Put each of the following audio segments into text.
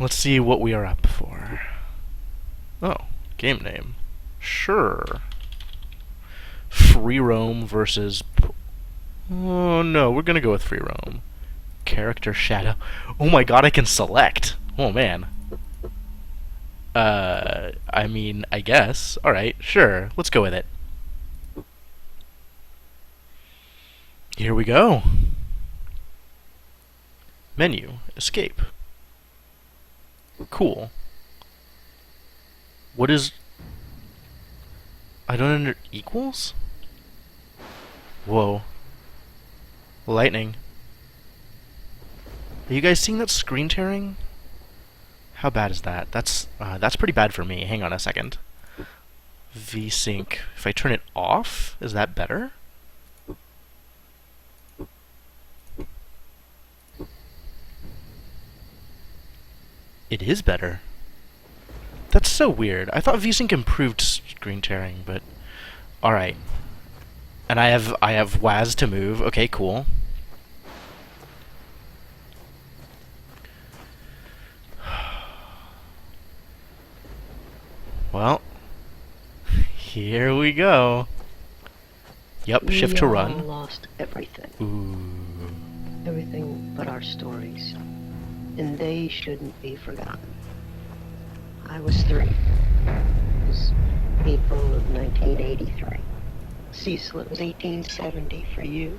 let's see what we are up for. Oh, game name. Sure. Free roam versus... Oh no, we're gonna go with free roam. Character shadow. Oh my god, I can select. Oh man. I mean, I guess. Alright, sure. Let's go with it. Here we go. Menu. Escape. Cool. What is... I don't under... Equals? Whoa. Lightning. Are you guys seeing that screen tearing? How bad is that? That's pretty bad for me. Hang on a second. VSync. If I turn it off, is that better? It is better. That's so weird. I thought VSync improved screen tearing, but alright. And I have WAS to move. Okay, cool. Well, here we go. Yep, shift to run. We all lost everything. Ooh. Everything but our stories. And they shouldn't be forgotten. I was 3. It was April of 1983. Cecil, it was 1870 for you.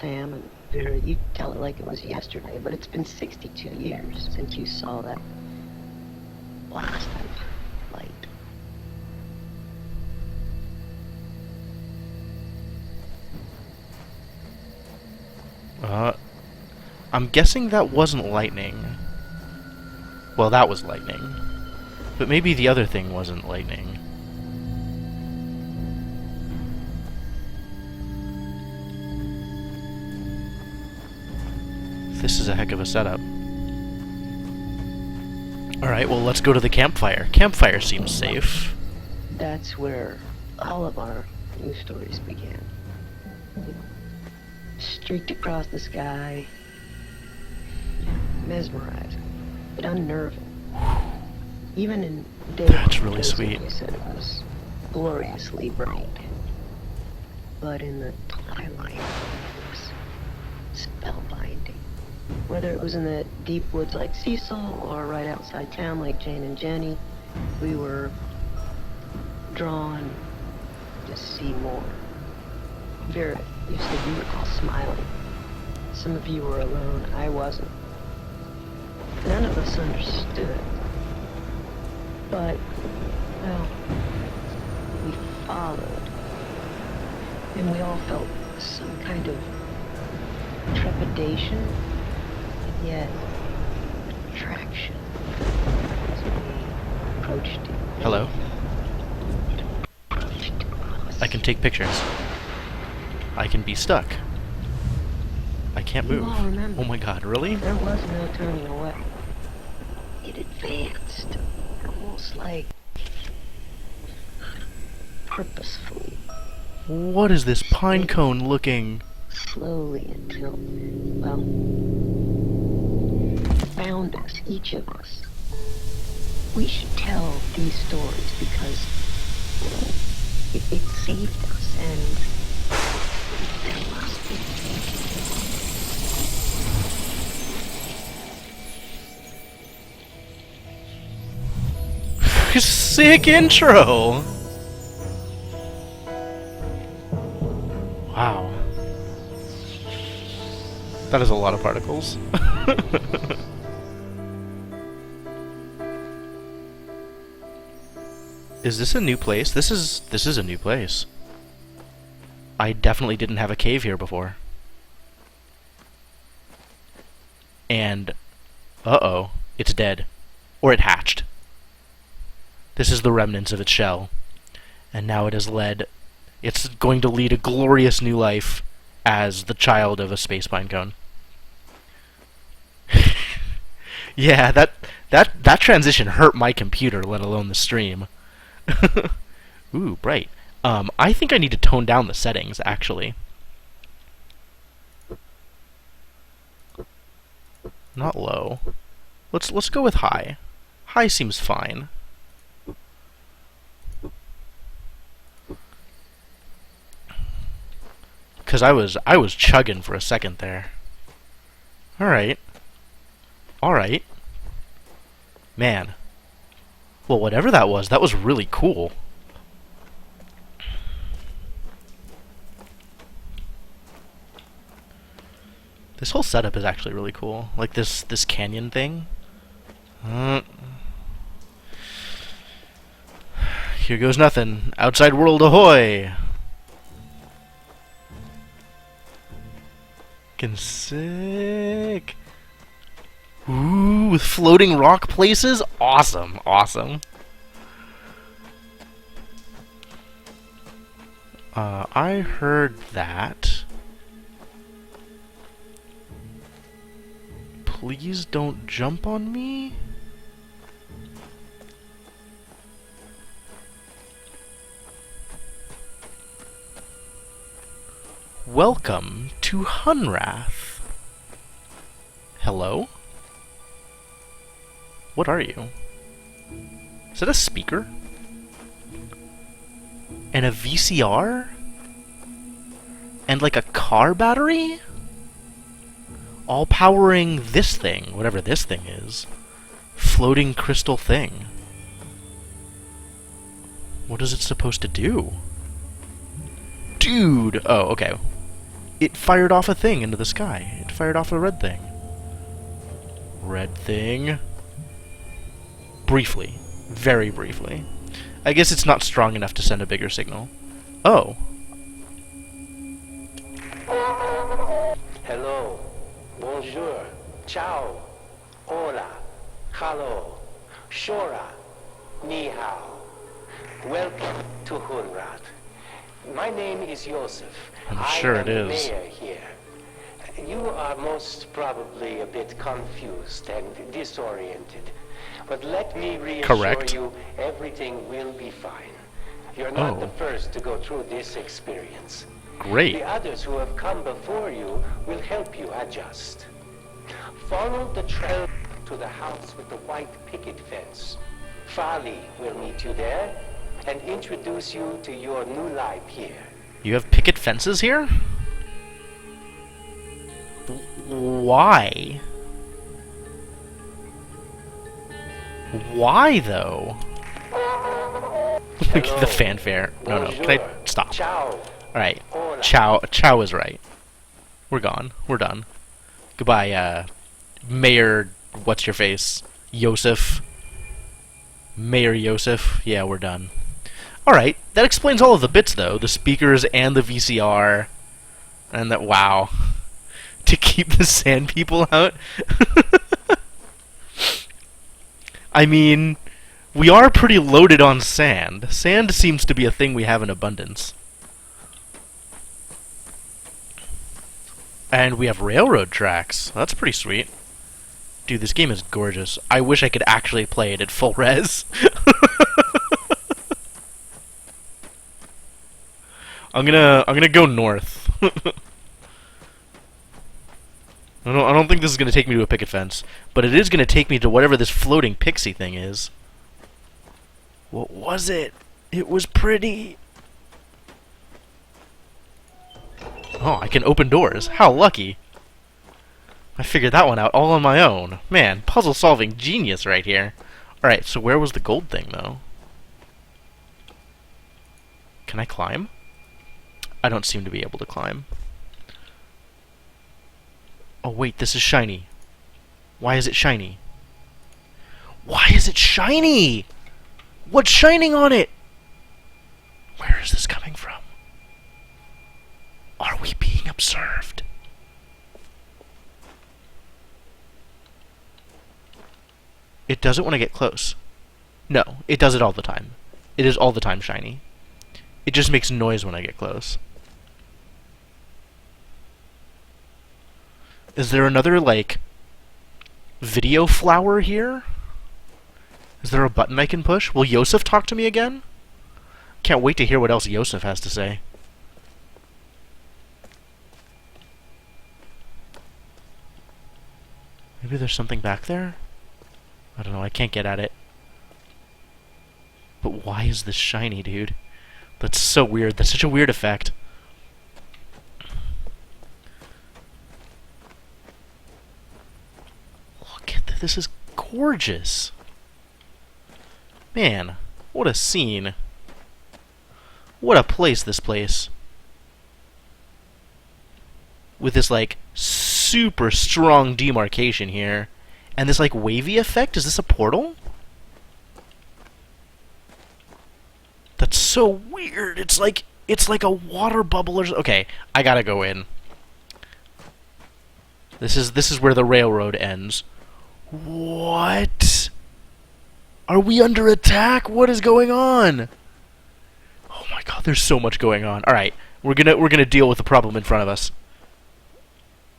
Sam and Vera, you tell it like it was yesterday, but it's been 62 years since you saw that blast of light. I'm guessing that wasn't lightning. Well, that was lightning. But maybe the other thing wasn't lightning. This is a heck of a setup. Alright, well, let's go to the campfire. Campfire seems safe. That's where all of our new stories began. Streaked across the sky, mesmerizing, but unnerving. Even in daylight, that's really sweet. They said it was gloriously bright. But in the twilight, it was spellbinding. Whether it was in the deep woods like Cecil or right outside town like Jane and Jenny, we were drawn to see more. Vera, you said you recall smiling. Some of you were alone. I wasn't. None of us understood. But, well, we followed. And we all felt some kind of trepidation, and yet attraction as we approached it. Hello? I can take pictures. I can be stuck. I can't move. Oh my god, really? There was no turning away. It advanced, almost like purposefully. What is this pine cone looking? Slowly until, well, found us, each of us. We should tell these stories because it saved us, and there must be. Sick intro! Wow. That is a lot of particles. Is this a new place? This is a new place. I definitely didn't have a cave here before. And uh-oh, it's dead. Or it hatched. This is the remnants of its shell. And now it has led... It's going to lead a glorious new life as the child of a space pine cone. Yeah, that transition hurt my computer, let alone the stream. Ooh, bright. I think I need to tone down the settings, actually. Not low. Let's go with high. High seems fine. Cause I was chugging for a second there. Alright. Alright. Man. Well, whatever that was really cool. This whole setup is actually really cool. Like this canyon thing. Here goes nothing. Outside world ahoy! Fucking sick. Ooh, with floating rock places? Awesome, awesome. I heard that. Please don't jump on me? Welcome to Hunrath. Hello? What are you? Is that a speaker? And a VCR? And like a car battery? All powering this thing, whatever this thing is. Floating crystal thing. What is it supposed to do? Dude! Oh, okay. It fired off a thing into the sky. It fired off a red thing. Red thing. Briefly. Very briefly. I guess it's not strong enough to send a bigger signal. Oh. Hello. Bonjour. Ciao. Hola. Hello. Shora. Ni hao. Welcome to Hunrath. My name is Joseph. I'm sure I am it the is. mayor here. You are most probably a bit confused and disoriented. But let me reassure Correct. you, everything will be fine. You're not Oh. the first to go through this experience. Great. The others who have come before you will help you adjust. Follow the trail to the house with the white picket fence. Fali will meet you there and introduce you to your new life here. You have picket fences here? Why? Why, though? Hello. The fanfare. No, no. Can I stop? Ciao. Alright. Hola. Chow is right. We're gone. We're done. Goodbye, Mayor... What's-your-face? Yosef. Mayor Yosef. Yeah, we're done. Alright. That explains all of the bits, though. The speakers and the VCR. And that... Wow. To keep the sand people out? I mean... We are pretty loaded on sand. Sand seems to be a thing we have in abundance. And we have railroad tracks. That's pretty sweet. Dude, this game is gorgeous. I wish I could actually play it at full res. I'm gonna go north. I don't think this is gonna take me to a picket fence, but it is gonna take me to whatever this floating pixie thing is. What was it? It was pretty. Oh, I can open doors. How lucky. I figured that one out all on my own. Man, puzzle-solving genius right here. Alright, so where was the gold thing, though? Can I climb? I don't seem to be able to climb. Oh, wait, this is shiny. Why is it shiny? Why is it shiny? What's shining on it? Where is this coming from? Are we being observed? It doesn't want to get close. No, it does it all the time. It is all the time shiny. It just makes noise when I get close. Is there another, like, video flower here? Is there a button I can push? Will Yosef talk to me again? Can't wait to hear what else Yosef has to say. Maybe there's something back there? I don't know, I can't get at it. But why is this shiny, dude? That's so weird. That's such a weird effect. Look at this. This is gorgeous. Man, what a scene. What a place, this place. With this, like, super strong demarcation here. And this, like, wavy effect. Is this a portal? That's so weird. It's like a water bubble or okay, I gotta go in. This is where the railroad ends. What? Are we under attack? What is going on? Oh my god, there's so much going on. Alright, we're gonna deal with the problem in front of us.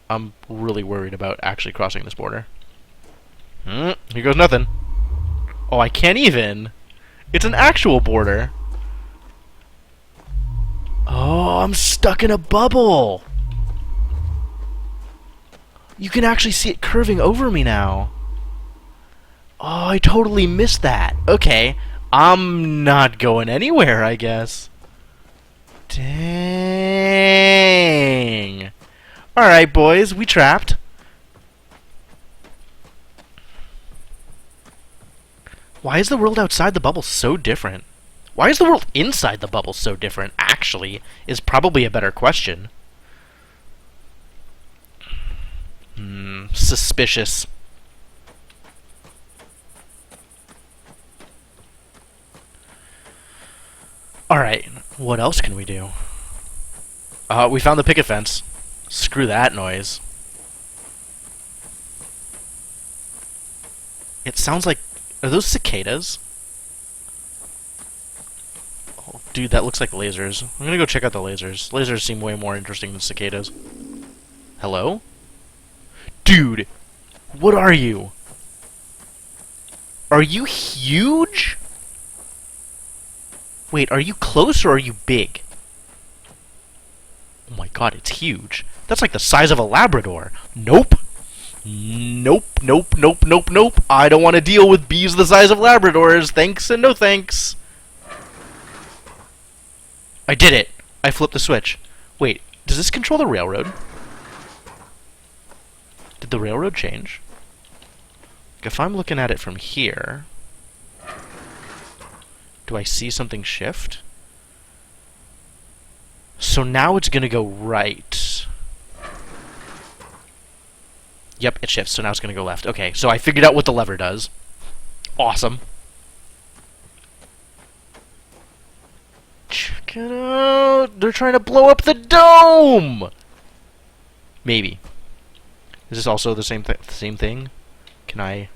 I'm really worried about actually crossing this border. Here goes nothing. Oh, I can't even. It's an actual border. Oh, I'm stuck in a bubble. You can actually see it curving over me now. Oh, I totally missed that. Okay, I'm not going anywhere, I guess. Dang. Alright, boys, we trapped. Why is the world outside the bubble so different? Why is the world inside the bubble so different, actually, is probably a better question. Suspicious. Alright, what else can we do? We found the picket fence. Screw that noise. It sounds like... Are those cicadas? Oh, dude, that looks like lasers. I'm gonna go check out the lasers. Lasers seem way more interesting than cicadas. Hello? Dude! What are you? Are you huge? Wait, are you close or are you big? Oh my god, it's huge. That's like the size of a Labrador. Nope. Nope, nope, nope, nope, nope. I don't want to deal with bees the size of Labradors. Thanks and no thanks. I did it. I flipped the switch. Wait, does this control the railroad? Did the railroad change? If I'm looking at it from here, do I see something shift? So now it's gonna go right. Yep, it shifts, so now it's gonna go left. Okay, so I figured out what the lever does. Awesome. Check it out! They're trying to blow up the dome! Maybe. Is this also the same thing? Can I...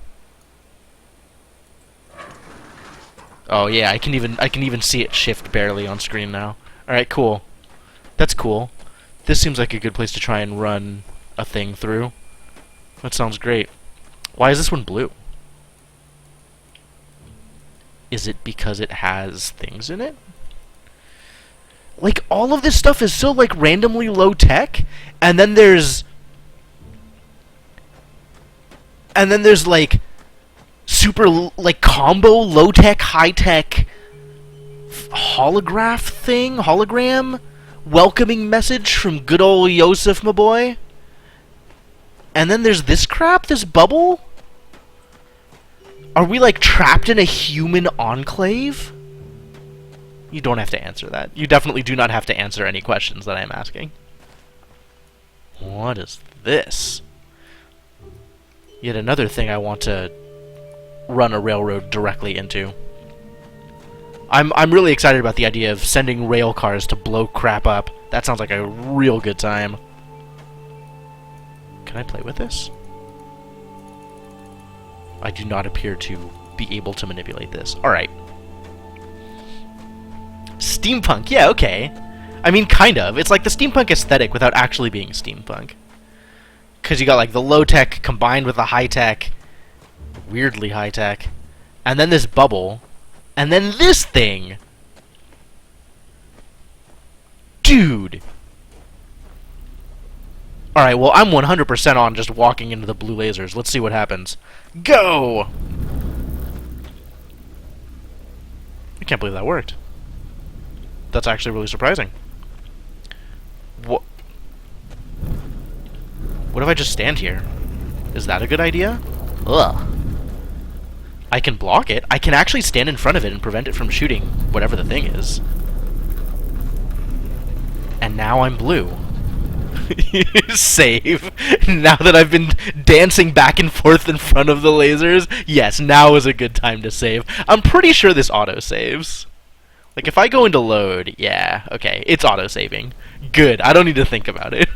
Oh yeah, I can even see it shift barely on screen now. Alright, cool. That's cool. This seems like a good place to try and run a thing through. That sounds great. Why is this one blue? Is it because it has things in it? Like, all of this stuff is so, like, randomly low-tech, and then there's... like, super, like, combo low-tech, high-tech hologram? Welcoming message from good old Yosef, my boy? And then there's this crap, this bubble? Are we, like, trapped in a human enclave? You don't have to answer that. You definitely do not have to answer any questions that I'm asking. What is this? Yet another thing I want to run a railroad directly into. I'm really excited about the idea of sending rail cars to blow crap up. That sounds like a real good time. Can I play with this? I do not appear to be able to manipulate this. Alright. Steampunk, yeah, okay. I mean, kind of. It's like the steampunk aesthetic without actually being steampunk. Because you got, like, the low-tech combined with the high-tech. Weirdly high-tech. And then this bubble. And then this thing! Dude! Alright, well, I'm 100% on just walking into the blue lasers. Let's see what happens. Go! I can't believe that worked. That's actually really surprising. What? What if I just stand here? Is that a good idea? Ugh. I can block it. I can actually stand in front of it and prevent it from shooting whatever the thing is. And now I'm blue. Save. Now that I've been dancing back and forth in front of the lasers, yes, now is a good time to save. I'm pretty sure this auto-saves. Like, if I go into load, yeah, okay, it's auto-saving. Good, I don't need to think about it.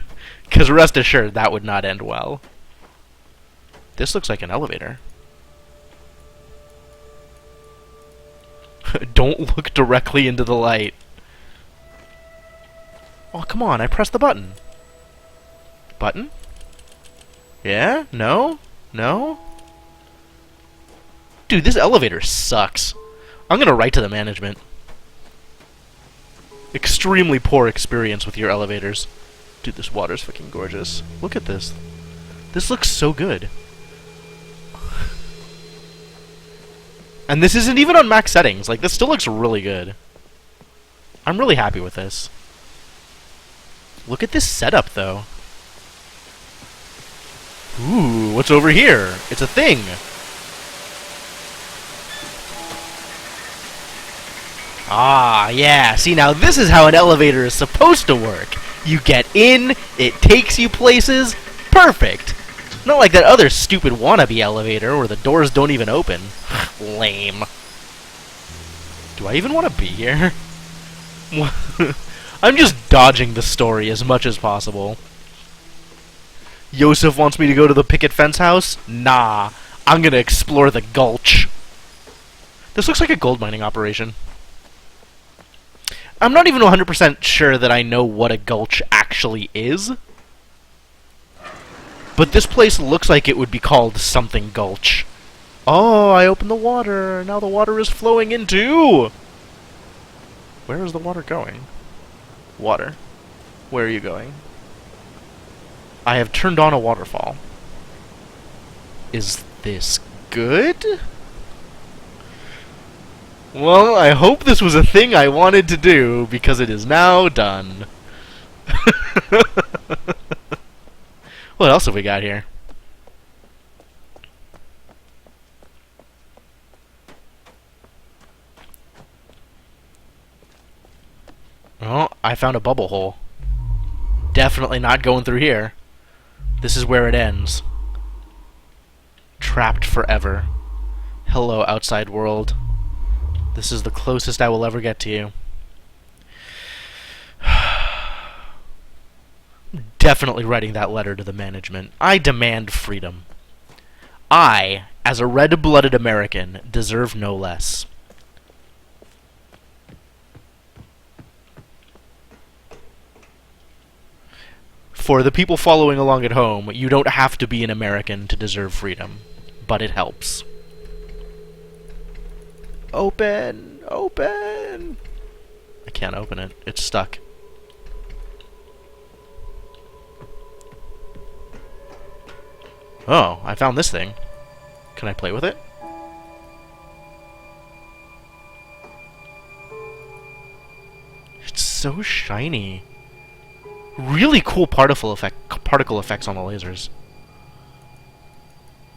Because rest assured, that would not end well. This looks like an elevator. Don't look directly into the light. Oh, come on, I pressed the button. Button? Yeah? No? No? Dude, this elevator sucks. I'm gonna write to the management. Extremely poor experience with your elevators. Dude, this water's fucking gorgeous. Look at this. This looks so good. And this isn't even on max settings. Like, this still looks really good. I'm really happy with this. Look at this setup, though. Ooh, what's over here? It's a thing. Ah, yeah. See, now this is how an elevator is supposed to work. You get in, it takes you places. Perfect. Not like that other stupid wannabe elevator where the doors don't even open. Lame. Do I even want to be here? I'm just dodging the story as much as possible. Yosef wants me to go to the picket fence house? Nah. I'm gonna explore the gulch. This looks like a gold mining operation. I'm not even 100% sure that I know what a gulch actually is. But this place looks like it would be called something gulch. Oh, I opened the water. Now the water is flowing into... Where is the water going? Water. Where are you going? I have turned on a waterfall. Is this good? Well, I hope this was a thing I wanted to do, because it is now done. What else have we got here? Oh, I found a bubble hole. Definitely not going through here. This is where it ends. Trapped forever. Hello, outside world. This is the closest I will ever get to you. Definitely writing that letter to the management. I demand freedom. I, as a red-blooded American, deserve no less. For the people following along at home, you don't have to be an American to deserve freedom, but it helps. Open! Open! I can't open it. It's stuck. Oh, I found this thing. Can I play with it? It's so shiny. Really cool particle effects on the lasers.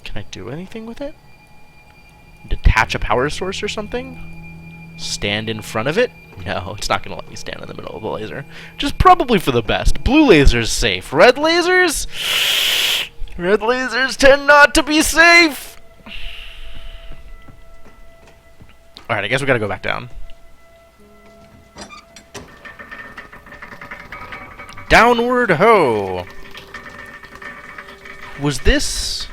Can I do anything with it? Detach a power source or something? Stand in front of it? No, it's not going to let me stand in the middle of the laser. Which is probably for the best. Blue lasers safe. Red lasers? Red lasers tend not to be safe! Alright, I guess we gotta go back down. Downward ho! Was this...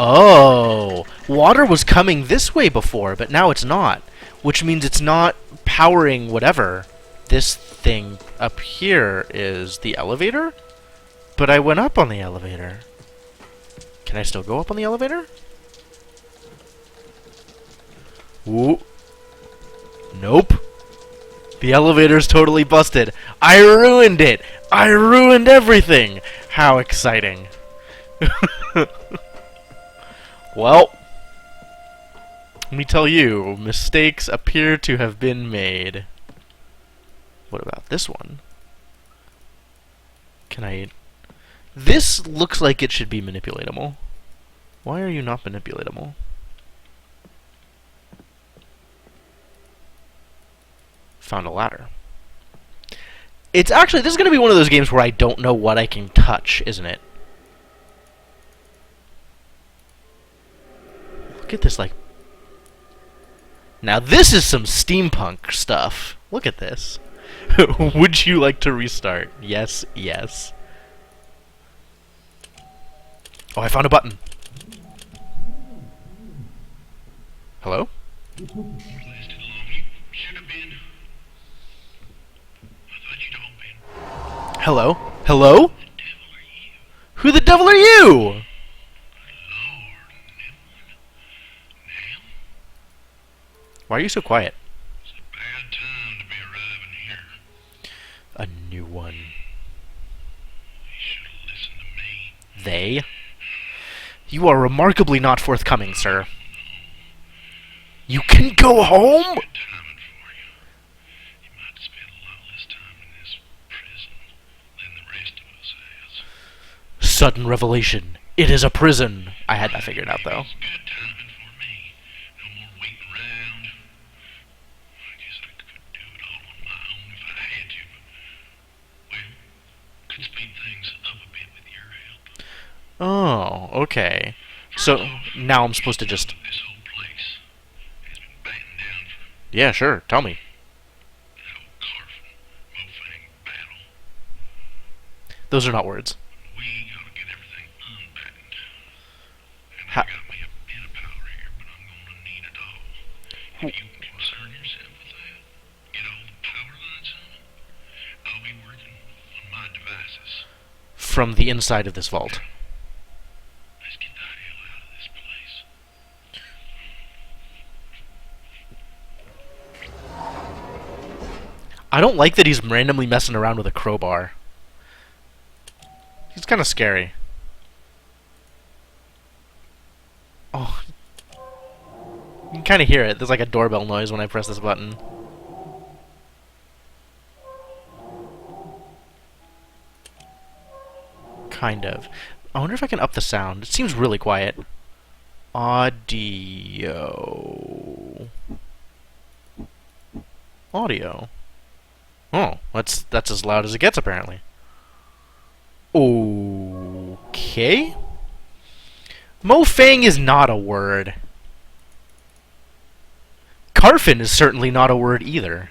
Oh! Water was coming this way before, but now it's not. Which means it's not powering whatever. This thing up here is the elevator? But I went up on the elevator. Can I still go up on the elevator? Ooh. Nope. The elevator's totally busted. I ruined it! I ruined everything! How exciting. Well. Let me tell you, mistakes appear to have been made. What about this one? Can I... This looks like it should be manipulatable. Why are you not manipulatable? Found a ladder. It's actually... This is going to be one of those games where I don't know what I can touch, isn't it? Look at this, like... Now this is some steampunk stuff. Look at this. Would you like to restart? Yes, yes. Oh, I found a button. Hello? Hello? Hello? Who the devil are you? Why are you so quiet? It's a bad time to be arriving here. A new one. You should have listened to me. They? You are remarkably not forthcoming, sir. You can go home? Good timing for you. You might spend a lot less time in this prison than the rest of us has. Sudden revelation. It is a prison. I had that figured out, though. It's good timing for me. No more waiting around. I guess I could do it all on my own if I had to, but, well, could speed things up a bit with your help. Oh, okay. So, now I'm supposed to just... This whole place has been battened down for Yeah, sure. Tell me. that old Carfin Mofang battle. Those are not words. We gotta get everything unbattened. And Ha- I got me a bit of powder here, but I'm gonna need it all. If you can concern yourself with that, get all the power lines on them, I'll be working on my devices. From the inside of this vault. Let's get the hell out of this place. I don't like that he's randomly messing around with a crowbar. He's kind of scary. Oh. You can kind of hear it. There's like a doorbell noise when I press this button. Kind of. I wonder if I can up the sound. It seems really quiet. Audio. Audio. Oh, that's as loud as it gets, apparently. Okay. Mofang is not a word. Carfin is certainly not a word either.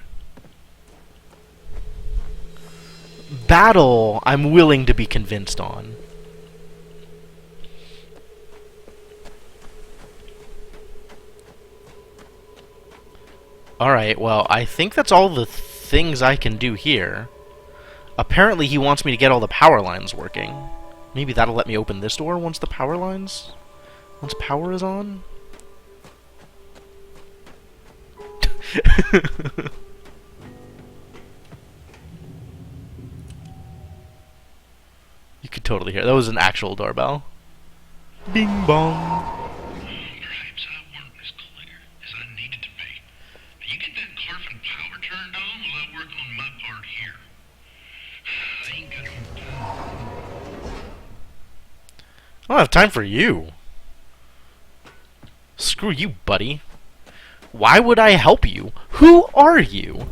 Battle, I'm willing to be convinced on. Alright, well, I think that's all the things I can do here. Apparently he wants me to get all the power lines working. Maybe that'll let me open this door once power is on? You could totally hear it. That was an actual doorbell. Bing bong. Perhaps I weren't as clear as I needed to be. Now you get that Carfin power turned on while I work on my part here. I ain't got no time. I don't have time for you. Screw you, buddy. Why would I help you? Who are you?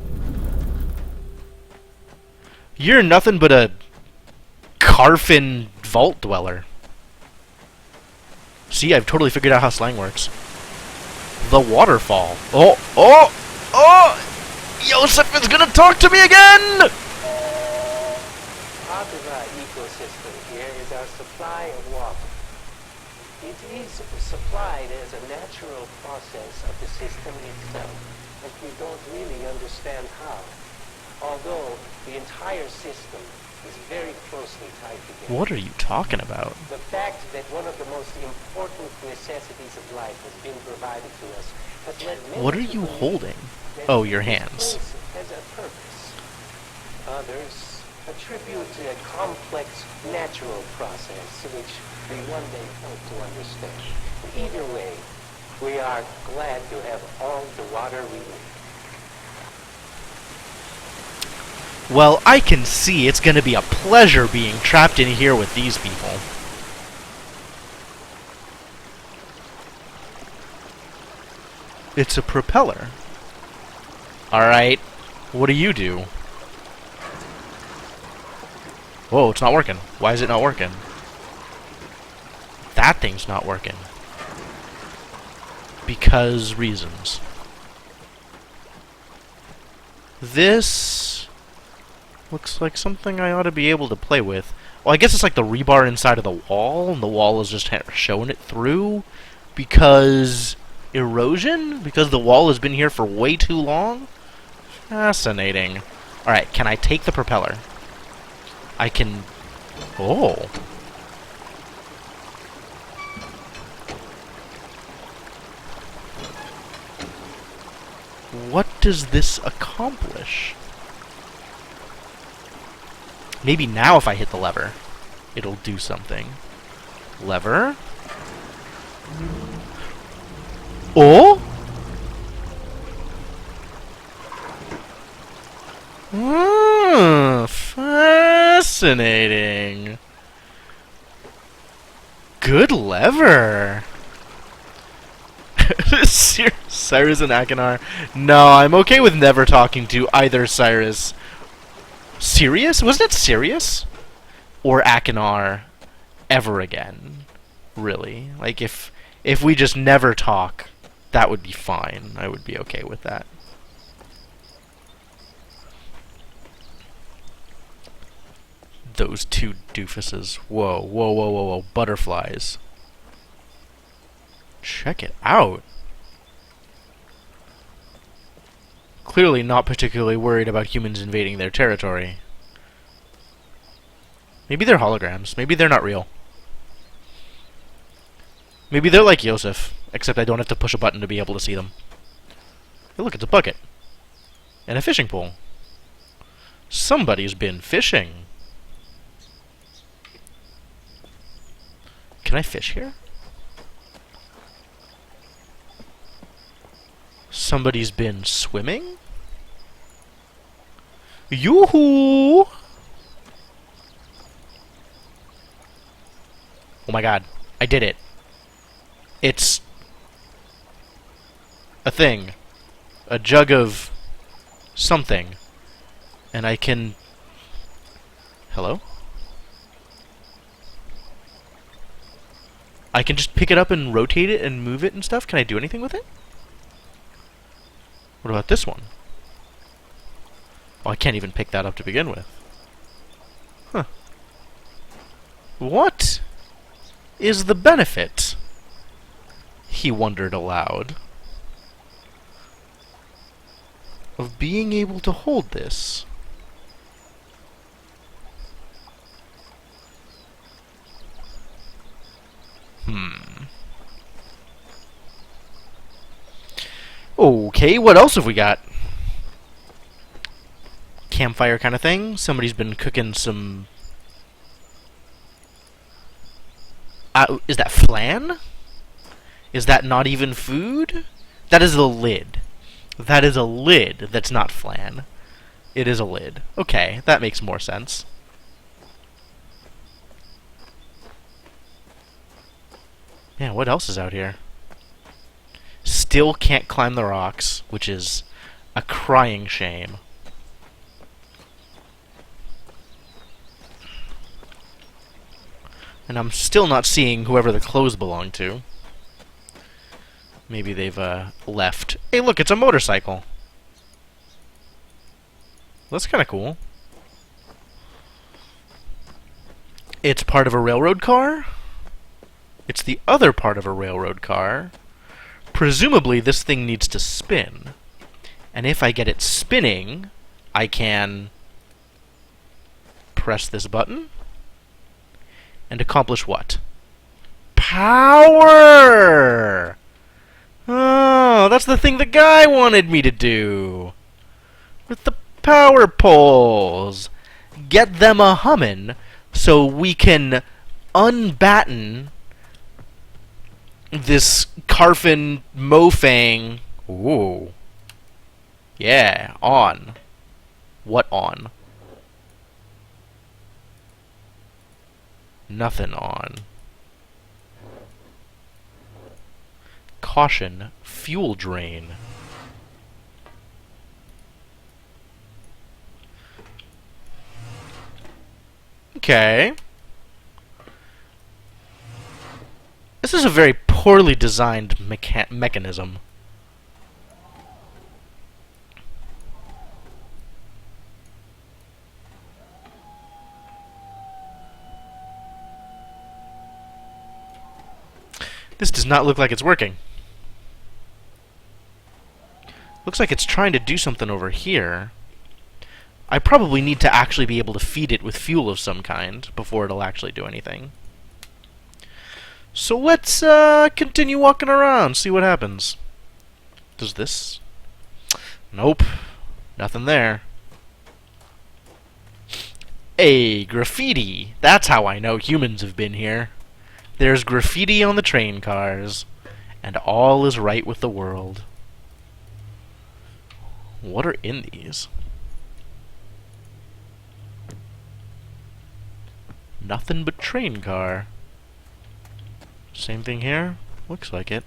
You're nothing but a Carfin vault dweller. See, I've totally figured out how slang works. The waterfall. Oh! Yosef is gonna talk to me again! Part of our ecosystem here is our supply of water. It is supplied as a natural process of the system itself, but we don't really understand how. Although the entire system is very closely tied together. What are you talking about? The fact that one of the most important necessities of life has been provided to us has led many What are to you believe holding? that Oh, your this hands. place has a purpose. Others attribute to a complex natural process which we one day hope to understand. Either way, We are glad to have all the water we need. Well, I can see it's gonna be a pleasure being trapped in here with these people. It's a propeller. Alright, what do you do? Whoa, it's not working. Why is it not working? That thing's not working. Because reasons. This looks like something I ought to be able to play with. Well, I guess it's like the rebar inside of the wall, and the wall is just showing it through because erosion? Because the wall has been here for way too long? Fascinating. Alright, can I take the propeller? I can... Oh. What does this accomplish? Maybe now if I hit the lever, it'll do something. Lever? Oh? Fascinating. Good lever. Cyrus and Akinar. No, I'm okay with never talking to either Cyrus. Sirius? Wasn't it Sirius? Or Akinar ever again? Really? Like, if we just never talk, that would be fine. I would be okay with that. Those two doofuses. Whoa, whoa, whoa, whoa, whoa. Butterflies. Check it out. Clearly not particularly worried about humans invading their territory. Maybe they're holograms. Maybe they're not real. Maybe they're like Yosef, except I don't have to push a button to be able to see them. Hey, look, it's a bucket. And a fishing pole. Somebody's been fishing. Can I fish here? Somebody's been swimming? Yoo-hoo! Oh my god, I did it. It's a thing. A jug of something. And I can... Hello? I can just pick it up and rotate it and move it and stuff? Can I do anything with it? What about this one? Oh, I can't even pick that up to begin with. Huh. What is the benefit? He wondered aloud. Of being able to hold this. Okay, what else have we got? Campfire kind of thing. Somebody's been cooking some... is that flan? Is that not even food? That is the lid. That is a lid that's not flan. It is a lid. Okay, that makes more sense. Yeah, what else is out here? Still can't climb the rocks, which is a crying shame. And I'm still not seeing whoever the clothes belong to. Maybe they've left. Hey, look, it's a motorcycle. That's kind of cool. It's part of a railroad car? It's the other part of a railroad car. Presumably, this thing needs to spin. And if I get it spinning, I can press this button and accomplish what? Power! Oh, that's the thing the guy wanted me to do. With the power poles. Get them a-hummin' so we can unbatten this Carfin Mofang. Ooh. Yeah, on. What on? Nothing on. Caution, fuel drain. Okay. This is a very poorly designed mechanism. This does not look like it's working. Looks like it's trying to do something over here. I probably need to actually be able to feed it with fuel of some kind before it'll actually do anything. So let's continue walking around, see what happens. Does this? Nope. Nothing there. Hey, graffiti! That's how I know humans have been here. There's graffiti on the train cars, and all is right with the world. What are in these? Nothing but train car. Same thing here? Looks like it.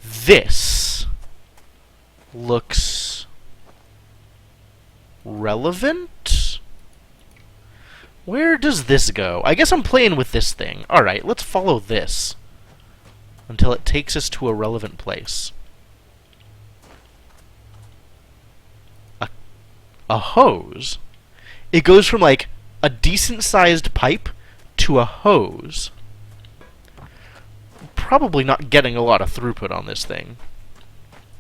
This looks relevant? Where does this go? I guess I'm playing with this thing. Alright, let's follow this until it takes us to a relevant place. A hose? It goes from, like, a decent-sized pipe to a hose. Probably not getting a lot of throughput on this thing.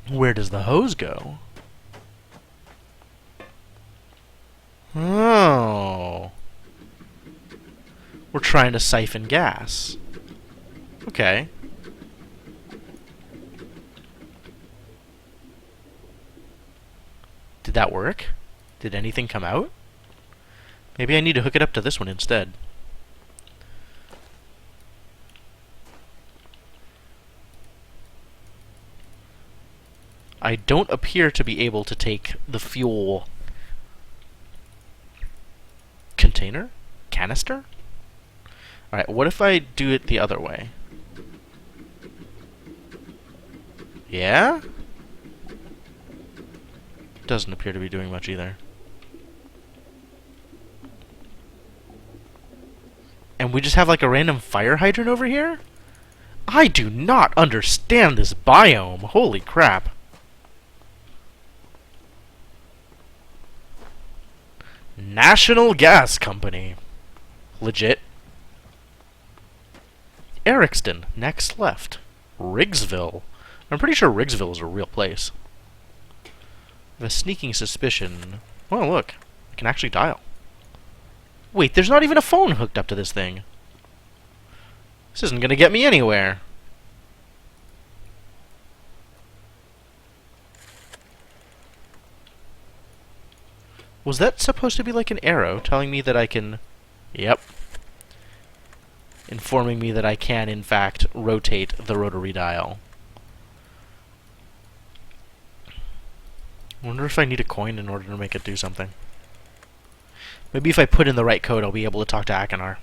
Where does the hose go? Oh. We're trying to siphon gas. Okay. Did that work? Did anything come out? Maybe I need to hook it up to this one instead. I don't appear to be able to take the fuel container? Canister? Alright, what if I do it the other way? Yeah? Doesn't appear to be doing much either. And we just have like a random fire hydrant over here? I do not understand this biome. Holy crap. National Gas Company. Legit. Ericston, next left. Riggsville. I'm pretty sure Riggsville is a real place. I have a sneaking suspicion. Oh, look. I can actually dial. Wait, there's not even a phone hooked up to this thing. This isn't gonna get me anywhere. Was that supposed to be like an arrow telling me that I can... Yep. Informing me that I can, in fact, rotate the rotary dial. I wonder if I need a coin in order to make it do something. Maybe if I put in the right code, I'll be able to talk to Akinar.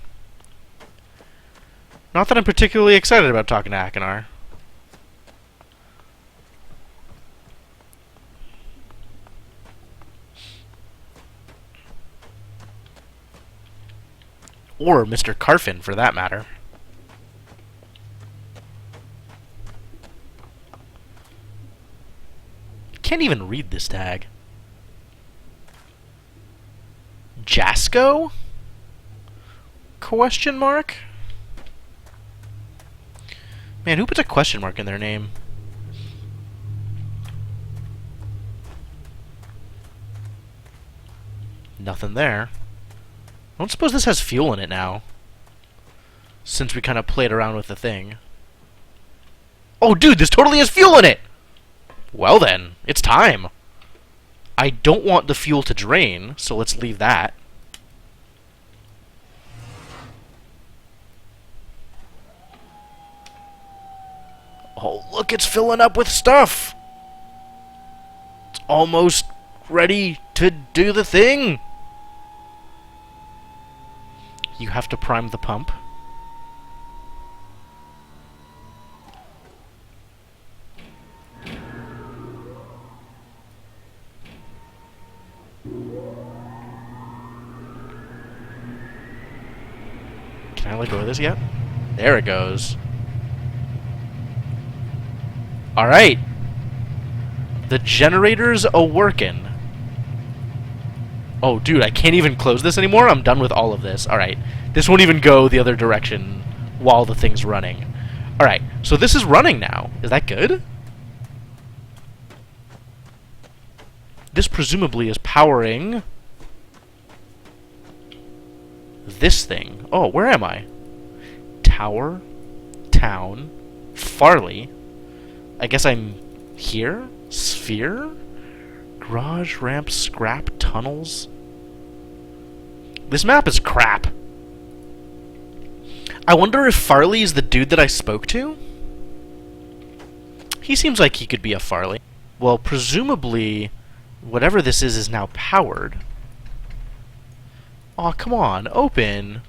Not that I'm particularly excited about talking to Akinar. Or Mr. Carfin, for that matter. Can't even read this tag. Jasco? Question mark? Man, who puts a question mark in their name? Nothing there. I don't suppose this has fuel in it now. Since we kind of played around with the thing. Oh, dude, this totally has fuel in it! Well then, it's time. I don't want the fuel to drain, so let's leave that. Oh, look, it's filling up with stuff! It's almost ready to do the thing! You have to prime the pump. Can I let go of this yet? There it goes. Alright. The generator's a-workin'. Oh, dude, I can't even close this anymore? I'm done with all of this. Alright. This won't even go the other direction while the thing's running. Alright, so this is running now. Is that good? This presumably is powering this thing. Oh, where am I? Tower, town, Farley. I guess I'm here? Sphere? Garage, ramp, scrap, tunnels. This map is crap. I wonder if Farley is the dude that I spoke to? He seems like he could be a Farley. Well, presumably, whatever this is now powered. Aw, come on, open.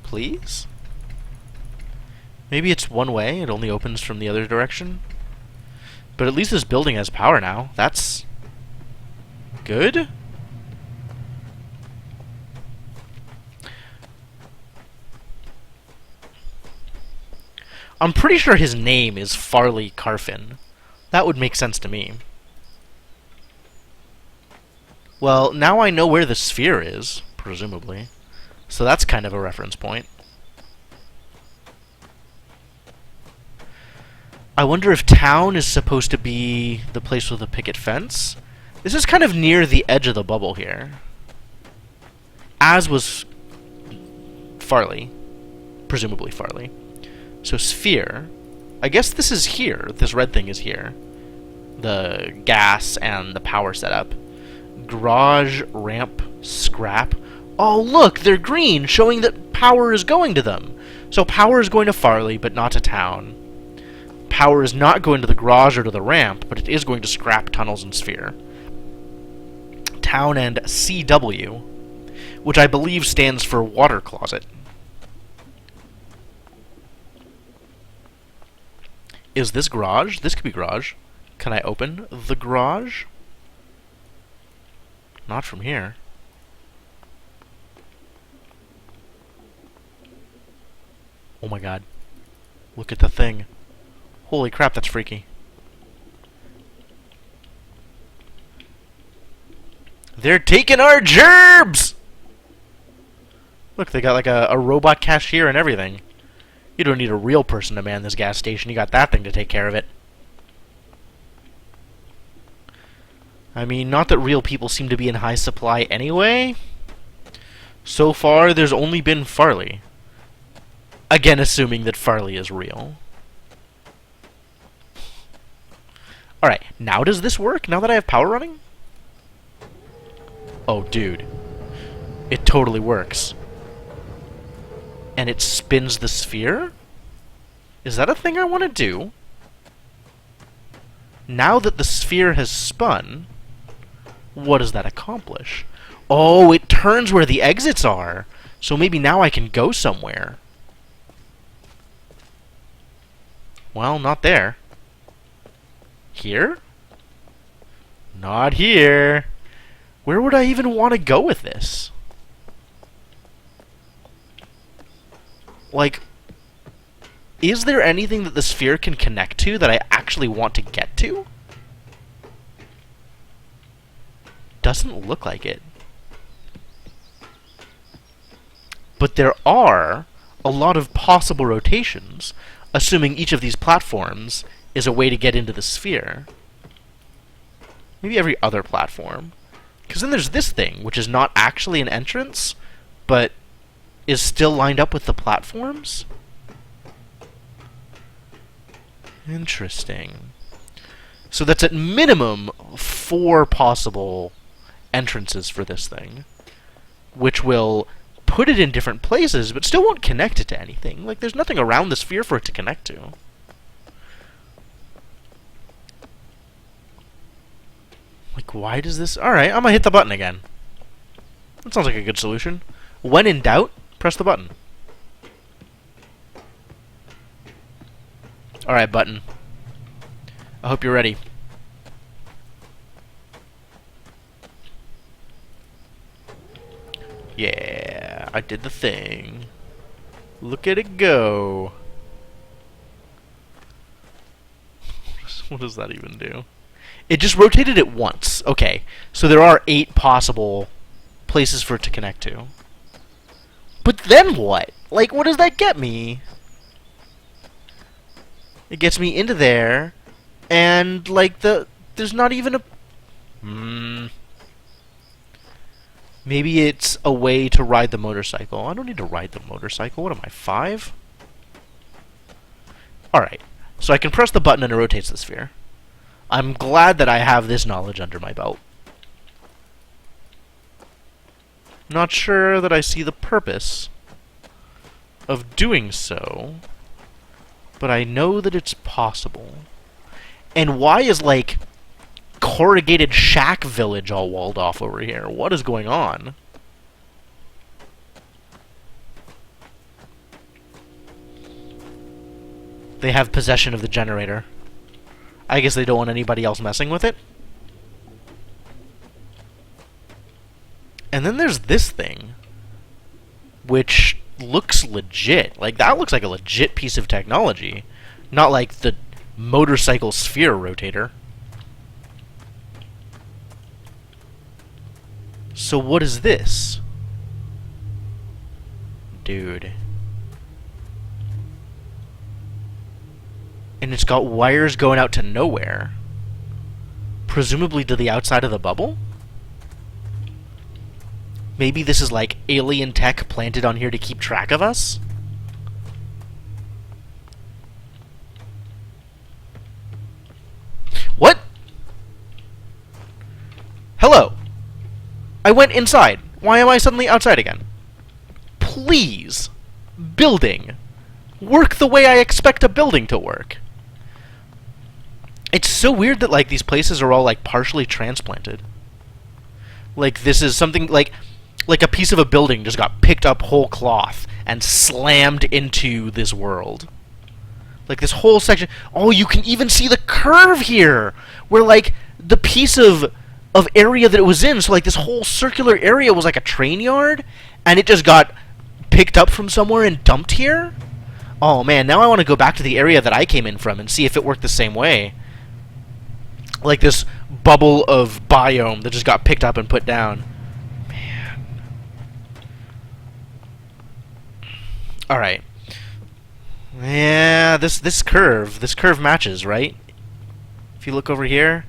Please? Maybe it's one way, it only opens from the other direction? But at least this building has power now. That's good? I'm pretty sure his name is Farley Carfin. That would make sense to me. Well, now I know where the sphere is, presumably. So that's kind of a reference point. I wonder if town is supposed to be the place with the picket fence. This is kind of near the edge of the bubble here. As was Farley. Presumably Farley. So sphere. I guess this is here. This red thing is here. The gas and the power setup. Garage, ramp, scrap. Oh, look! They're green, showing that power is going to them. So power is going to Farley, but not to town. Power is not going to the garage or to the ramp, but it is going to scrap, tunnels, and sphere. Town and CW, which I believe stands for water closet. Is this garage? This could be garage. Can I open the garage? Not from here. Oh my god. Look at the thing. Holy crap, that's freaky. They're taking our gerbs! Look, they got like a robot cashier and everything. You don't need a real person to man this gas station. You got that thing to take care of it. I mean, not that real people seem to be in high supply anyway. So far, there's only been Farley. Again, assuming that Farley is real. Alright, now does this work? Now that I have power running? Oh, dude. It totally works. And it spins the sphere? Is that a thing I want to do? Now that the sphere has spun, what does that accomplish? Oh, it turns where the exits are. So maybe now I can go somewhere. Well, not there. Here? Not here. Where would I even want to go with this? Like, is there anything that the sphere can connect to that I actually want to get to? Doesn't look like it. But there are a lot of possible rotations, assuming each of these platforms is a way to get into the sphere. Maybe every other platform. Because then there's this thing, which is not actually an entrance, but is still lined up with the platforms? Interesting. So that's at minimum 4 possible entrances for this thing, which will put it in different places, but still won't connect it to anything. Like, there's nothing around the sphere for it to connect to. Like, why does this... Alright, I'm gonna hit the button again. That sounds like a good solution. When in doubt, press the button. Alright, button. I hope you're ready. Yeah, I did the thing. Look at it go. What does that even do? It just rotated it once. Okay, so there are 8 possible places for it to connect to. But then what? Like, what does that get me? It gets me into there, and, like, there's not even a... Maybe it's a way to ride the motorcycle. I don't need to ride the motorcycle. What am I, 5? Alright, so I can press the button and it rotates the sphere. I'm glad that I have this knowledge under my belt. Not sure that I see the purpose of doing so, but I know that it's possible. And why is, like, corrugated shack village all walled off over here? What is going on? They have possession of the generator. I guess they don't want anybody else messing with it. And then there's this thing, which looks legit. Like, that looks like a legit piece of technology. Not like the motorcycle sphere rotator. So what is this? Dude. And it's got wires going out to nowhere. Presumably to the outside of the bubble? Maybe this is like alien tech planted on here to keep track of us? What? Hello. I went inside. Why am I suddenly outside again? Please. Building. Work the way I expect a building to work. It's so weird that, like, these places are all, like, partially transplanted. Like, this is something, like a piece of a building just got picked up whole cloth and slammed into this world. Like, this whole section... Oh, you can even see the curve here! Where, like, the piece of area that it was in, so, like, this whole circular area was like a train yard, and it just got picked up from somewhere and dumped here? Oh, man, now I want to go back to the area that I came in from and see if it worked the same way. Like this bubble of biome that just got picked up and put down. Man. Alright. Yeah, this curve matches, right? If you look over here.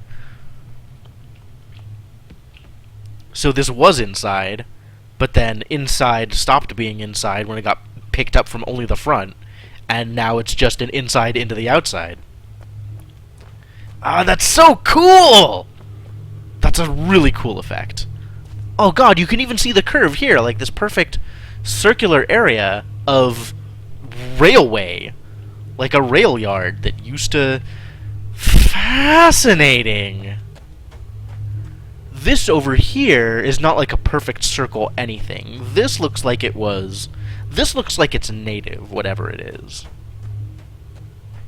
So this was inside, but then inside stopped being inside when it got picked up from only the front, and now it's just an inside into the outside. Ah, that's so cool! That's a really cool effect. Oh god, you can even see the curve here, like this perfect circular area of railway. Like a rail yard that used to... Fascinating! This over here is not like a perfect circle anything. This looks like it was... This looks like it's native, whatever it is.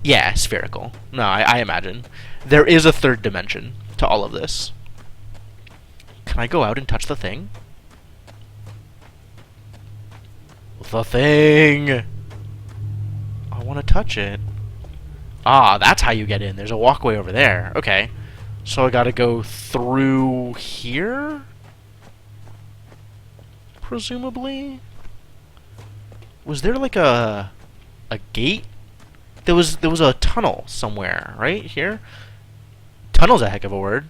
Yeah, spherical. No, I imagine. There is a third dimension to all of this. Can I go out and touch the thing? The thing! I want to touch it. Ah, that's how you get in. There's a walkway over there. Okay. So I gotta go through here? Presumably? Was there like a gate? There was a tunnel somewhere, right here? Tunnel's a heck of a word.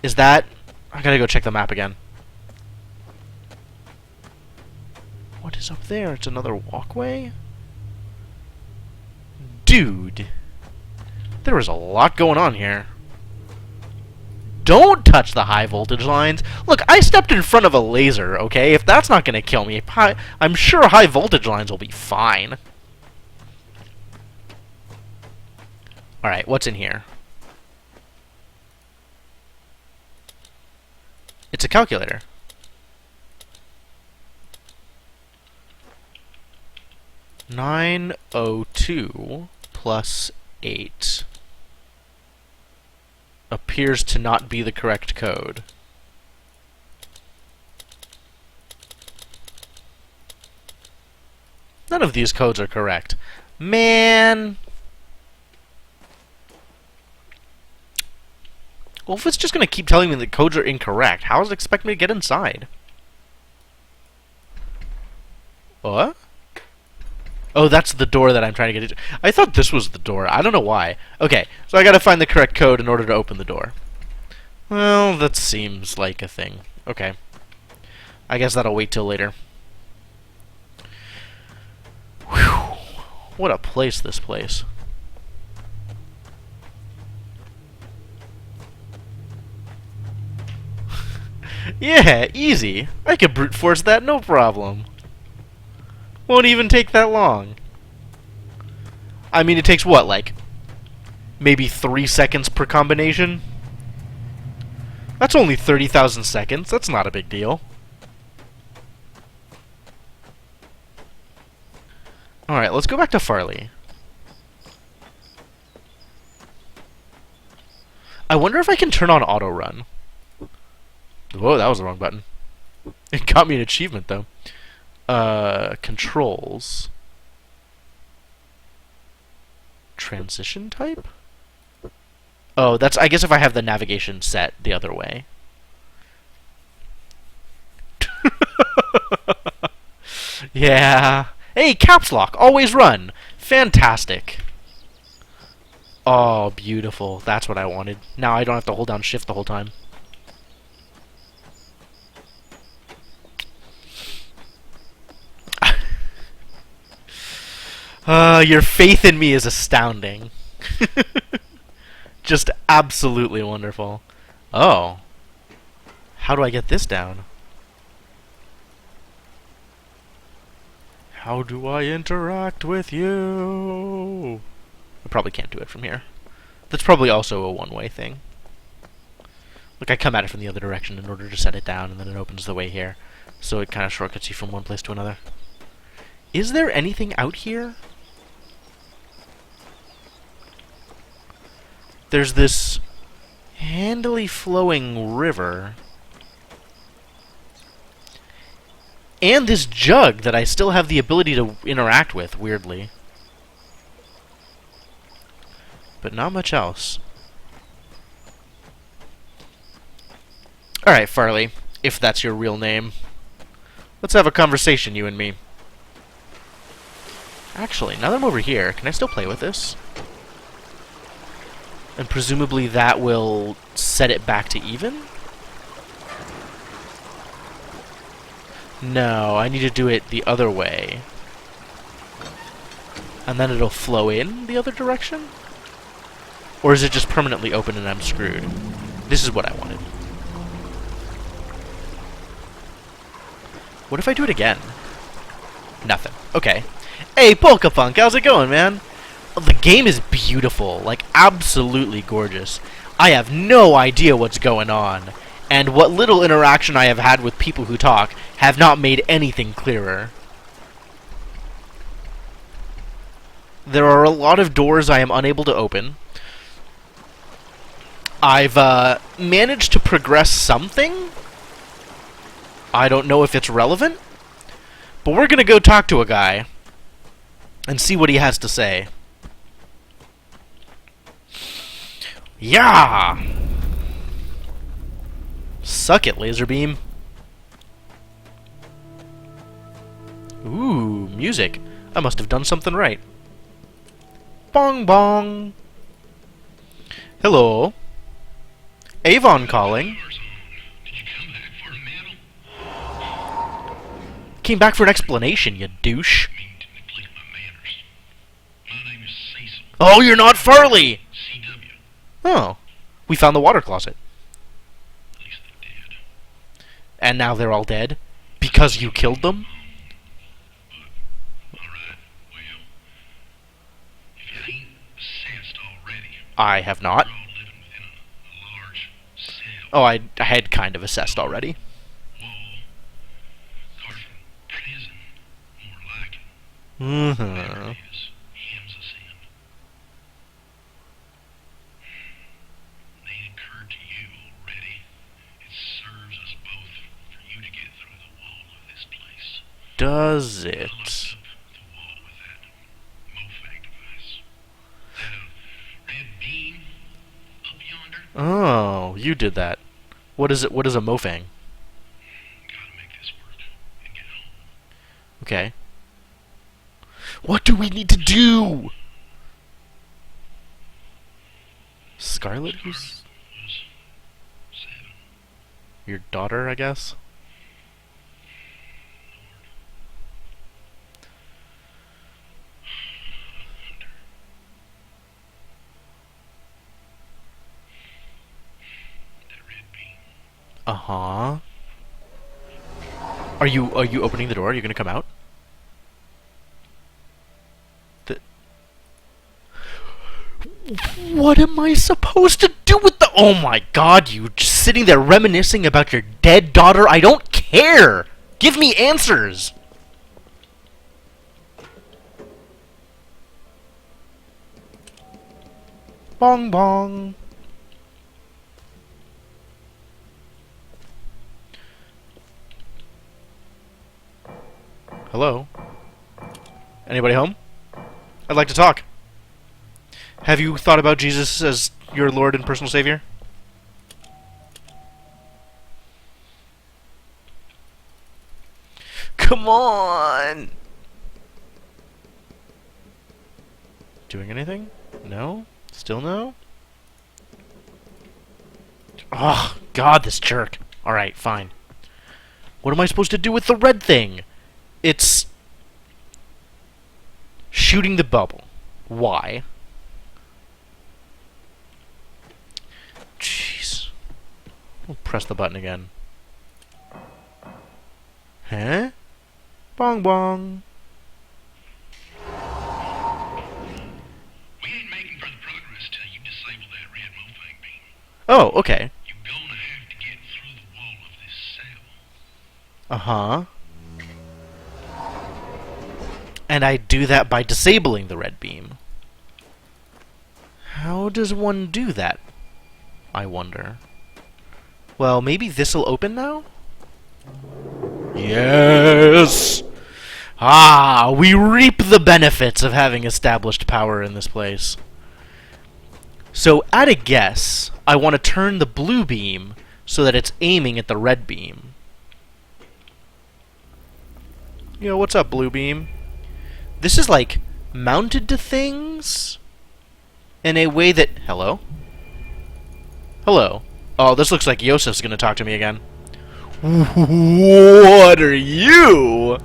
Is that... I gotta go check the map again. What is up there? It's another walkway? Dude. There is a lot going on here. Don't touch the high voltage lines. Look, I stepped in front of a laser, okay? If that's not gonna kill me, I'm sure high voltage lines will be fine. Alright, what's in here? It's a calculator. (902) plus 8 appears to not be the correct code. None of these codes are correct. Man! Well, if it's just going to keep telling me that codes are incorrect, how does it expect me to get inside? What? Oh, that's the door that I'm trying to get into. I thought this was the door. I don't know why. Okay, so I gotta find the correct code in order to open the door. Well, that seems like a thing. Okay. I guess that'll wait till later. Whew. What a place, this place. Yeah, easy. I could brute force that, no problem. Won't even take that long. I mean, it takes what, like, maybe 3 seconds per combination? That's only 30,000 seconds. That's not a big deal. Alright, let's go back to Farley. I wonder if I can turn on auto run. Whoa, that was the wrong button. It got me an achievement, though. Controls. Transition type? Oh, that's, I guess if I have the navigation set the other way. Yeah. Hey, caps lock, always run. Fantastic. Oh, beautiful. That's what I wanted. Now I don't have to hold down shift the whole time. Your faith in me is astounding. Just absolutely wonderful. Oh. How do I get this down? How do I interact with you? I probably can't do it from here. That's probably also a one-way thing. Like, I come at it from the other direction in order to set it down, and then it opens the way here. So it kind of shortcuts you from one place to another. Is there anything out here? There's this handily flowing river. And this jug that I still have the ability to interact with, weirdly. But not much else. Alright, Farley, if that's your real name. Let's have a conversation, you and me. Actually, now that I'm over here, can I still play with this? And presumably that will set it back to even? No, I need to do it the other way. And then it'll flow in the other direction? Or is it just permanently open and I'm screwed? This is what I wanted. What if I do it again? Nothing. Okay. Hey, Polka Punk, how's it going, man? The game is beautiful, like absolutely gorgeous. I have no idea what's going on, and what little interaction I have had with people who talk have not made anything clearer. There are a lot of doors I am unable to open. I've managed to progress something. I don't know if it's relevant, but we're gonna go talk to a guy and see what he has to say. Yeah! Suck it, laser beam. Ooh, music. I must have done something right. Bong bong. Hello. Avon calling. Did you come back for a medal? Came back for an explanation, you douche. I mean to neglect my manners. My name is Cecil. Oh, you're not Farley! CW. Oh. We found the water closet. At least they did. And now they're all dead? Because you killed them? But, alright, well, if you ain't assessed already, I have not. we're all living within a large cell. Oh, I had kind of assessed already. Wall. Carving prison. More like it. Mm-hmm. There it is. Hems us in. They ain't occurred to you already. It serves us both for you to get through the wall of this place. Does I it? locked up the wall with that MOFAG device. That red beam up yonder. Oh, you did that. What is it? What is a mofang? Gotta make this work and get home. Okay. What do we need to do? Scarlet? Who's Was 7. your daughter, I guess? That red beam. Uh-huh. Are you opening the door? Are you gonna come out? What am I supposed to do with the... Oh my god, you just sitting there reminiscing about your dead daughter? I don't care! Give me answers! Bong bong. Hello? Anybody home? I'd like to talk. Have you thought about Jesus as your Lord and personal Savior? Come on! Doing anything? No? Still no? Oh, God, this jerk. Alright, fine. What am I supposed to do with the red thing? It's... shooting the bubble. Why? Jeez. I'll press the button again. Huh? Bong bong. We ain't making further progress till you disable that red MOFAG beam. Oh, okay. You're gonna have to get through the wall of this cell. Uh-huh. And I do that by disabling the red beam. How does one do that? I wonder. Well, maybe this'll open now? Yes! Ah, we reap the benefits of having established power in this place. So, at a guess, I want to turn the blue beam so that it's aiming at the red beam. Yo, what's up, blue beam? This is, like, mounted to things in a way that... Hello? Hello. Oh, this looks like Yosef's gonna talk to me again. What are you?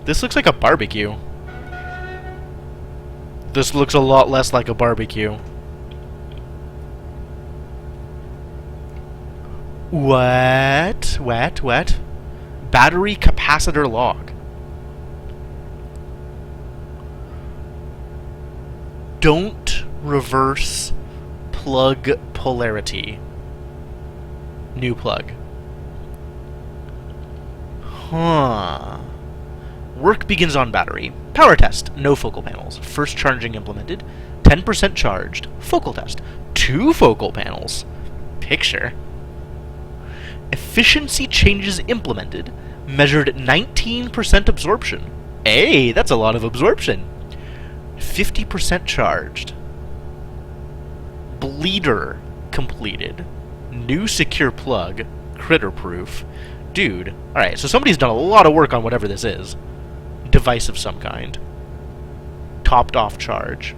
This looks like a barbecue. This looks a lot less like a barbecue. What? What? Battery capacitor log. Don't reverse plug polarity. New plug. Huh. Work begins on battery. Power test. No focal panels. First charging implemented. 10% charged. Focal test. 2 focal panels. Picture. Efficiency changes implemented. Measured 19% absorption. Hey, that's a lot of absorption. 50% charged. Bleeder completed. New secure plug. Critter proof. Dude. Alright, so somebody's done a lot of work on whatever this is. Device of some kind. Topped off charge.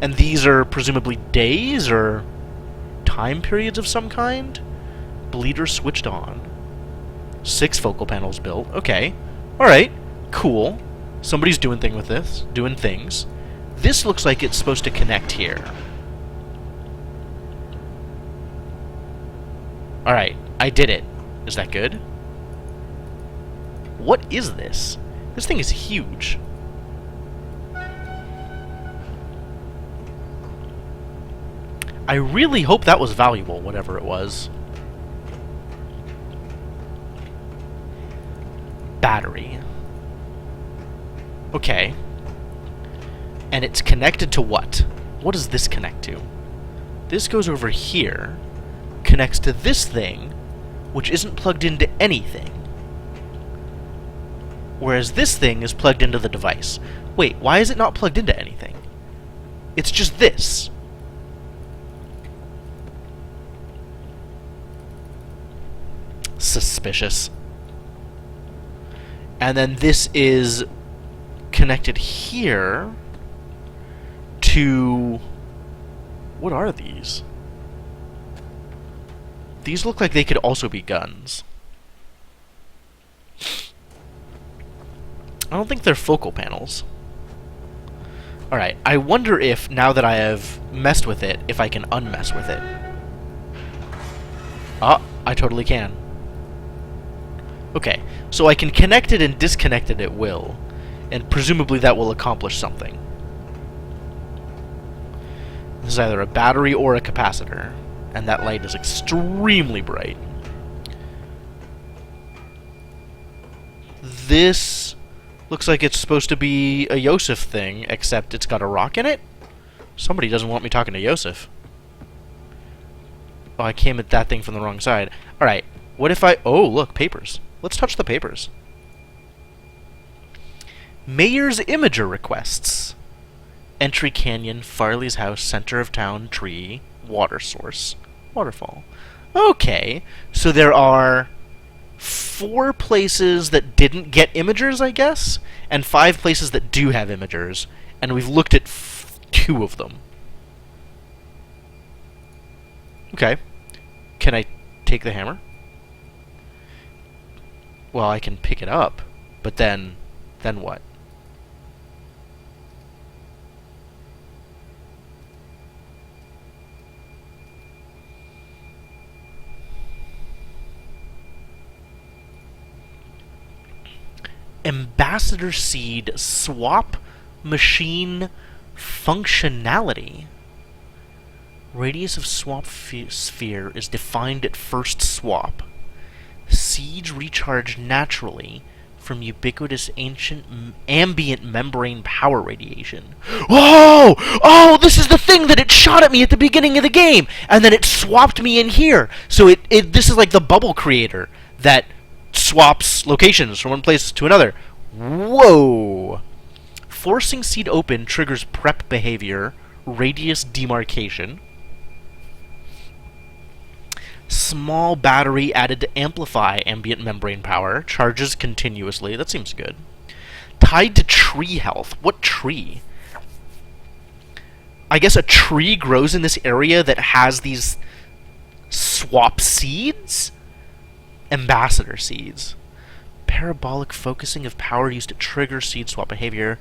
And these are presumably days or time periods of some kind? Bleeder switched on. 6 focal panels built. Okay. Alright. Cool. Somebody's doing things. This looks like it's supposed to connect here. Alright. I did it. Is that good? What is this? This thing is huge. I really hope that was valuable, whatever it was. Battery. Okay. And it's connected to what? What does this connect to? This goes over here, connects to this thing, which isn't plugged into anything. Whereas this thing is plugged into the device. Wait, why is it not plugged into anything? It's just this. Suspicious. And then this is connected here to... What are these? These look like they could also be guns. I don't think they're focal panels. Alright, I wonder if, now that I have messed with it, if I can unmess with it. Ah, I totally can. Okay, so I can connect it and disconnect it at will, and presumably that will accomplish something. This is either a battery or a capacitor, and that light is extremely bright. This looks like it's supposed to be a Yosef thing, except it's got a rock in it? Somebody doesn't want me talking to Yosef. Oh, I came at that thing from the wrong side. Alright, what if I... Oh, look, papers. Let's touch the papers. Mayor's Imager requests. Entry Canyon, Farley's house, center of town, tree, water source, waterfall. Okay, so there are 4 places that didn't get imagers, I guess, and 5 places that do have imagers, and we've looked at 2 of them. Okay. Can I take the hammer? Well, I can pick it up, but then what? Ambassador Seed Swap Machine Functionality. Radius of swap sphere is defined at first swap. Seeds recharge naturally from ubiquitous ancient ambient membrane power radiation. Oh! Oh, this is the thing that it shot at me at the beginning of the game! And then it swapped me in here! So this is like the bubble creator that swaps locations from one place to another. Whoa! Forcing seed open triggers prep behavior, radius demarcation. Small battery added to amplify ambient membrane power. Charges continuously. That seems good. Tied to tree health. What tree? I guess a tree grows in this area that has these swap seeds? Ambassador seeds. Parabolic focusing of power used to trigger seed swap behavior.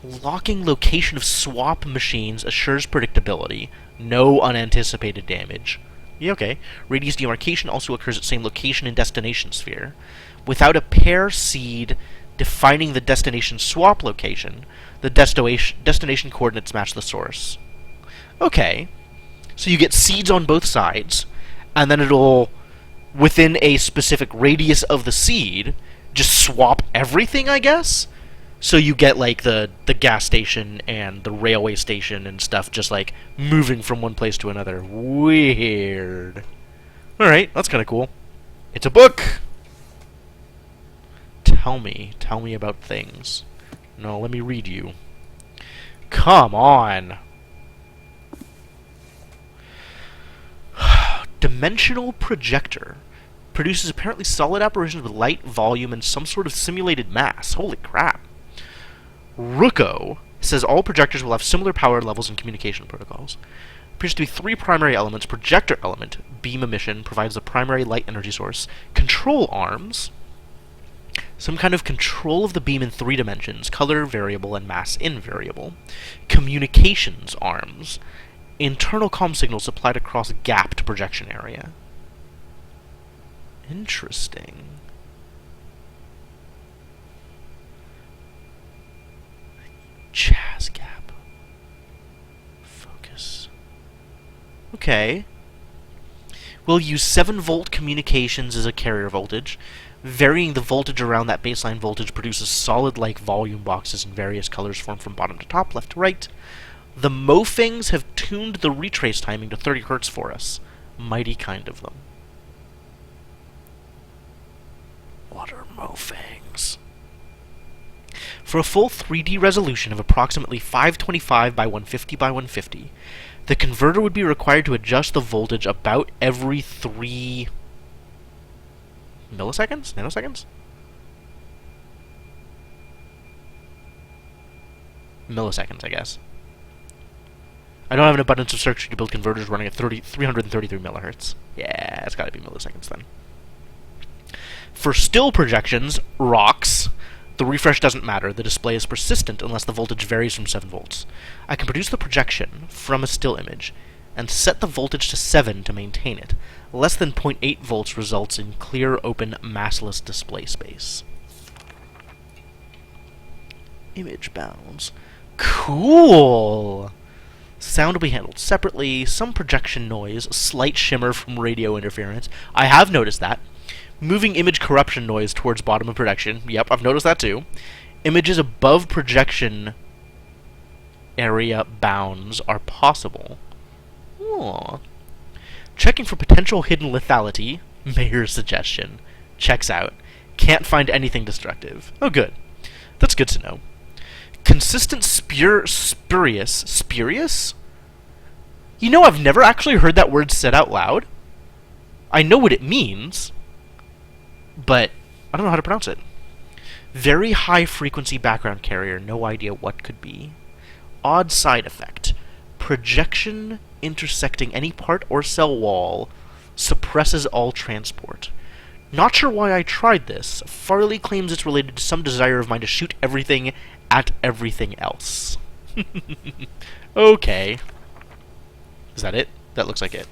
Locking location of swap machines assures predictability. No unanticipated damage. Yeah, okay. Radius demarcation also occurs at same location in destination sphere. Without a pair seed defining the destination swap location, the destination coordinates match the source. Okay. So you get seeds on both sides, and then it'll, within a specific radius of the seed, just swap everything, I guess? So you get, like, the gas station and the railway station and stuff just, like, moving from one place to another. Weird. Alright, that's kind of cool. It's a book! Tell me about things. No, let me read you. Come on! Dimensional projector. Produces apparently solid apparitions with light, volume, and some sort of simulated mass. Holy crap. Ruko says all projectors will have similar power levels and communication protocols. Appears to be 3 primary elements. Projector element, beam emission, provides the primary light energy source. Control arms, some kind of control of the beam in 3 dimensions, color variable and mass invariable. Communications arms, internal comm signals supplied across a gapped projection area. Interesting. Chaz gap. Focus. Okay. We'll use 7-volt communications as a carrier voltage. Varying the voltage around that baseline voltage produces solid-like volume boxes in various colors formed from bottom to top, left to right. The Mofings have tuned the retrace timing to 30 Hz for us. Mighty kind of them. What are Mofings? For a full 3D resolution of approximately 525 by 150 by 150, the converter would be required to adjust the voltage about every 3 milliseconds? Nanoseconds? Milliseconds, I guess. I don't have an abundance of circuitry to build converters running at 333 millihertz. Yeah, it's gotta be milliseconds then. For still projections, ROCs, the refresh doesn't matter. The display is persistent unless the voltage varies from 7 volts. I can produce the projection from a still image and set the voltage to 7 to maintain it. Less than 0.8 volts results in clear, open, massless display space. Image bounds. Cool! Sound will be handled separately. Some projection noise, slight shimmer from radio interference. I have noticed that. Moving image corruption noise towards bottom of projection. Yep, I've noticed that too. Images above projection area bounds are possible. Aww. Checking for potential hidden lethality. Mayor's suggestion. Checks out. Can't find anything destructive. Oh, good. That's good to know. Consistent spurious? You know, I've never actually heard that word said out loud. I know what it means, but I don't know how to pronounce it. Very high frequency background carrier, no idea what could be. Odd side effect. Projection intersecting any part or cell wall suppresses all transport. Not sure why I tried this. Farley claims it's related to some desire of mine to shoot everything at everything else. Okay. Is that it? That looks like it.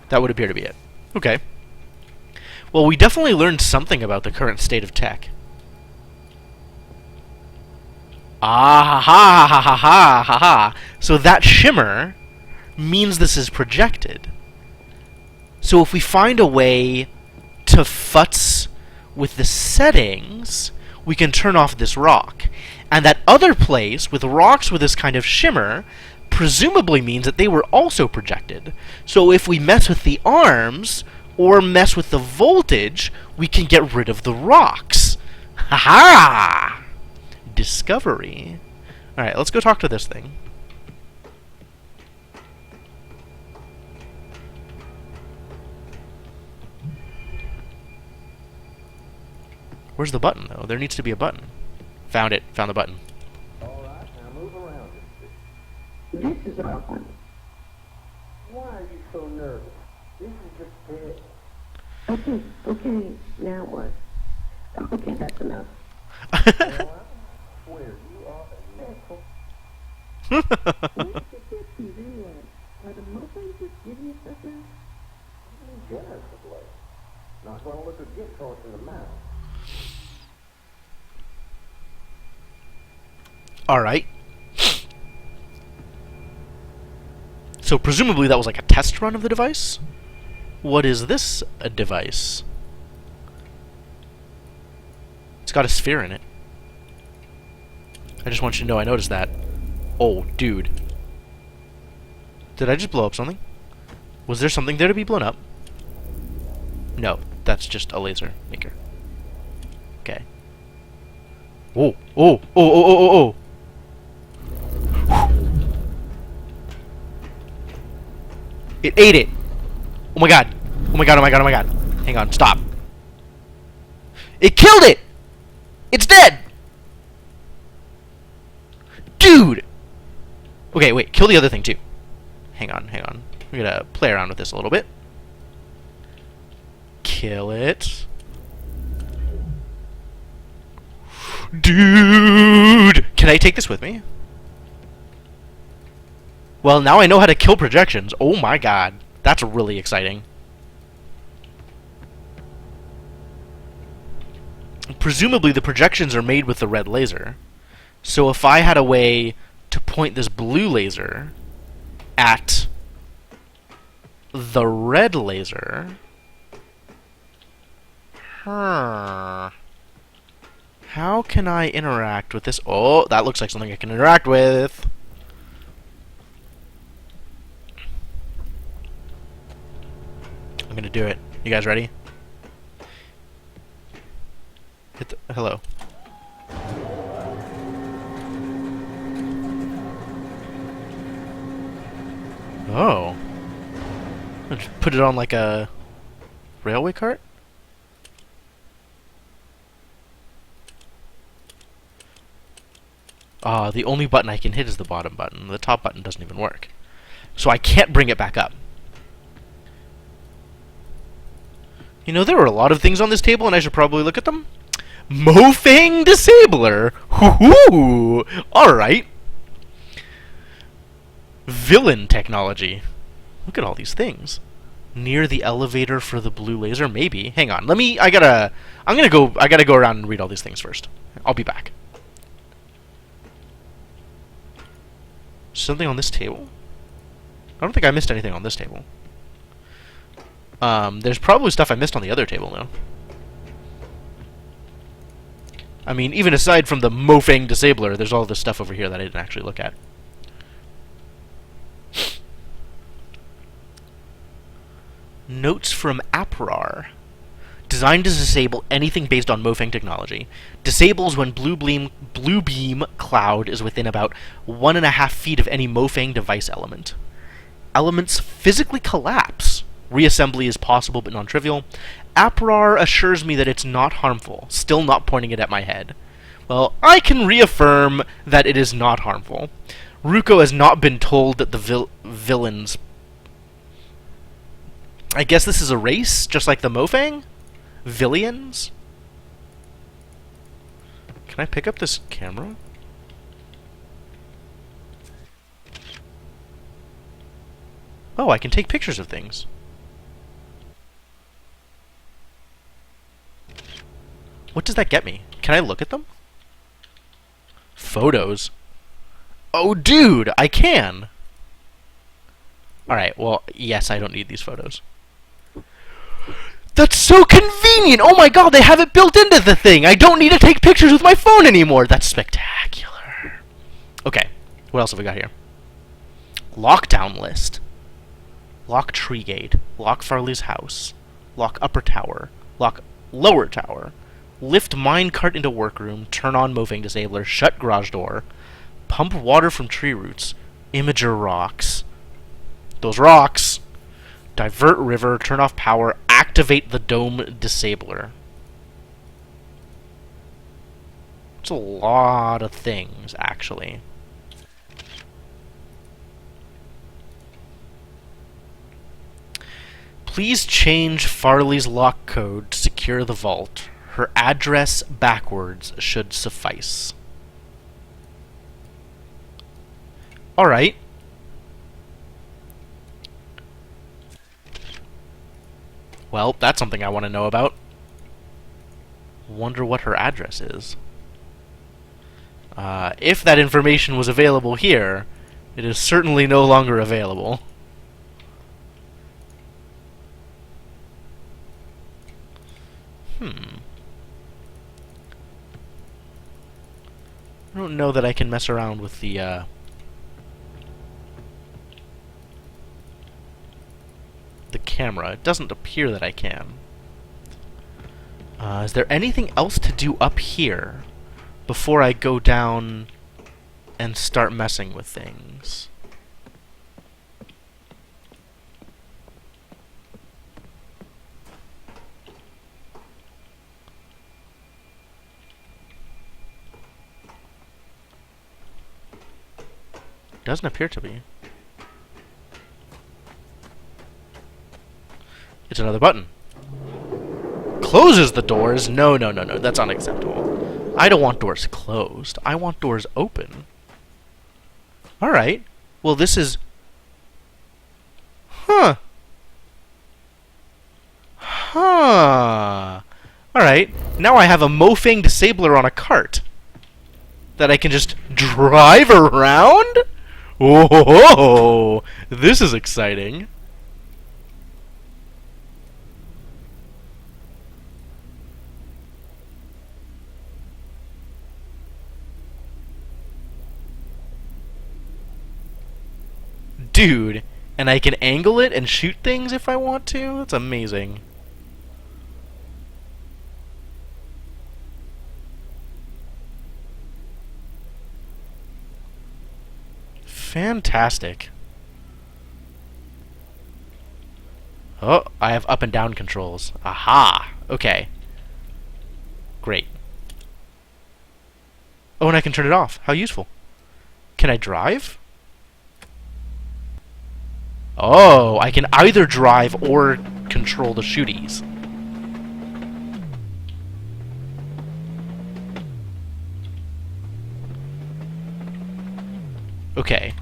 That would appear to be it. Okay. Well, we definitely learned something about the current state of tech. Ah, ha, ha, ha, ha, ha, ha. So that shimmer means this is projected. So if we find a way to futz with the settings, we can turn off this rock. And that other place with rocks with this kind of shimmer presumably means that they were also projected. So if we mess with the arms or mess with the voltage, we can get rid of the rocks. Ha-ha! Discovery. Alright, let's go talk to this thing. Where's the button, though? There needs to be a button. Found it. Found the button. Alright, now move around. This is our one. Why are you so nervous? This is just bed. Okay, now what? Okay, that's enough. Where you are a natural. Where did you get these anyway? Are the muffins just giving you stuff now? Generously. Not gonna look a gift horse in the mouth. Alright. So presumably that was like a test run of the device? What is this a device? It's got a sphere in it. I just want you to know I noticed that. Oh, dude. Did I just blow up something? Was there something there to be blown up? No, that's just a laser maker. Okay. Oh, oh, oh, oh, oh, oh, oh. It ate it. Oh my god. Oh my god, oh my god, oh my god. Hang on, stop. It killed it! It's dead! Dude! Okay, wait, kill the other thing too. Hang on, hang on. We're gonna play around with this a little bit. Kill it. Dude! Can I take this with me? Well, now I know how to kill projections. Oh my god. That's really exciting. Presumably the projections are made with the red laser. So if I had a way to point this blue laser at the red laser... Huh. How can I interact with this? Oh, that looks like something I can interact with. I'm gonna do it. You guys ready? Hit the... Hello. Oh. Let's put it on like a railway cart? The only button I can hit is the bottom button. The top button doesn't even work. So I can't bring it back up. You know, there were a lot of things on this table, and I should probably look at them. Mofang Disabler! Hoo-hoo! Alright. Villain technology. Look at all these things. Near the elevator for the blue laser? Maybe. Hang on. I gotta go around and read all these things first. I'll be back. Something on this table? I don't think I missed anything on this table. There's probably stuff I missed on the other table, though. I mean, even aside from the Mofang Disabler, there's all this stuff over here that I didn't actually look at. Notes from APRAR. Designed to disable anything based on Mofang technology. Disables when blue beam cloud is within about 1.5 feet of any Mofang device element. Elements physically collapse. Reassembly is possible but non-trivial. APRAR assures me that it's not harmful, still not pointing it at my head. Well, I can reaffirm that it is not harmful. Ruko has not been told that the villains... I guess this is a race, just like the Mofang? Villians? Can I pick up this camera? Oh, I can take pictures of things. What does that get me? Can I look at them? Photos. Oh, dude, I can! Alright, well, yes, I don't need these photos. That's so convenient! Oh my god, they have it built into the thing! I don't need to take pictures with my phone anymore! That's spectacular. Okay, what else have we got here? Lockdown list. Lock tree gate. Lock Farley's house. Lock upper tower. Lock lower tower. Lift minecart into workroom. Turn on Mofang Disabler. Shut garage door. Pump water from tree roots. Imager rocks. Those rocks! Divert river. Turn off power. Activate the dome disabler. It's a lot of things, actually. Please change Farley's lock code to secure the vault. Her address backwards should suffice. Alright. Well, that's something I want to know about. Wonder what her address is. If that information was available here, it is certainly no longer available. I don't know that I can mess around with the camera. It doesn't appear that I can. Is there anything else to do up here before I go down and start messing with things? Doesn't appear to be. It's another button. Closes the doors? No, no, no, no. That's unacceptable. I don't want doors closed. I want doors open. Alright. Well, this is... Huh. Huh. Alright. Now I have a Mofang Disabler on a cart. that I can just drive around? Whoa! This is exciting. Dude, and I can angle it and shoot things if I want to? That's amazing. Fantastic. Oh, I have up and down controls. Aha! Okay. Great. Oh, and I can turn it off. How useful. Can I drive? Oh, I can either drive or control the shooties. Okay.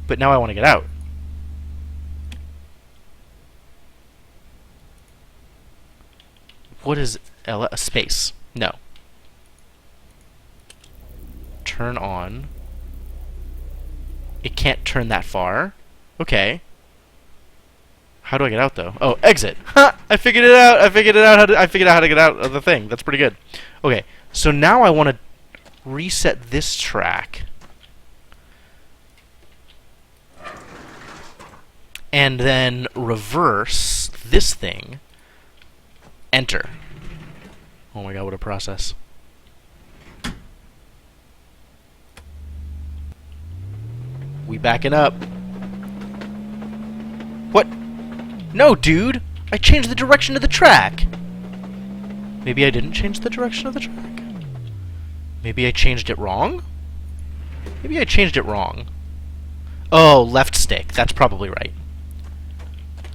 But now I want to get out. What is a space? No. Turn on. It can't turn that far. Okay. How do I get out though? Oh, exit. Ha! I figured it out. I figured out how to get out of the thing. That's pretty good. Okay. So now I want to reset this track. And then reverse this thing. Enter. Oh my god, what a process. We backing up. What? No, dude! I changed the direction of the track! Maybe I didn't change the direction of the track? Maybe I changed it wrong? Maybe I changed it wrong. Oh, left stick. That's probably right.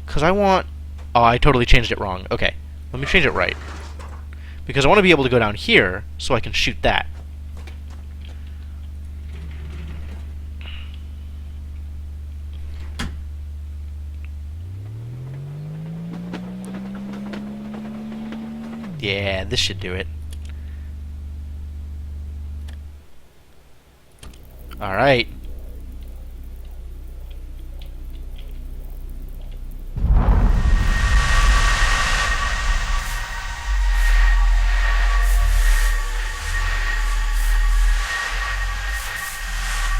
Because I want... Oh, I totally changed it wrong. Okay, let me change it right. Because I want to be able to go down here so I can shoot that. Yeah, this should do it. Alright.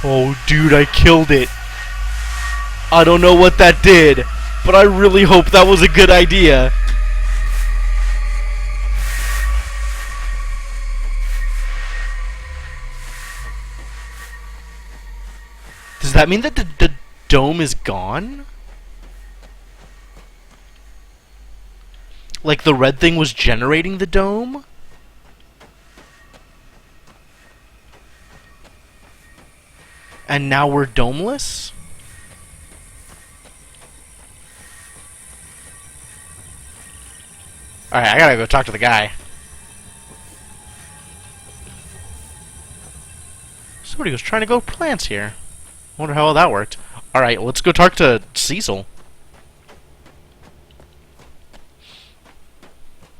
Oh, dude, I killed it. I don't know what that did, but I really hope that was a good idea. Does that mean that the dome is gone? Like the red thing was generating the dome? And now we're domeless? Alright, I gotta go talk to the guy. Somebody was trying to go plants here. Wonder how well that worked. Alright, let's go talk to Cecil.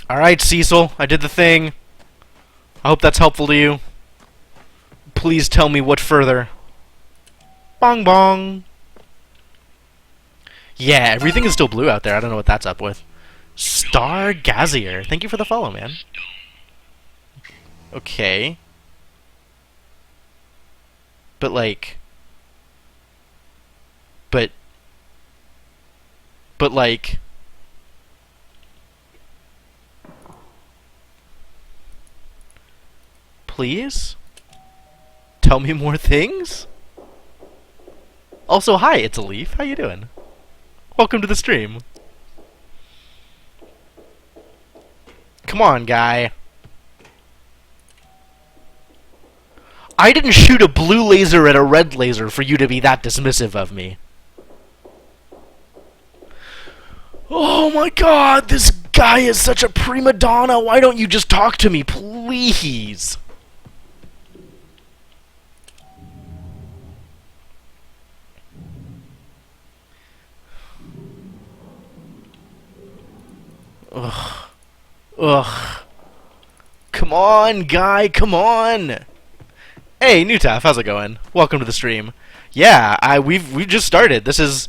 Alright, Cecil, I did the thing. I hope that's helpful to you. Please tell me what further. Bong bong. Yeah, everything is still blue out there. I don't know what that's up with. Stargazier. Thank you for the follow, man. Okay. But like... But like... Please? Tell me more things? Also, hi, it's a Leaf. How you doing? Welcome to the stream. Come on, guy. I didn't shoot a blue laser at a red laser for you to be that dismissive of me. Oh my god, this guy is such a prima donna. Why don't you just talk to me, please? Ugh. Ugh. Come on, guy, come on! Hey, Newtaf, how's it going? Welcome to the stream. Yeah, we've just started. This is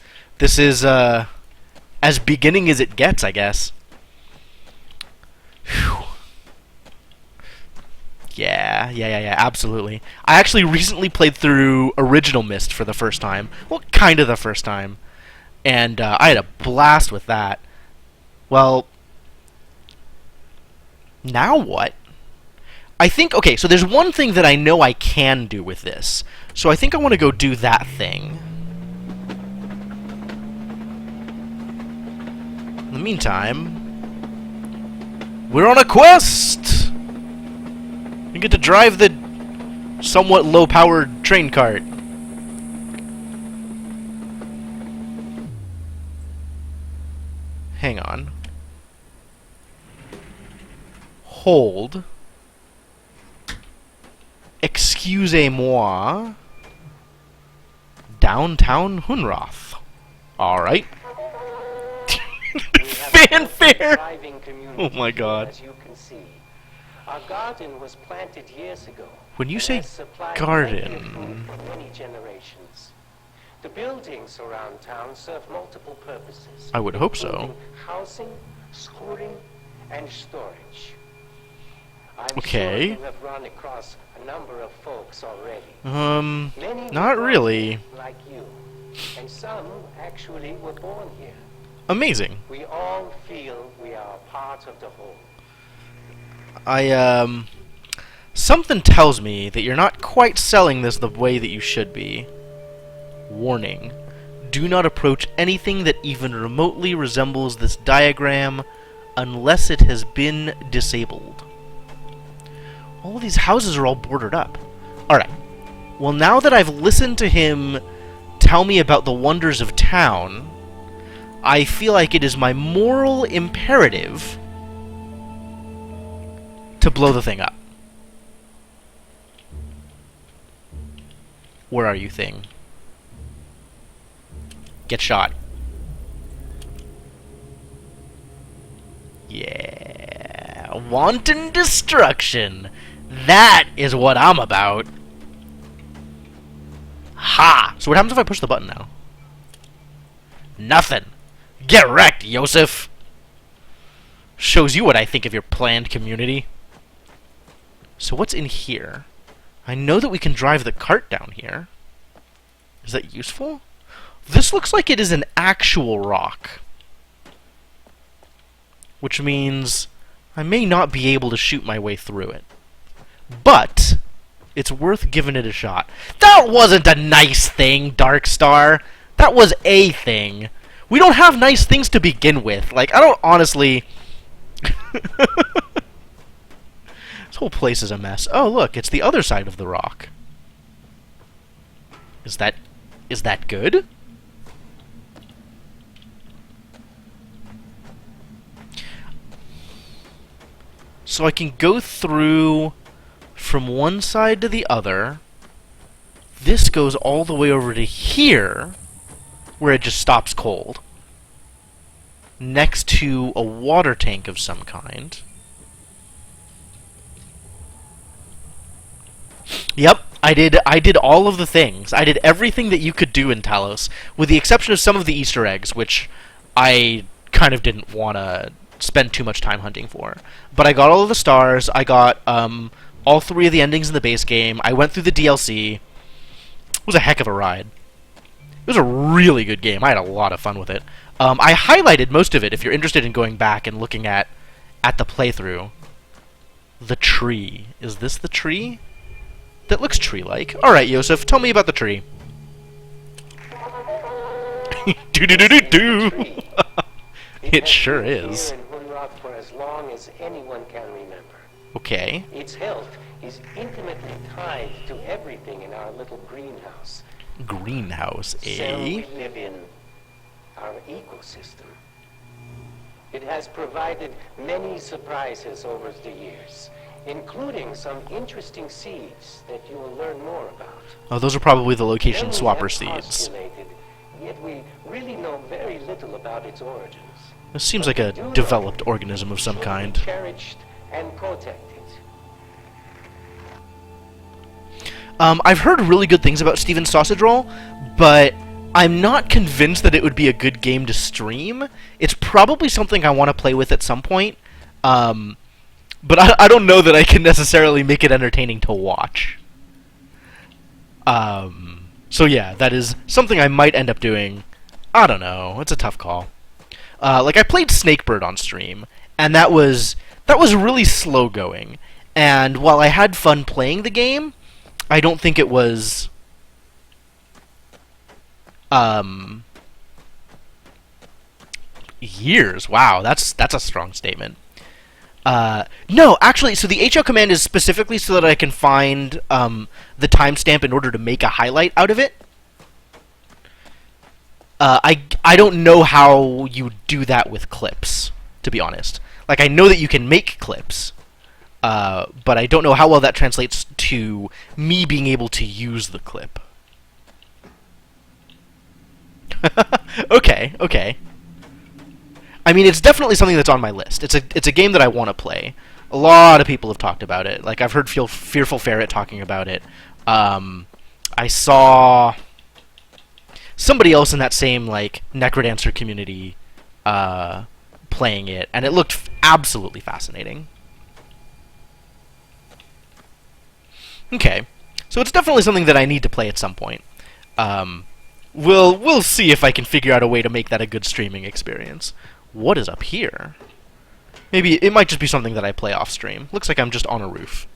as beginning as it gets, I guess. Whew. Yeah, absolutely. I actually recently played through Original Mist for the first time. Well, kind of the first time. And I had a blast with that. Well, now what? I think, okay, so there's one thing that I know I can do with this. So I think I want to go do that thing. In the meantime, we're on a quest! We get to drive the somewhat low-powered train cart. Hang on. Hold. Excusez-moi. Downtown Hunroth. Alright. Fanfare! Oh my god. As you can see. Our garden was planted years ago. When you and say has supplied garden... food for many generations. The buildings around town serve multiple purposes. I would hope so. including housing, schooling, and storage. I'm Okay. sure you have run across a number of folks already. Many not were really. brought here like you, and some actually were born here. Amazing. We all feel we are a part of the whole. Something tells me that you're not quite selling this the way that you should be. Warning. Do not approach anything that even remotely resembles this diagram unless it has been disabled. All these houses are all bordered up. Alright. Well, now that I've listened to him tell me about the wonders of town, I feel like it is my moral imperative to blow the thing up. Where are you, thing? Get shot. Yeah. Wanton destruction. That is what I'm about. Ha! So what happens if I push the button now? Nothing. Get wrecked, Yosef. Shows you what I think of your planned community. So what's in here? I know that we can drive the cart down here. Is that useful? This looks like it is an actual rock. Which means I may not be able to shoot my way through it. But it's worth giving it a shot. That wasn't a nice thing, Darkstar. That was a thing. We don't have nice things to begin with. Like, I don't honestly... This whole place is a mess. Oh, look, it's the other side of the rock. Is that good? So I can go through from one side to the other. This goes all the way over to here, where it just stops cold. Next to a water tank of some kind. Yep, I did all of the things. I did everything that you could do in Talos, with the exception of some of the Easter eggs, which I kind of didn't want to spend too much time hunting for. But I got all of the stars, I got all 3 of the endings in the base game, I went through the DLC. It was a heck of a ride. It was a really good game. I had a lot of fun with it. I highlighted most of it if you're interested in going back and looking at the playthrough. The tree. Is this the tree? That looks tree-like. Alright, Yosef, tell me about the tree. Do-do-do-do-do! It sure is. Here in Hunroth for as long as anyone can remember. Okay. Its health is intimately tied to everything in our little greenhouse. Greenhouse, Cell eh? we live in, our ecosystem. It has provided many surprises over the years, including some interesting seeds that you will learn more about. Oh, those are probably the location Many swapper have seeds. postulated, yet we really know very little about its origins. This seems like a developed organism of some Should be kind. cherished and protected. I've heard really good things about Steven's Sausage Roll, but I'm not convinced that it would be a good game to stream. It's probably something I want to play with at some point, but I don't know that I can necessarily make it entertaining to watch. So yeah, that is something I might end up doing. I don't know. It's a tough call. Like, I played Snakebird on stream, and that was really slow going. And while I had fun playing the game, I don't think it was years. Wow, that's a strong statement. No, actually, so the HL command is specifically so that I can find the timestamp in order to make a highlight out of it. I don't know how you do that with clips, to be honest. Like, I know that you can make clips, but I don't know how well that translates to me being able to use the clip. Okay. I mean, it's definitely something that's on my list. It's a game that I want to play. A lot of people have talked about it. Like, I've heard Fearful Ferret talking about it. I saw somebody else in that same, like, Necrodancer community playing it, and it looked absolutely fascinating. Okay, so it's definitely something that I need to play at some point. We'll see if I can figure out a way to make that a good streaming experience. What is up here? Maybe it might just be something that I play off stream. Looks like I'm just on a roof.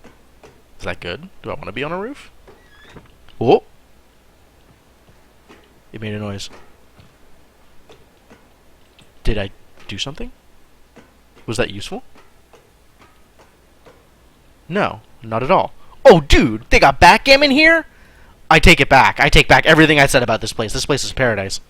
Is that good? Do I want to be on a roof? Oh! It made a noise. Did I do something? Was that useful? No, not at all. Oh, dude! They got backgammon here? I take it back. I take back everything I said about this place. This place is paradise.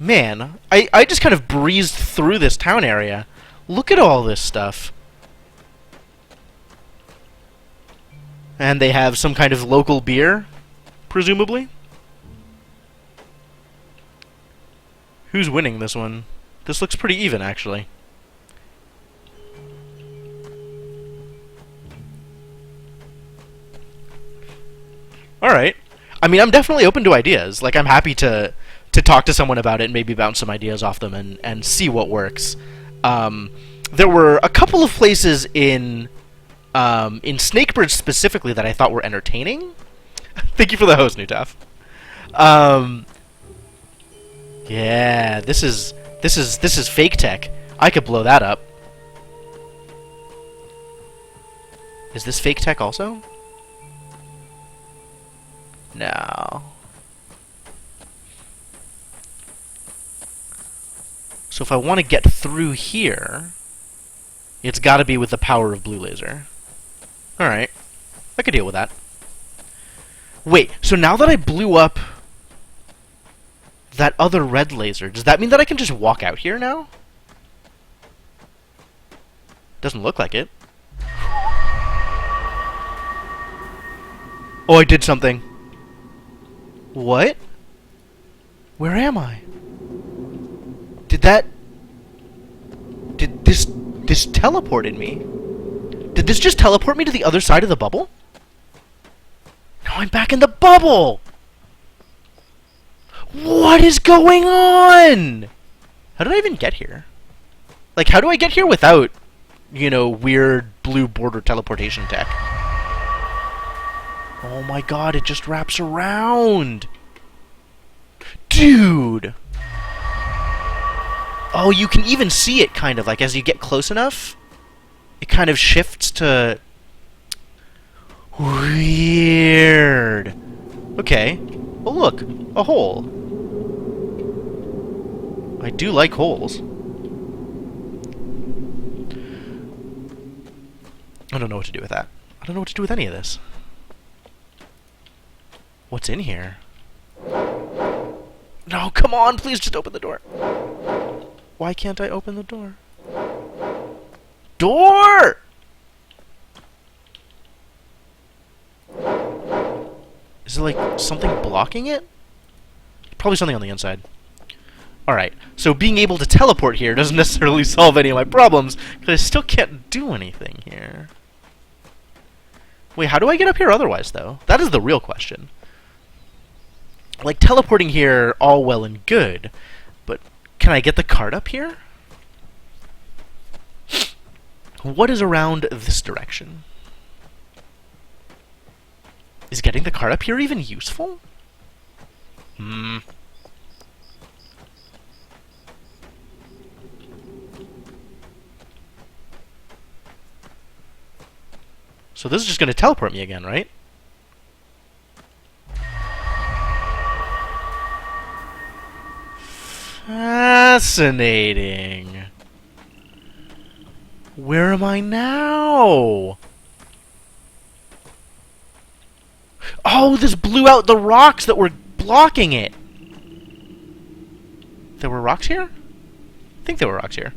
Man, I just kind of breezed through this town area. Look at all this stuff. And they have some kind of local beer, presumably. Who's winning this one? This looks pretty even, actually. Alright. I mean, I'm definitely open to ideas. Like, I'm happy to talk to someone about it and maybe bounce some ideas off them and see what works. There were a couple of places in Snakebird specifically that I thought were entertaining. Thank you for the host, Nutaf. Yeah, this is fake tech. I could blow that up. Is this fake tech also? No. So if I want to get through here, it's got to be with the power of blue laser. Alright. I could deal with that. Wait, so now that I blew up that other red laser, does that mean that I can just walk out here now? Doesn't look like it. Oh, I did something. What? Where am I? Did this teleported me? Did this just teleport me to the other side of the bubble? Now I'm back in the bubble! What is going on? How did I even get here? Like, how do I get here without, you know, weird blue border teleportation tech? Oh my god, it just wraps around! Dude! Oh, you can even see it, kind of, like, as you get close enough. It kind of shifts to... Weird! Okay. Oh, look! A hole. I do like holes. I don't know what to do with that. I don't know what to do with any of this. What's in here? No, come on! Please just open the door. Why can't I open the door? Door! Is it like something blocking it? Probably something on the inside. Alright, so being able to teleport here doesn't necessarily solve any of my problems, because I still can't do anything here. Wait, how do I get up here otherwise, though? That is the real question. Like, teleporting here, all well and good, but can I get the cart up here? What is around this direction? Is getting the cart up here even useful? So this is just going to teleport me again, right? Fascinating. Where am I now? Oh, this blew out the rocks that were blocking it. There were rocks here? I think there were rocks here.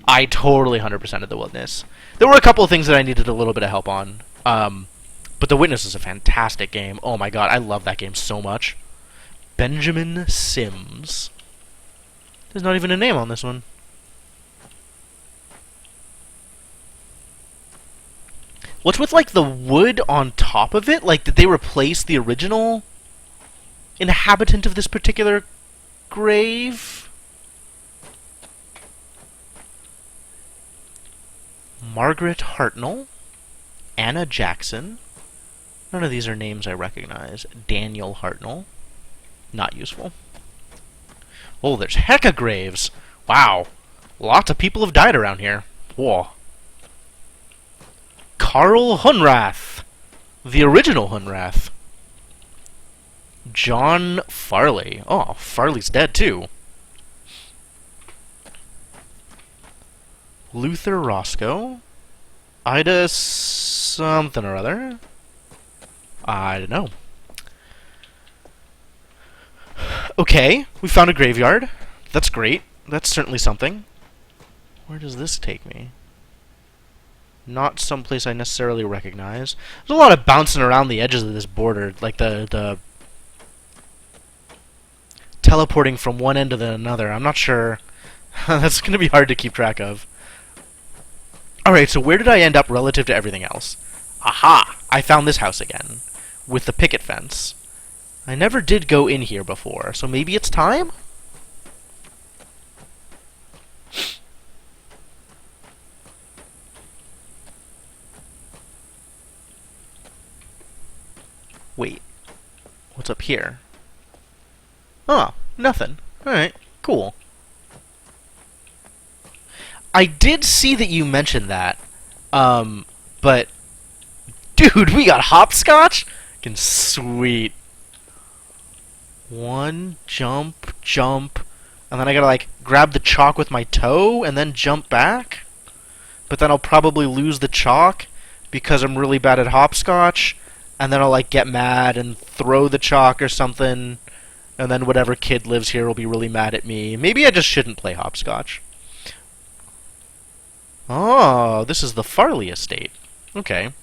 I totally 100%ed the Witness. There were a couple of things that I needed a little bit of help on. But the Witness is a fantastic game. Oh my god, I love that game so much. Benjamin Sims. There's not even a name on this one. What's with, like, the wood on top of it? Like, did they replace the original inhabitant of this particular grave? Margaret Hartnell. Anna Jackson. None of these are names I recognize. Daniel Hartnell. Not useful. Oh, there's hecka graves. Wow. Lots of people have died around here. Whoa. Carl Hunrath. The original Hunrath. John Farley. Oh, Farley's dead too. Luther Roscoe. Ida something or other. I don't know. Okay, we found a graveyard. That's great. That's certainly something. Where does this take me? Not someplace I necessarily recognize. There's a lot of bouncing around the edges of this border, like the teleporting from one end to the another. I'm not sure. That's going to be hard to keep track of. Alright, so where did I end up relative to everything else? Aha! I found this house again, with the picket fence. I never did go in here before, so maybe it's time? Wait. What's up here? Oh, nothing. Alright, cool. I did see that you mentioned that, but... Dude, we got hopscotch? Fucking sweet. One, jump, jump, and then I gotta, like, grab the chalk with my toe, and then jump back? But then I'll probably lose the chalk, because I'm really bad at hopscotch, and then I'll, like, get mad and throw the chalk or something, and then whatever kid lives here will be really mad at me. Maybe I just shouldn't play hopscotch. Oh, this is the Farley estate. Okay.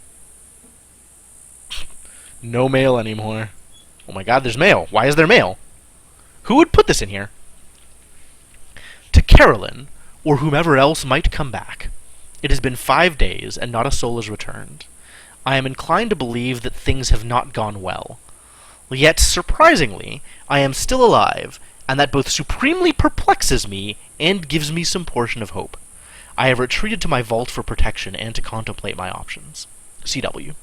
No mail anymore. Oh my god, there's mail. Why is there mail? Who would put this in here? To Carolyn, or whomever else might come back. It has been 5 days, and not a soul has returned. I am inclined to believe that things have not gone well. Yet, surprisingly, I am still alive, and that both supremely perplexes me and gives me some portion of hope. I have retreated to my vault for protection and to contemplate my options. CW.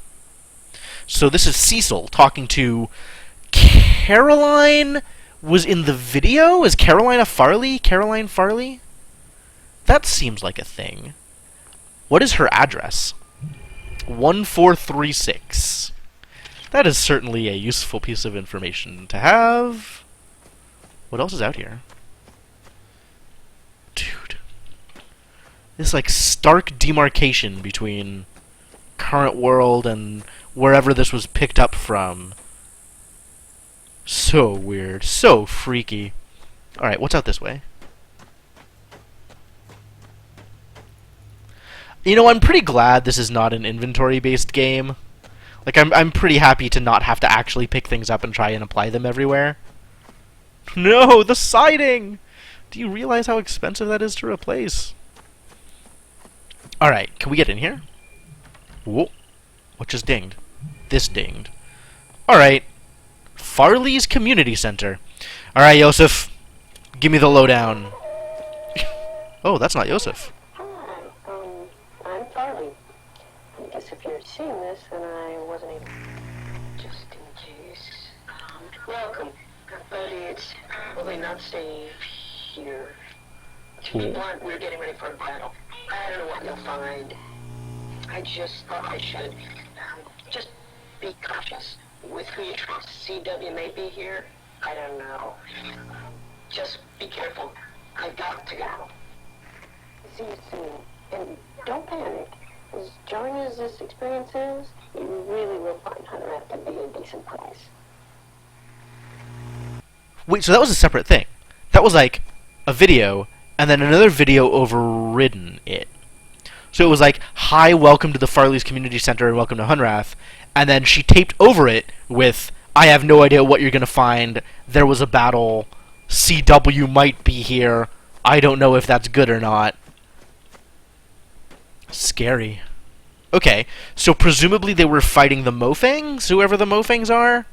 So this is Cecil talking to Caroline. Was in the video? Is Caroline a Farley? Caroline Farley? That seems like a thing. What is her address? 1436. That is certainly a useful piece of information to have. What else is out here? Dude. This, like, stark demarcation between current world and wherever this was picked up from. So weird. So freaky. Alright, what's out this way? You know, I'm pretty glad this is not an inventory-based game. Like, I'm pretty happy to not have to actually pick things up and try and apply them everywhere. No, the siding! Do you realize how expensive that is to replace? Alright, can we get in here? Whoa. What just dinged? This dinged. Alright. Farley's Community Center. Alright, Yosef. Give me the lowdown. Oh, that's not Yosef. Hi, I'm Farley. I guess if you're seeing this, then I wasn't able. Just in case. Welcome. But it's probably not safe here. To be blunt, we're getting ready for a battle. I don't know what you'll find. I just thought I should. Just be cautious with who you trust. CW may be here. I don't know. Just be careful. I've got to go. See you soon. And don't panic. As jarring as this experience is, you really will find Hunter at to be a decent price. Wait, so that was a separate thing. That was like a video, and then another video overridden it. So it was like, hi, welcome to the Farley's Community Center, and welcome to Hunrath. And then she taped over it with, I have no idea what you're going to find. There was a battle. CW might be here. I don't know if that's good or not. Scary. Okay, so presumably they were fighting the Mofangs, whoever the Mofangs are?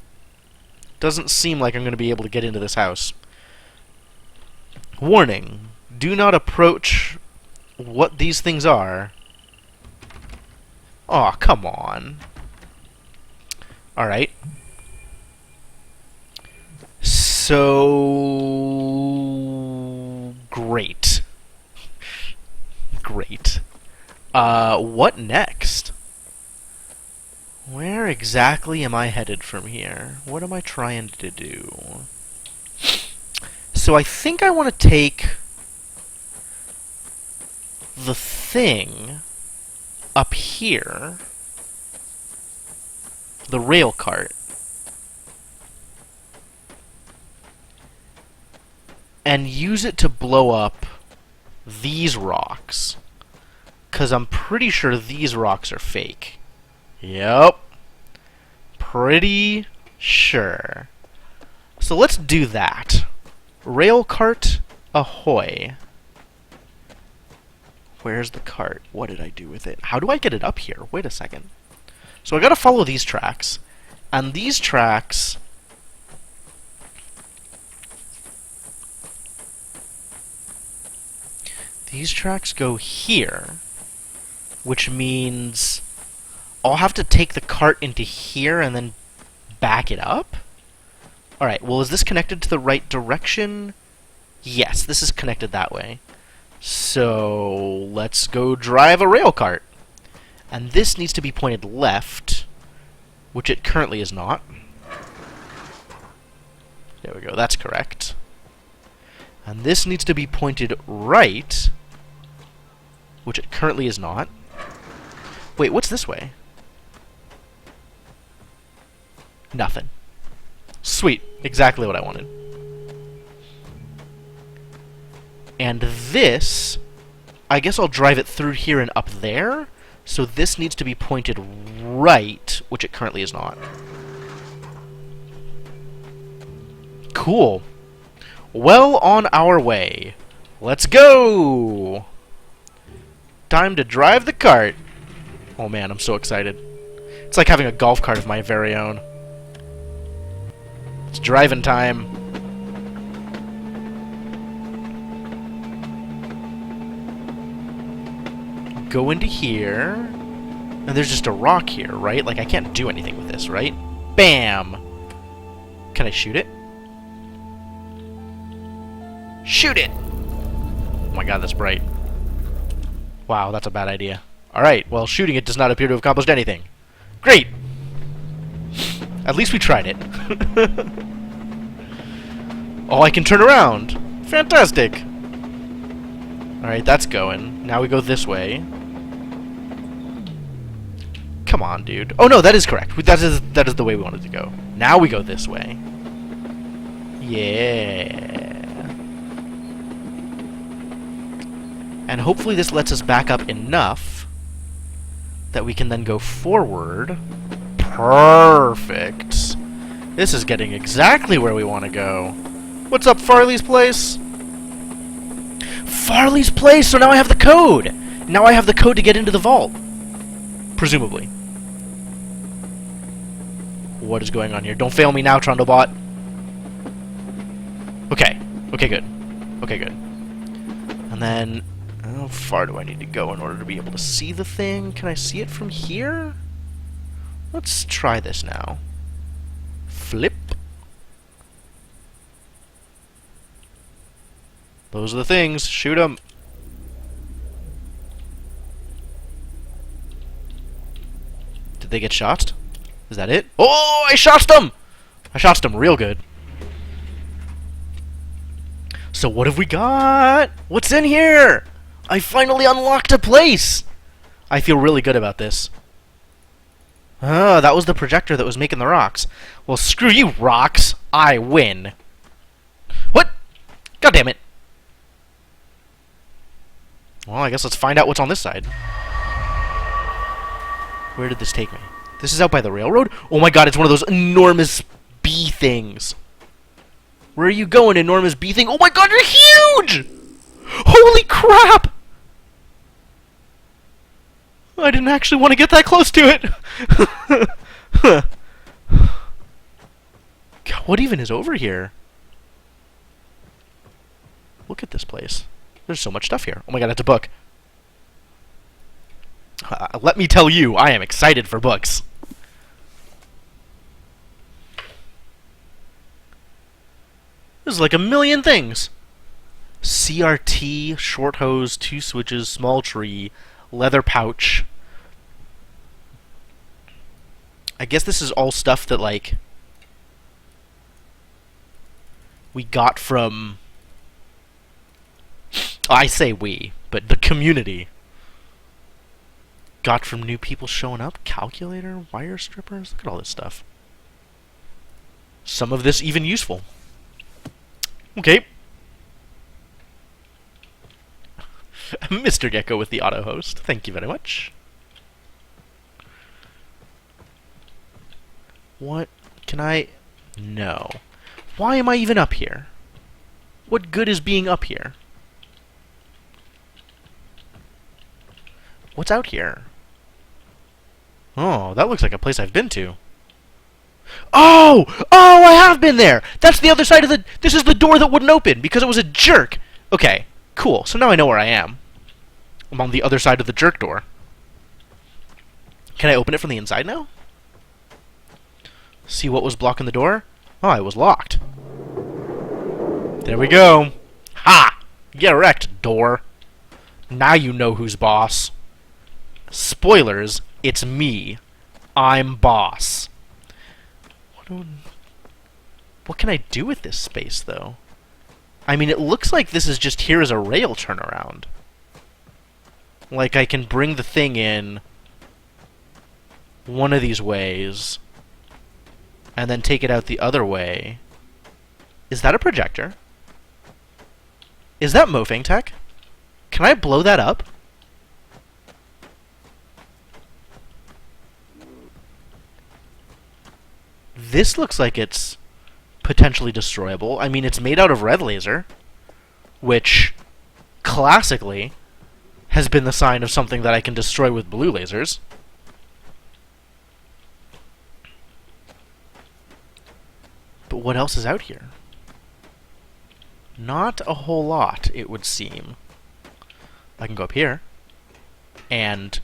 Doesn't seem like I'm going to be able to get into this house. Warning. Do not approach what these things are. Aw, come on. Alright. So... Great. Great. What next? Where exactly am I headed from here? What am I trying to do? So I think I want to take the thing up here, the rail cart, and use it to blow up these rocks. 'Cause I'm pretty sure these rocks are fake. Yep. Pretty sure. So let's do that. Rail cart ahoy. Where's the cart? What did I do with it? How do I get it up here? Wait a second. So I gotta follow these tracks. And these tracks... These tracks go here. Which means... I'll have to take the cart into here and then back it up? Alright, well, is this connected to the right direction? Yes, this is connected that way. So, let's go drive a rail cart. And this needs to be pointed left, which it currently is not. There we go, that's correct. And this needs to be pointed right, which it currently is not. Wait, what's this way? Nothing. Sweet. Exactly what I wanted. And this... I guess I'll drive it through here and up there. So this needs to be pointed right, which it currently is not. Cool. Well on our way. Let's go! Time to drive the cart. Oh man, I'm so excited. It's like having a golf cart of my very own. It's driving time. Go into here. And there's just a rock here, right? Like, I can't do anything with this, right? Bam! Can I shoot it? Shoot it! Oh my god, that's bright. Wow, that's a bad idea. Alright, well, shooting it does not appear to have accomplished anything. Great! At least we tried it. Oh, I can turn around! Fantastic! Alright, that's going. Now we go this way. Come on, dude. Oh no, that is correct. That is the way we wanted to go. Now we go this way. Yeah. And hopefully this lets us back up enough that we can then go forward. Perfect. This is getting exactly where we want to go. What's up, Farley's place? Farley's place, so now I have the code! Now I have the code to get into the vault. Presumably. What is going on here? Don't fail me now, Trundlebot. Okay. Okay, good. Okay, good. And then... how far do I need to go in order to be able to see the thing? Can I see it from here? Let's try this now. Flip. Those are the things. Shoot them. Did they get shot? Is that it? Oh, I shot them! I shot them real good. So what have we got? What's in here? I finally unlocked a place! I feel really good about this. Oh, that was the projector that was making the rocks. Well, screw you, rocks. I win. What? God damn it. Well, I guess let's find out what's on this side. Where did this take me? This is out by the railroad? Oh my god, it's one of those enormous bee things. Where are you going, enormous bee thing? Oh my god, you're huge! Holy crap! I didn't actually want to get that close to it. God, what even is over here? Look at this place. There's so much stuff here. Oh my god, it's a book. Let me tell you, I am excited for books. There's like a million things. CRT, short hose, 2 switches, small tree, leather pouch. I guess this is all stuff that, like, we got from... I say we, but the community got from new people showing up. Calculator, wire strippers, look at all this stuff. Some of this even useful. Okay. Mr. Gecko with the auto host. Thank you very much. What can I... No. Why am I even up here? What good is being up here? What's out here? Oh, that looks like a place I've been to. Oh! Oh, I have been there! That's the other side of the... This is the door that wouldn't open, because it was a jerk! Okay, cool. So now I know where I am. I'm on the other side of the jerk door. Can I open it from the inside now? See what was blocking the door? Oh, it was locked. There we go. Ha! Get wrecked, door. Now you know who's boss. Spoilers, it's me. I'm boss. What can I do with this space, though? I mean, it looks like this is just here as a rail turnaround. Like, I can bring the thing in one of these ways, and then take it out the other way. Is that a projector? Is that Mofang Tech? Can I blow that up? This looks like it's potentially destroyable. I mean, it's made out of red laser, which, classically, has been the sign of something that I can destroy with blue lasers. But what else is out here? Not a whole lot, it would seem. I can go up here. And...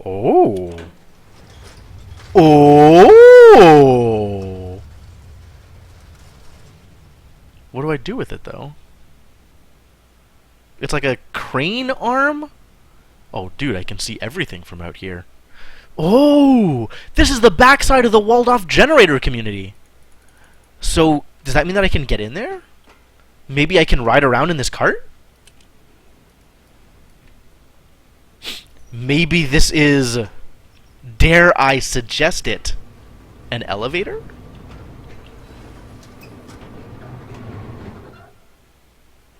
Oh! Oh! What do I do with it, though? It's like a crane arm? Oh, dude, I can see everything from out here. Oh! This is the backside of the walled-off generator community! So, does that mean that I can get in there? Maybe I can ride around in this cart? Maybe this is, dare I suggest it, an elevator?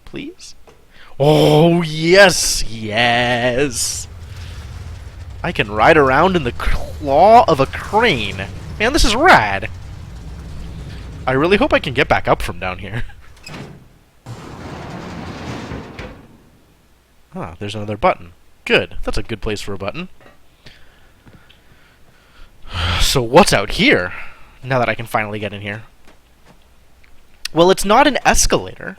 Please? Oh, yes! Yes! I can ride around in the claw of a crane. Man, this is rad! I really hope I can get back up from down here. Ah, there's another button. Good. That's a good place for a button. So what's out here? Now that I can finally get in here. Well, it's not an escalator.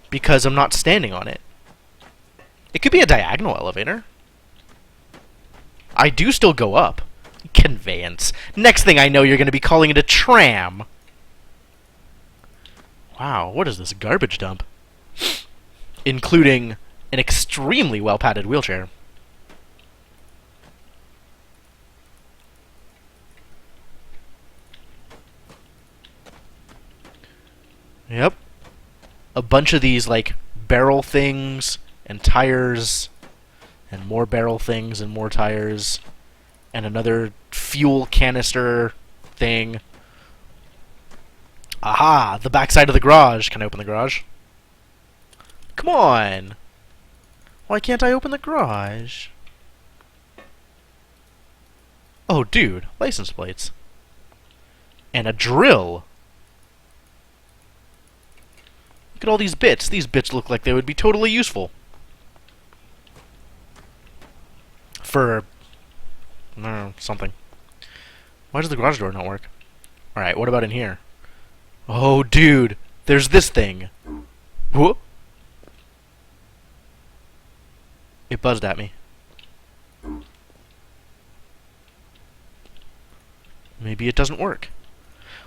Because I'm not standing on it. It could be a diagonal elevator. I do still go up. Conveyance. Next thing I know, you're going to be calling it a tram. Wow, what is this garbage dump? Including an extremely well-padded wheelchair. Yep. A bunch of these, like, barrel things and tires and more barrel things and more tires and another fuel canister thing. Aha! The backside of the garage. Can I open the garage? Come on! Why can't I open the garage? Oh, dude. License plates. And a drill. Look at all these bits. These bits look like they would be totally useful. For... I don't know, something. Why does the garage door not work? Alright, what about in here? Oh, dude! There's this thing! Whoop! It buzzed at me. Maybe it doesn't work.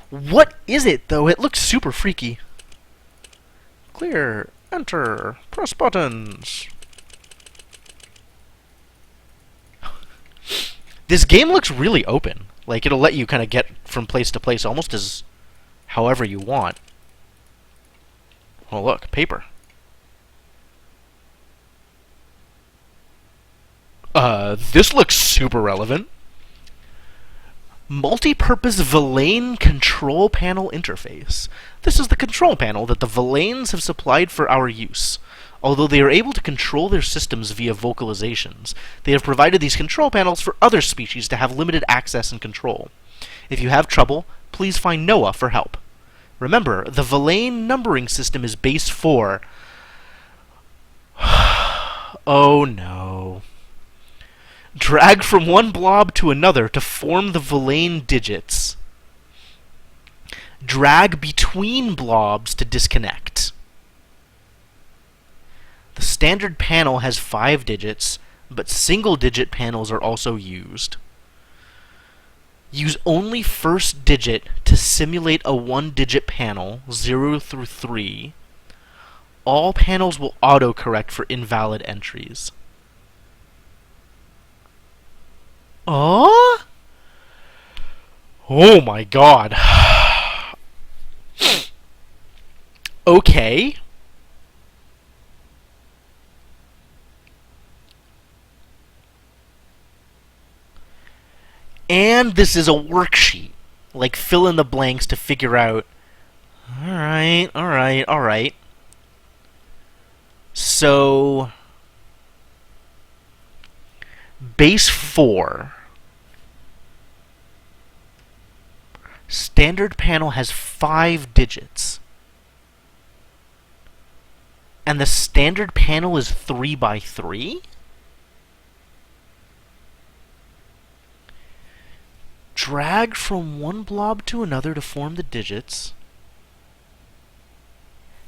What is it, though? It looks super freaky. Clear. Enter. Press buttons. This game looks really open. Like, it'll let you kind of get from place to place almost as however you want. Oh, look. Paper. This looks super relevant. Multi-purpose Villain control panel interface. This is the control panel that the Villains have supplied for our use. Although they are able to control their systems via vocalizations, they have provided these control panels for other species to have limited access and control. If you have trouble, please find Noah for help. Remember, the Villain numbering system is base 4. Oh no. Drag from one blob to another to form the Villain digits. Drag between blobs to disconnect. The standard panel has 5 digits, but single-digit panels are also used. Use only first digit to simulate a 1-digit panel, 0 through 3. All panels will autocorrect for invalid entries. Oh my god. Okay. And this is a worksheet. Like, fill in the blanks to figure out... Alright. So... Base 4. Standard panel has 5 digits. And the standard panel is 3 by 3? Drag from one blob to another to form the digits.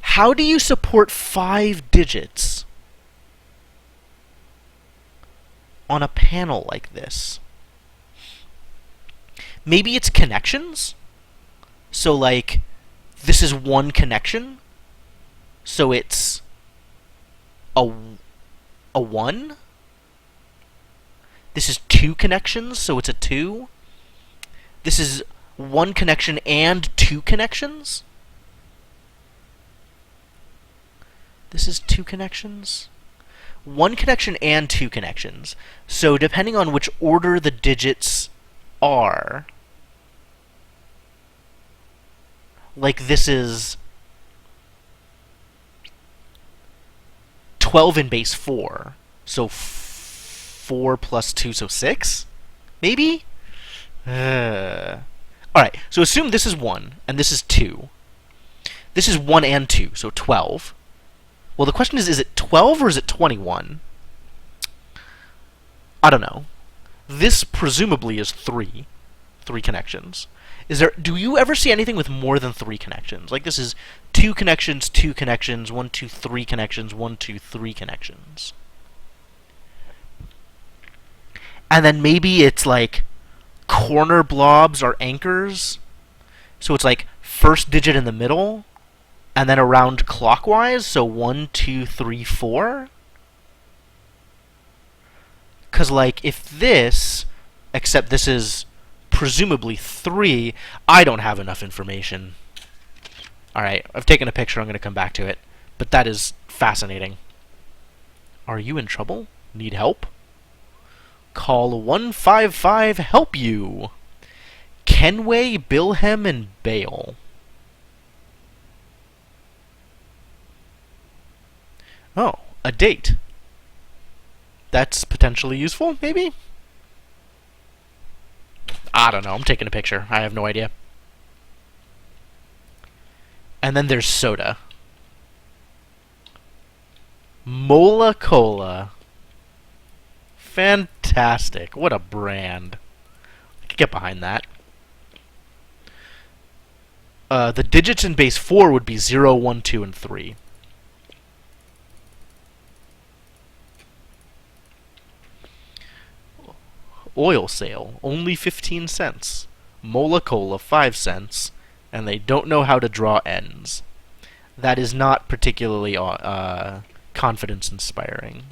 How do you support 5 digits on a panel like this? Maybe it's connections? So, like, this is one connection, so it's a 1? This is 2 connections, so it's a 2? This is 1 connection and 2 connections? This is 2 connections? 1 connection and 2 connections. So depending on which order the digits are, like this is 12 in base 4. So 4 plus 2, so 6? Maybe? Alright, so assume this is 1, and this is 2. This is 1 and 2, so 12. Well, the question is it 12 or is it 21? I don't know. This presumably is three connections. Do you ever see anything with more than 3 connections? Like this is 2 connections, 2 connections, 1, 2, 3 connections, 1, 2, 3 connections. And then maybe it's like corner blobs are anchors. So it's like first digit in the middle, and then around clockwise, so 1, 2, 3, 4. Because, like, if this, except this is presumably 3, I don't have enough information. Alright, I've taken a picture, I'm going to come back to it. But that is fascinating. Are you in trouble? Need help? Call 155 help you! Kenway, Bilhem, and Bale. Oh, a date. That's potentially useful, maybe? I don't know, I'm taking a picture. I have no idea. And then there's soda. Mola Cola. Fantastic. What a brand. I could get behind that. The digits in base 4 would be 0, 1, 2, and 3. Oil sale, only 15 cents. Mola Cola, 5 cents. And they don't know how to draw ends. That is not particularly confidence-inspiring.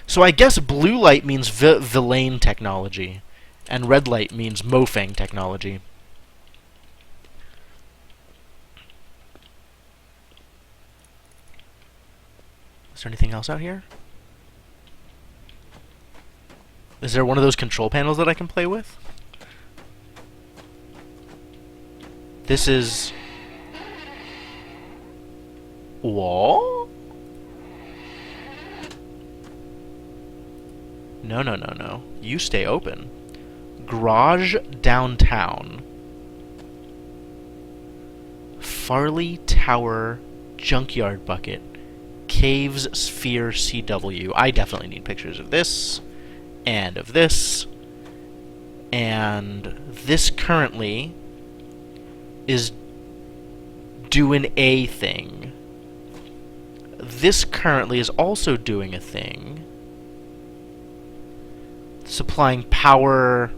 So I guess blue light means villain technology, and red light means Mofang technology. Is there anything else out here? Is there one of those control panels that I can play with? This is... wall? No, no, no, no. You stay open. Garage downtown. Farley Tower Junkyard Bucket. Caves Sphere CW. I definitely need pictures of this. And of this. And this currently is doing a thing. This currently is also doing a thing. Supplying power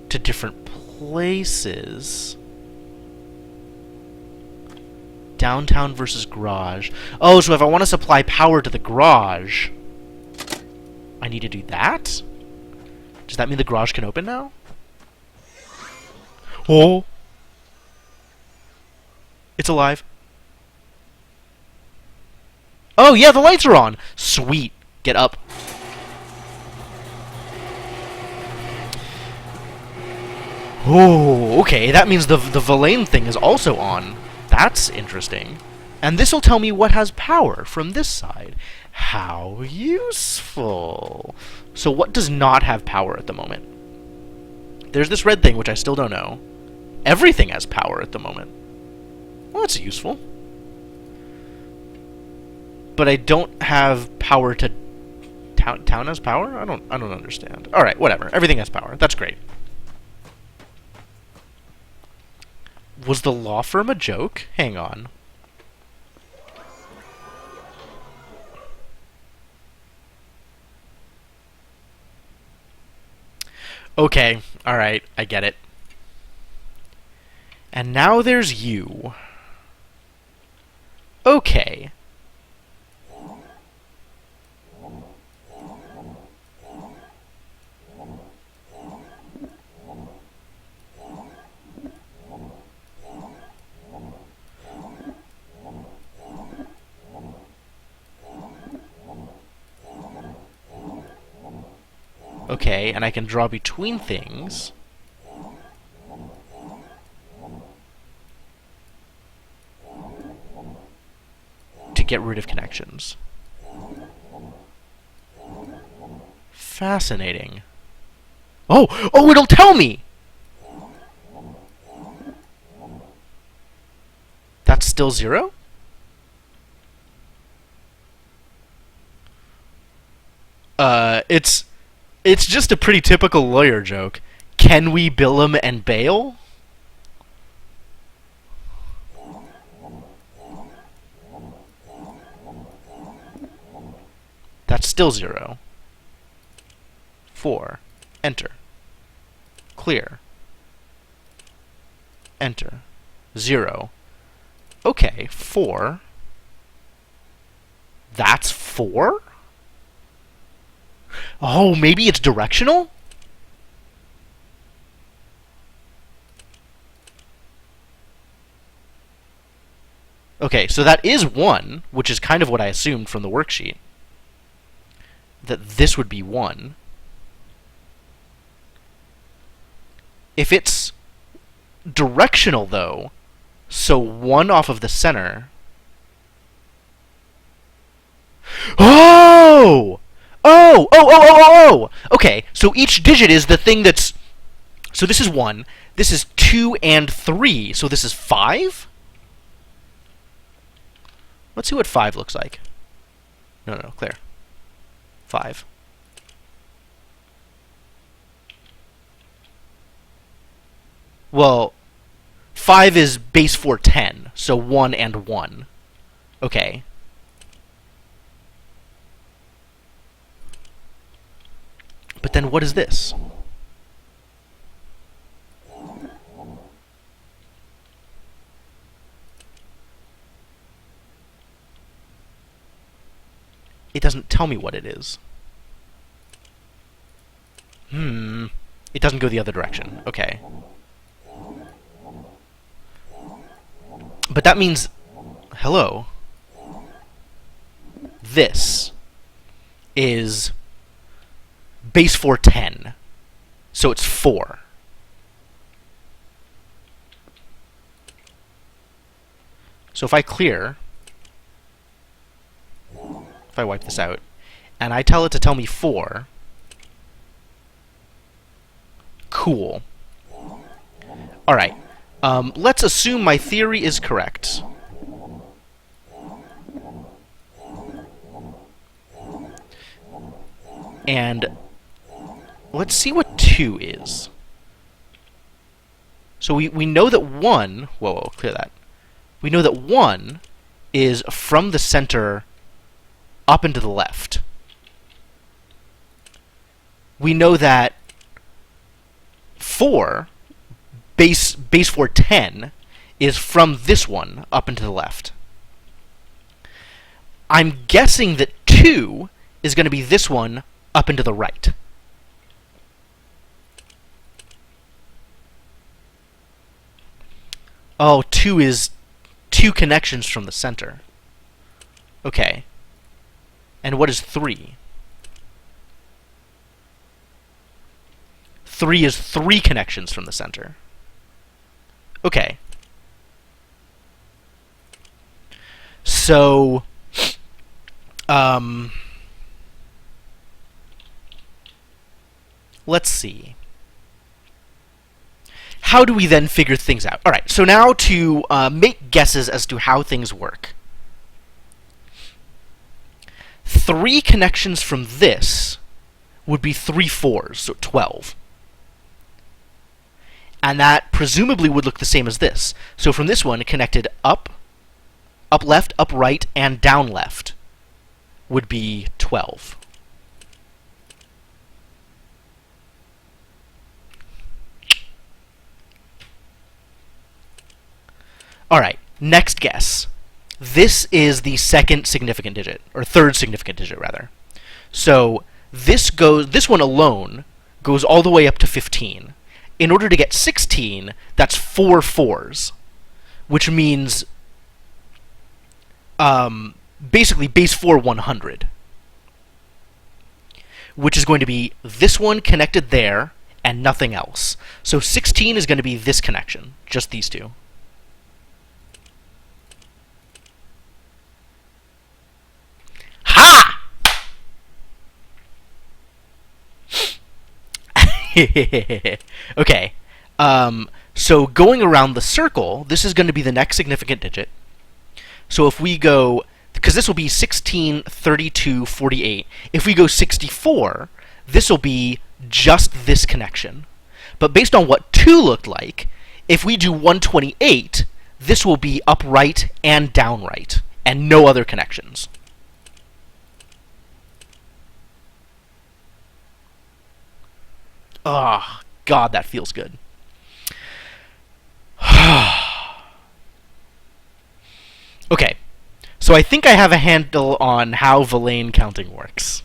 to different places. Downtown versus garage. Oh, so if I want to supply power to the garage, I need to do that? Does that mean the garage can open now? Oh! It's alive. Oh, yeah, the lights are on! Sweet. Get up. Oh, okay, that means the Villain thing is also on. That's interesting. And this will tell me what has power from this side. How useful. So what does not have power at the moment? There's this red thing, which I still don't know. Everything has power at the moment. Well, that's useful. But I don't have power to... Town has power? I don't understand. Alright, whatever. Everything has power. That's great. Was the law firm a joke? Hang on. Okay, alright, I get it. And now there's you. Okay. Okay, and I can draw between things. To get rid of connections. Fascinating. Oh! Oh, it'll tell me! still 0? It's just a pretty typical lawyer joke. Can we bill him and bail? That's still 0. 4. Enter. Clear. Enter. 0. Okay, 4. That's 4? Oh, maybe it's directional? Okay, so that is 1, which is kind of what I assumed from the worksheet. That this would be 1. If it's directional, though, so 1 off of the center... Oh! Oh! Okay, so each digit is the thing that's... So this is 1, this is 2 and 3, so this is 5? Let's see what 5 looks like. No, clear. 5. Well, 5 is base 4, 10, so 1 and 1. Okay. But then what is this? It doesn't tell me what it is. It doesn't go the other direction. Okay. But that means... Hello. This is base 4, 10. So it's 4. So if I clear... If I wipe this out, and I tell it to tell me 4, cool. Alright, let's assume my theory is correct. And let's see what 2 is. So we know that 1... Whoa, clear that. We know that 1 is from the center up and to the left. We know that 4, base 4, 10, is from this one up and to the left. I'm guessing that 2 is going to be this one up and to the right. Oh, 2 is 2 connections from the center. Okay. And what is 3? 3 is 3 connections from the center. Okay. So, let's see. How do we then figure things out? Alright, so now to make guesses as to how things work. 3 connections from this would be 3 4s, so 12. And that presumably would look the same as this. So from this one, connected up, up left, up right, and down left would be 12. Alright, next guess. This is the second significant digit, or third significant digit, rather. So this one alone goes all the way up to 15. In order to get 16, that's 4 4s, which means basically base 4 100, which is going to be this one connected there and nothing else. So 16 is going to be this connection, just these two. Ha! Okay. So going around the circle, this is going to be the next significant digit. So if we go, because this will be 16, 32, 48. If we go 64, this will be just this connection. But based on what 2 looked like, if we do 128, this will be upright and downright, and no other connections. Ah, God, that feels good. Okay, so I think I have a handle on how Villain counting works.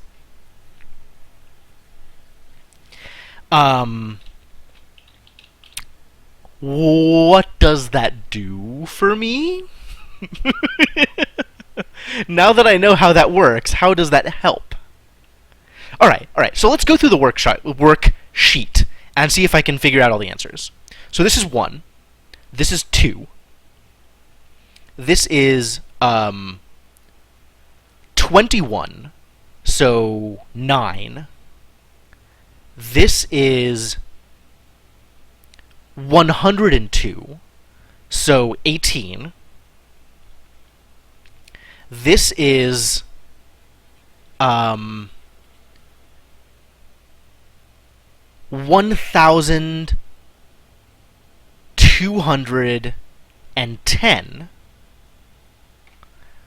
What does that do for me? Now that I know how that works, how does that help? Alright, so let's go through the worksheet and see if I can figure out all the answers. So this is 1. This is 2. This is 21, so 9. This is 102, so 18. This is 1,210,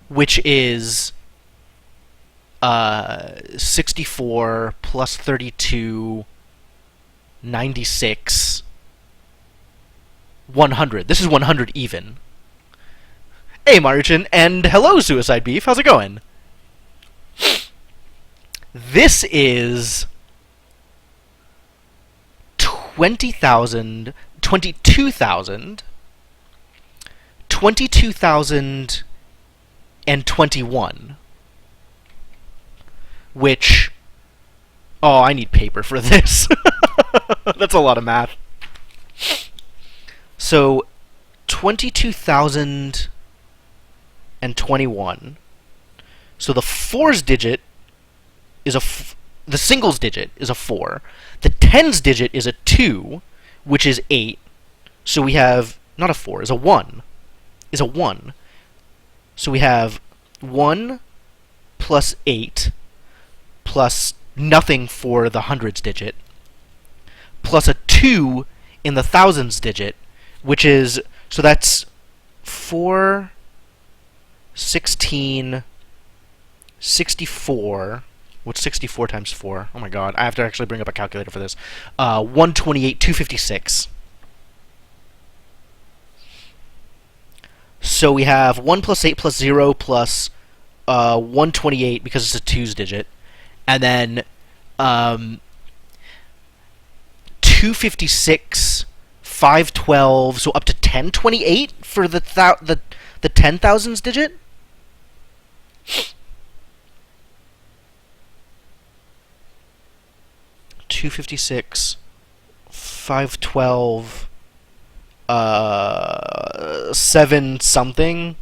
which is 64 plus 32, 96, 100. This is 100 even. Hey, Margin, and hello, Suicide Beef. How's it going? This is 22,000, 22,021, which... Oh, I need paper for this. That's a lot of math. So, 22,021. So the 4's digit is the singles digit is a 4. The 10's digit is a 2, which is 8. So we have, not a 4, is a 1. Is a 1. So we have 1 plus 8 plus nothing for the hundreds digit plus a 2 in the thousands digit, which is, so that's 4, 16, 64. What's 64 times 4? Oh my god, I have to actually bring up a calculator for this. 128, 256. So we have 1 plus 8 plus 0 plus 128 because it's a 2's digit. And then 256, 512, so up to 1028 for the 10,000s digit? 256, 512, 7 something.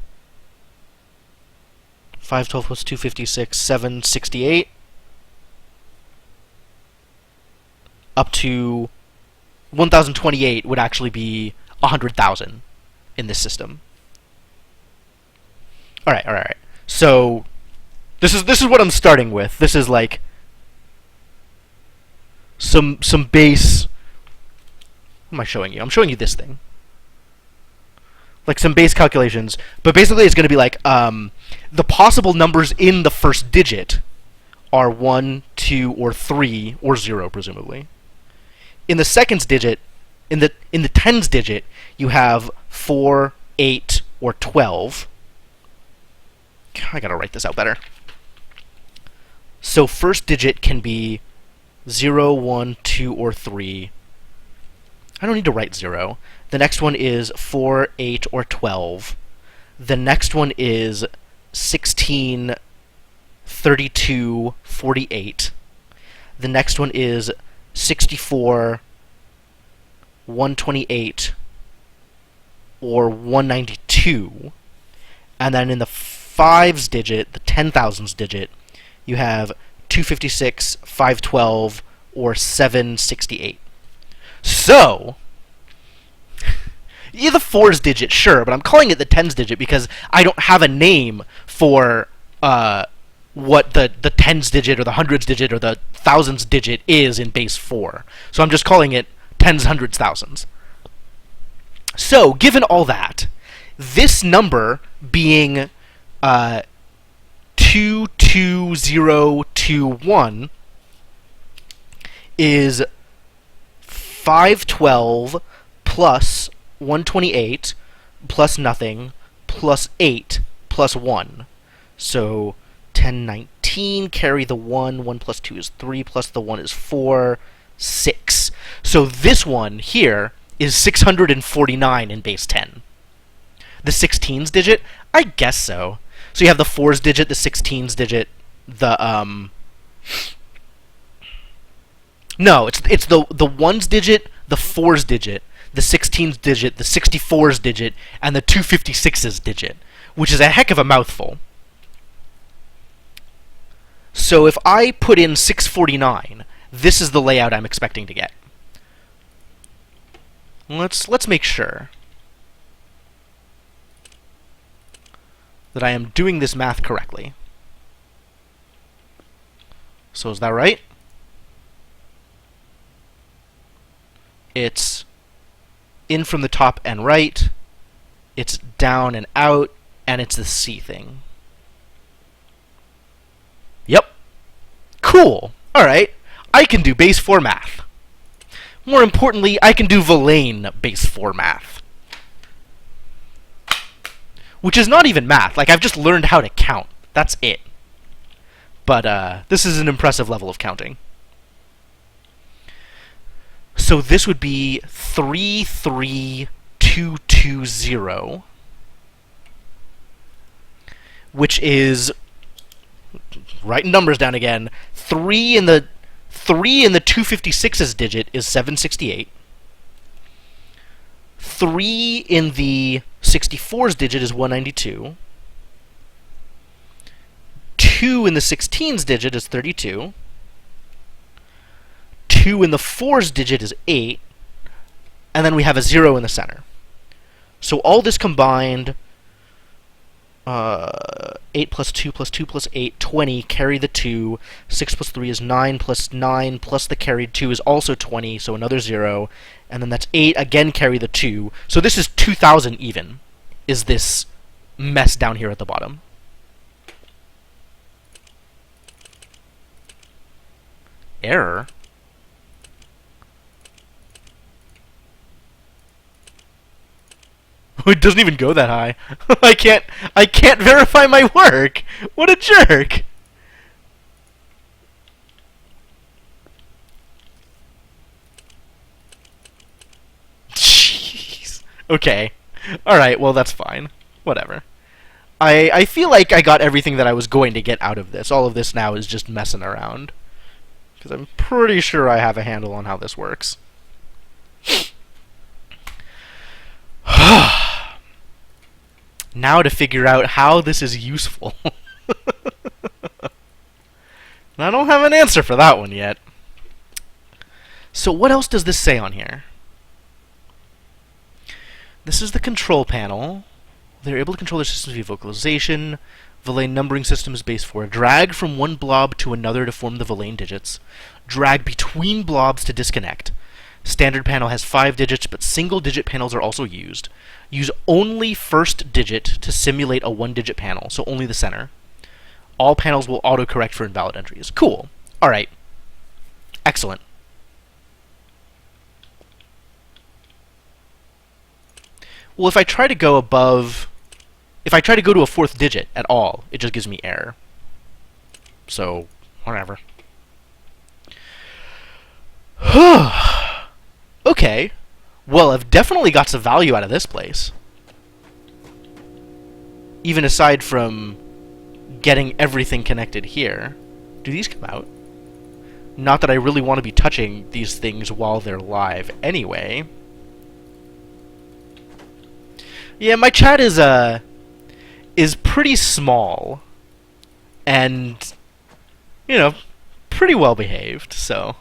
512 plus 256, 768. Up to 1,028 would actually be 100,000 in this system. Alright. So this is what I'm starting with. This is like some base. What am I showing you? I'm showing you this thing. Like some base calculations, but basically it's going to be like the possible numbers in the first digit are 1, 2, or 3, or 0, presumably. In the second's digit, in the tens digit, you have 4, 8, or 12. I gotta write this out better. So first digit can be 0, 1, 2, or 3. I don't need to write 0. The next one is 4, 8, or 12. The next one is 16, 32, 48. The next one is 64, 128, or 192. And then in the 5's digit, the 10,000s digit, you have 256, 512, or 768. So, Yeah, the 4's digit, sure, but I'm calling it the 10's digit because I don't have a name for what the 10's digit or the 100's digit or the 1000's digit is in base 4. So I'm just calling it 10's, 100's, 1000's. So, given all that, this number being 22021 is 512 plus 128 plus nothing plus 8 plus 1. So 1019, carry the 1, 1 plus 2 is 3, plus the 1 is 4, 6. So this one here is 649 in base 10. The 16's digit? I guess so. So you have the 4's digit, the 16's digit, the no, it's the 1's digit, the 4's digit, the 16's digit, the 64's digit, and the 256's digit, which is a heck of a mouthful. So if I put in 649, this is the layout I'm expecting to get. Let's make sure that I am doing this math correctly. So is that right? It's in from the top and right, it's down and out, and it's the C thing. Yep. Cool. Alright. I can do base 4 math. More importantly, I can do Villain base 4 math. Which is not even math. Like, I've just learned how to count. That's it. But, this is an impressive level of counting. So this would be 33220, which is, writing numbers down again, 3 in the 256's digit is 768. 3 in the 64's digit is 192. 2 in the 16's digit is 32. 2 in the 4's digit is 8, and then we have a 0 in the center. So all this combined, 8 plus 2 plus 2 plus 8, 20, carry the 2, 6 plus 3 is 9, plus 9, plus the carried 2 is also 20, so another 0, and then that's 8, again carry the 2. So this is 2,000 even, is this mess down here at the bottom. Error? It doesn't even go that high. I can't verify my work. What a jerk. Jeez. Okay. Alright, well that's fine. Whatever. I feel like I got everything that I was going to get out of this. All of this now is just messing around. Because I'm pretty sure I have a handle on how this works. Now to figure out how this is useful. I don't have an answer for that one yet. So what else does this say on here? This is the control panel. They're able to control their systems via vocalization. Villain numbering system is base 4. Drag from one blob to another to form the Villain digits. Drag between blobs to disconnect. Standard panel has 5 digits, but single-digit panels are also used. Use only first digit to simulate a 1-digit panel, so only the center. All panels will autocorrect for invalid entries. Cool. Alright. Excellent. Well, if I try to go above... If I try to go to a 4th digit at all, it just gives me error. So, whatever. Okay. Well, I've definitely got some value out of this place. Even aside from getting everything connected here. Do these come out? Not that I really want to be touching these things while they're live anyway. Yeah, my chat is pretty small. And, you know, pretty well behaved, so...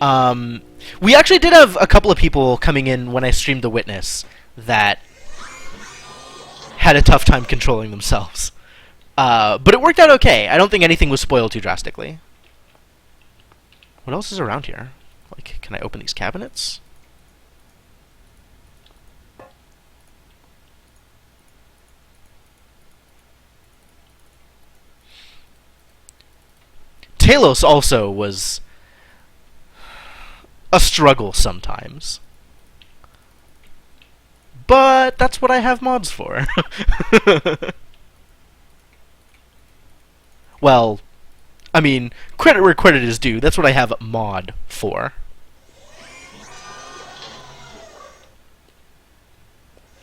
We actually did have a couple of people coming in when I streamed The Witness that had a tough time controlling themselves. But it worked out okay. I don't think anything was spoiled too drastically. What else is around here? Like, can I open these cabinets? Talos also was a struggle sometimes. But that's what I have mods for. Well, I mean, credit where credit is due. That's what I have mod for.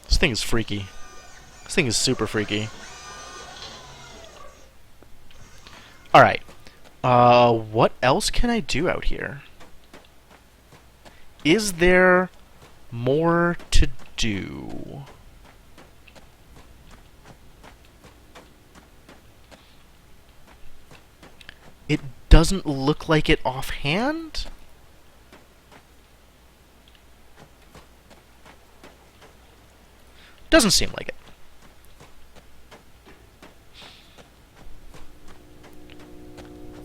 This thing is freaky. This thing is super freaky. Alright. What else can I do out here? Is there more to do? It doesn't look like it offhand? Doesn't seem like it.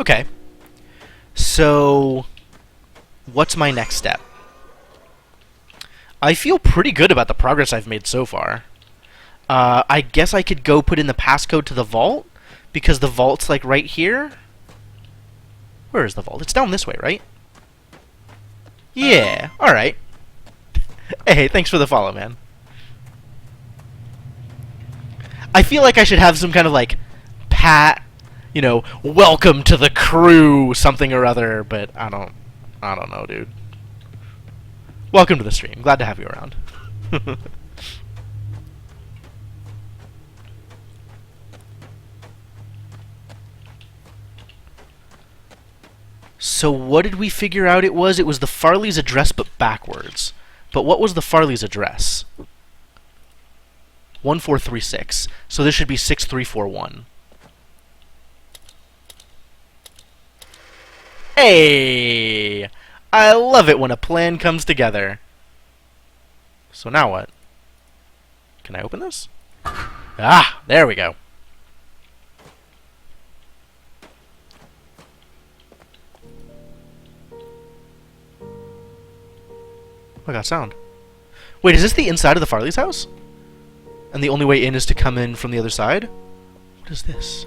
Okay. So, what's my next step? I feel pretty good about the progress I've made so far. I guess I could go put in the passcode to the vault, because the vault's like right here. Where is the vault? It's down this way, right? Yeah, alright. Hey, thanks for the follow, man. I feel like I should have some kind of, like, you know, welcome to the crew, something or other, but I don't know, dude. Welcome to the stream. Glad to have you around. So what did we figure out it was? It was the Farley's address, but backwards. But what was the Farley's address? 1436. So this should be 6341. Hey! I love it when a plan comes together. So now what? Can I open this? Ah, there we go. I got sound. Wait, is this the inside of the Farley's house? And the only way in is to come in from the other side? What is this?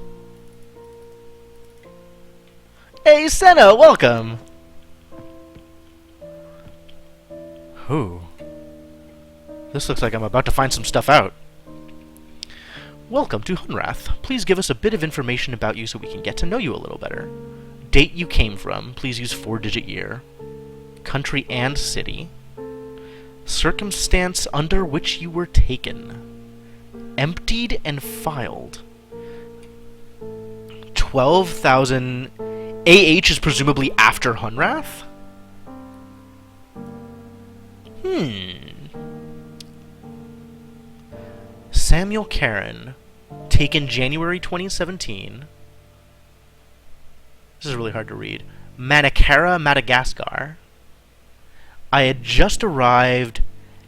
Hey, Senna, welcome! Ooh. This looks like I'm about to find some stuff out. Welcome to Hunrath. Please give us a bit of information about you so we can get to know you a little better. Date you came from. Please use 4-digit year. Country and city. Circumstance under which you were taken. Emptied and filed. 12,000... AH is presumably after Hunrath? Samuel Karen. Taken January 2017. This is really hard to read. Manakara, Madagascar. I had just arrived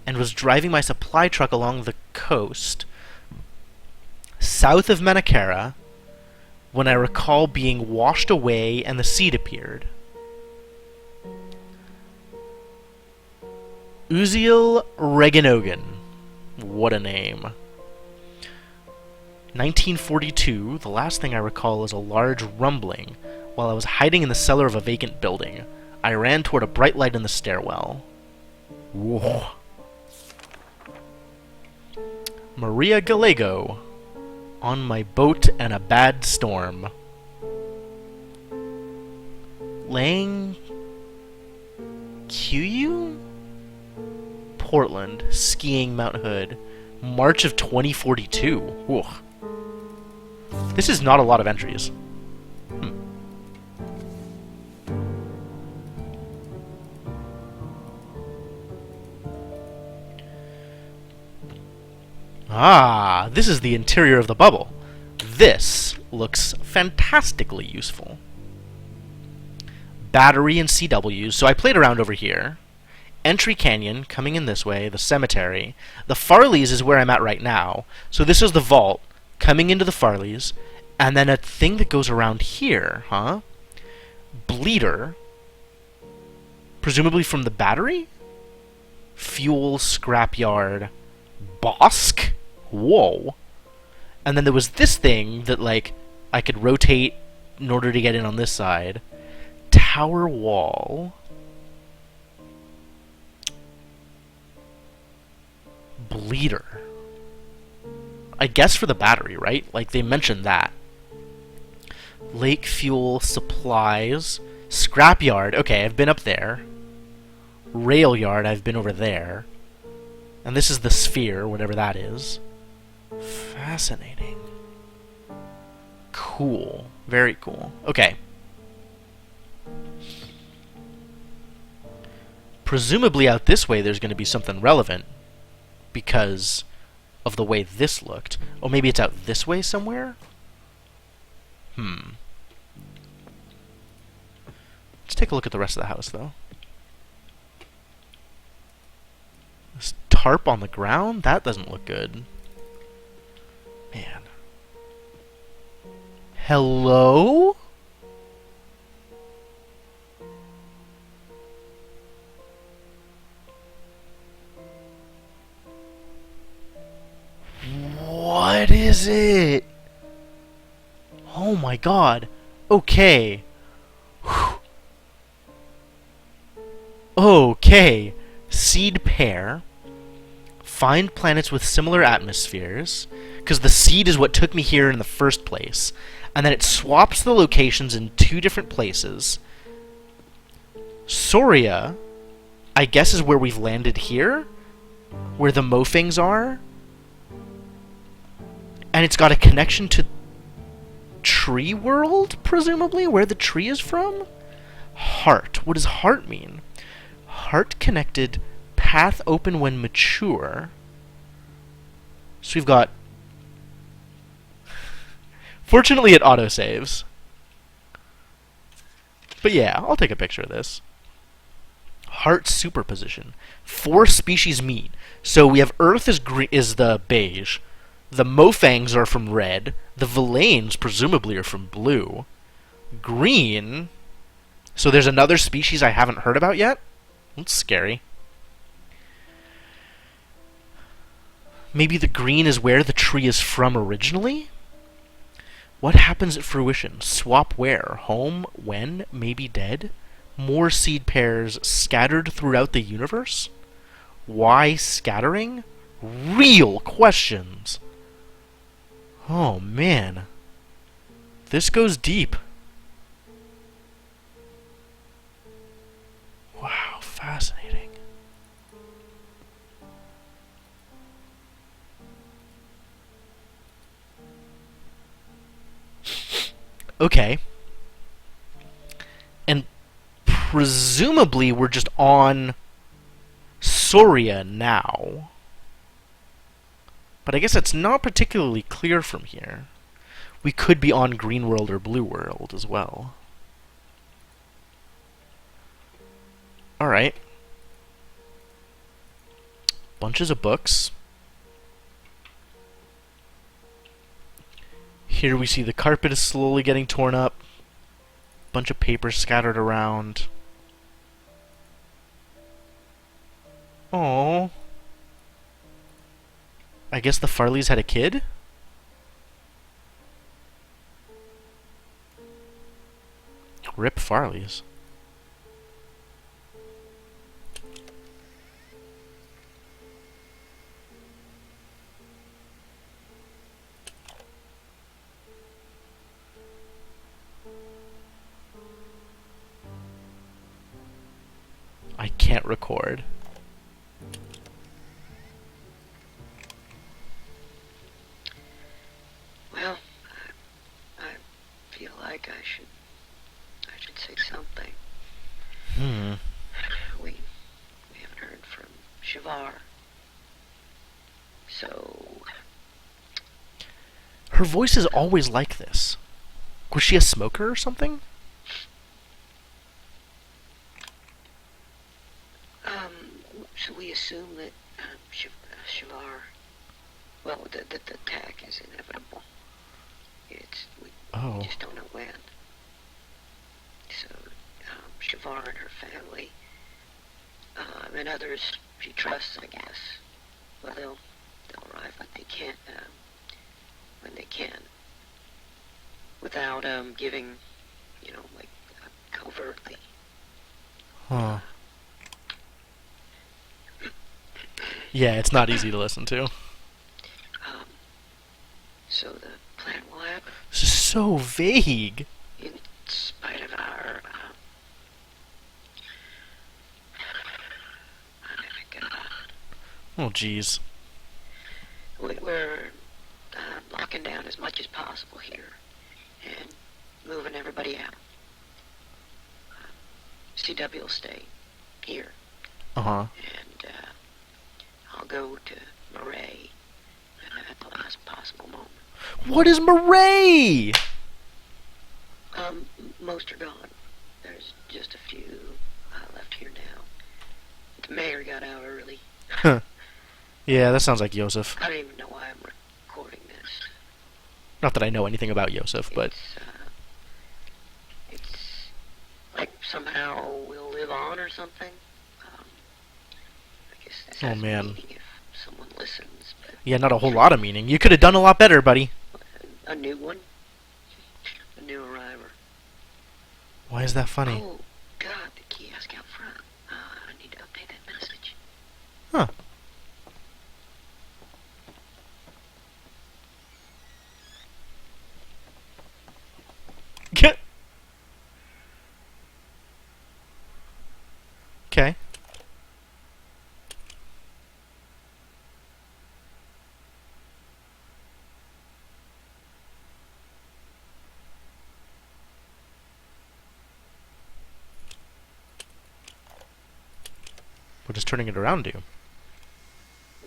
and was driving my supply truck along the coast south of Manakara when I recall being washed away and the seed appeared. Uziel Reganogan. What a name. 1942, the last thing I recall is a large rumbling while I was hiding in the cellar of a vacant building. I ran toward a bright light in the stairwell. Whoa. Maria Gallego. On my boat and a bad storm. Lang... Q? Portland. Skiing Mount Hood. March of 2042. Whoa. This is not a lot of entries. Ah, this is the interior of the bubble. This looks fantastically useful. Battery and CWs. So I played around over here. Entry Canyon, coming in this way, the cemetery. The Farleys is where I'm at right now. So this is the vault, coming into the Farleys, and then a thing that goes around here, huh? Bleeder, presumably from the battery? Fuel, scrapyard, Bosk? Whoa. And then there was this thing that, like, I could rotate in order to get in on this side. Tower wall. Bleeder. I guess for the battery, right? Like, they mentioned that. Lake fuel supplies. Scrapyard. Okay, I've been up there. Rail yard, I've been over there. And this is the sphere, whatever that is. Fascinating. Cool. Very cool. Okay. Presumably out this way there's going to be something relevant because of the way this looked. Oh, maybe it's out this way somewhere? Let's take a look at the rest of the house, though. This tarp on the ground? That doesn't look good. Man. Hello? What is it? Oh my god. Okay. Whew. Okay. Seed pair. Find planets with similar atmospheres. Because the seed is what took me here in the first place. And then it swaps the locations in 2 different places. Soria, I guess, is where we've landed here. Where the Mofings are. And it's got a connection to Tree World, presumably, where the tree is from? Heart. What does heart mean? Heart connected, path open when mature. So we've got... Fortunately, it autosaves. But yeah, I'll take a picture of this. Heart superposition. 4 species meet. So we have Earth is the beige. The Mofangs are from red. The Villains presumably are from blue. Green. So there's another species I haven't heard about yet? That's scary. Maybe the green is where the tree is from originally? What happens at fruition? Swap where? Home? When? Maybe dead? More seed pairs scattered throughout the universe? Why scattering? Real questions. Oh, man. This goes deep. Wow, fascinating. Okay. And presumably we're just on Soria now. But I guess it's not particularly clear from here. We could be on Green World or Blue World as well. Alright. Bunches of books. Here we see the carpet is slowly getting torn up. Bunch of paper scattered around. Aww. I guess the Farleys had a kid? Rip Farleys. I can't record. Well, I feel like I should say something. We haven't heard from Shavar. So... Her voice is always like this. Was she a smoker or something? So we assume that Shavar, well, the attack is inevitable. We Oh. just don't know when. So Shavar and her family, and others she trusts, I guess, well, they'll arrive when they can, without giving, like covertly. Huh. Yeah, it's not easy to listen to. So the plan will happen This is so vague. in spite of our. Oh my God. Oh, jeez. We're locking down as much as possible here and moving everybody out. CW will stay here, Uh-huh. and I'll go to Murray at the last possible moment. What is Murray? Most are gone. There's just a few left here now. The mayor got out early. Yeah, that sounds like Yosef. I don't even know why I'm recording this. Not that I know anything about Yosef, but... It's like somehow we'll live on or something. I guess this has meaning if someone listens. But Yeah, not a whole lot of meaning. You could have done a lot better, buddy. a new one? A new arriver. Why is that funny? Oh, God, the kiosk out front. I need to update that message. Huh. Okay. What is turning it around to?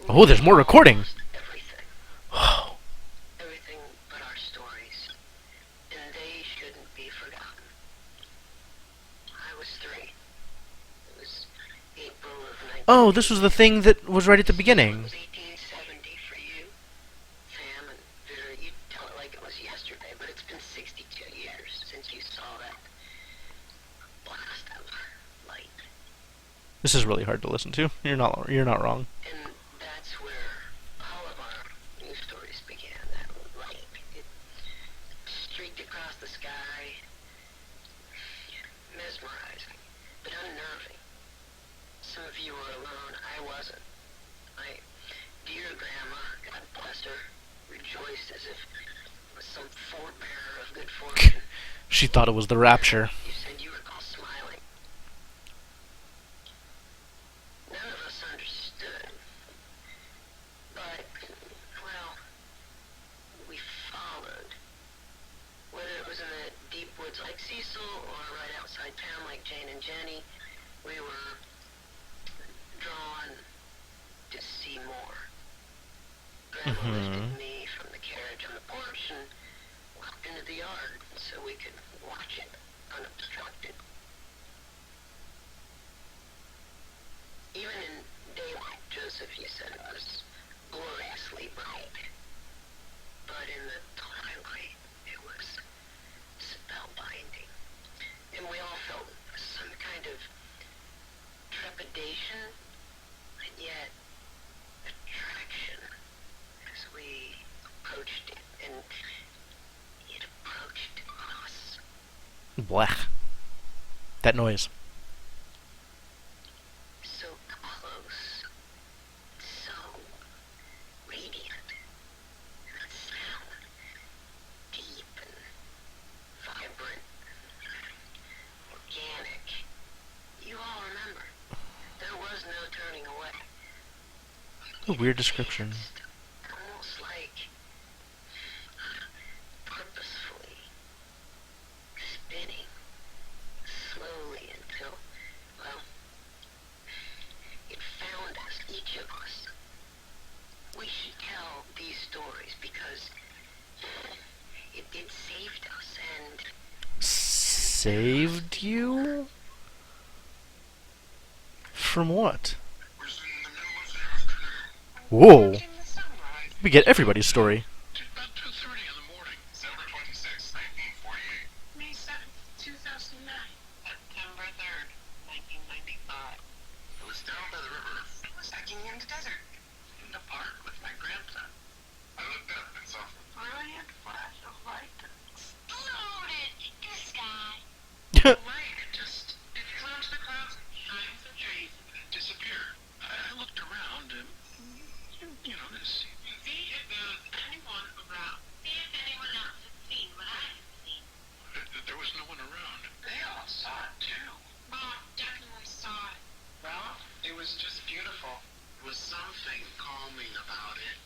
Oh, there's more recording. Everything. Oh. Everything but our stories. And they shouldn't be forgotten. I was 3. It was April of 19... Oh, this was the thing that was right at the It beginning. was 1870 for you, Sam, and Vera. You tell it like it was yesterday, but it's been 62 years since you saw that blast of light. This is really hard to listen to. You're not wrong. And that's where all of our news stories began. That light, it streaked across the sky, mesmerizing, but unnerving. Some of you were alone. I wasn't. My dear grandma, God bless her, rejoiced as if it was some forebearer of good fortune. She thought it was the rapture. You said you recall smiling. None of us understood. But, well, we followed. Whether it was in the deep woods like Cecil or right outside town like Jane and Jenny, we were drawn to see more. Grandma lifted me from the carriage on the porch and walked into the yard so we could watch it unobstructed. Even in daylight, Joseph, you said it was gloriously bright. But in the twilight, it was spellbinding. And we all felt some kind of trepidation, and yet attraction as we approached it, and it approached us. Blech. That noise. So close, so radiant, and sound deep and vibrant, organic. You all remember, there was no turning away. A weird description. Almost like purposefully spinning slowly until, well, it found us, each of us. We should tell these stories because it saved us, and Saved you? From what? Receive Whoa. Watching the sunrise. We get everybody's story. About 2:30 in the morning, December 26, 1948. May 7th, 2009. September 3rd, 1995. I was down by the river. I was hiking in the desert. In the park with my grandson. I looked up and saw a brilliant flash of light that exploded in the sky. The light, it flew into the clouds and shined the trees and then disappeared. I looked around and, to see if there was anyone around. See if anyone else had seen what I had seen. There was no one around. They all saw it too. Mom definitely saw it. Well, it was just beautiful. There was something calming about it.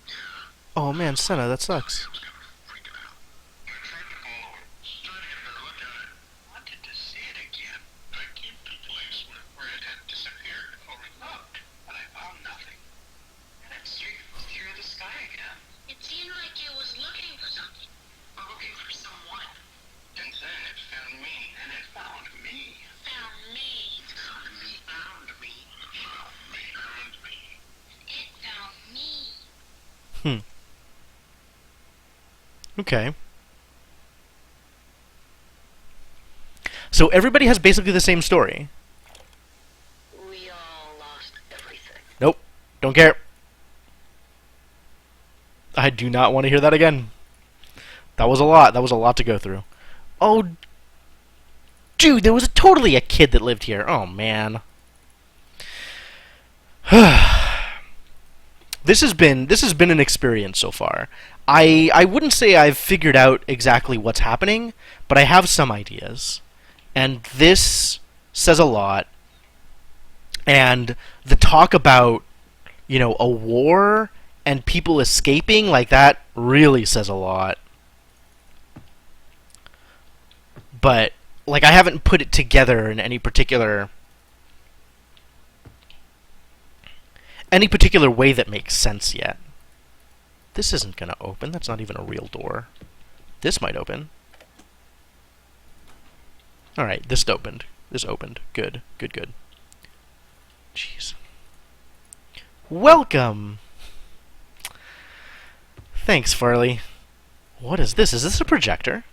Yeah. Oh man, Senna, that sucks. I was kind of freaking out. I tried to follow it, tried to get a better look at it. I wanted to see it again. I came to the place where it had disappeared. I looked, but I found nothing. And that streak was through the sky again. It seemed like it was looking for something. Looking for someone. And then it found me. And it found me. Found me. Found me. Found me. Found me. Found me. It found me. Okay. So everybody has basically the same story. We all lost everything. Nope. Don't care. I do not want to hear that again. That was a lot. That was a lot to go through. Oh, dude, there was totally a kid that lived here. Oh, man. This has been an experience so far. I wouldn't say I've figured out exactly what's happening, but I have some ideas. And this says a lot. And the talk about, a war and people escaping, like, that really says a lot. But, like, I haven't put it together in any particular way that makes sense yet. This isn't gonna open. That's not even a real door. This might open. Alright, this opened. This opened. Good. Good, good. Jeez. Welcome! Thanks, Farley. What is this? Is this a projector?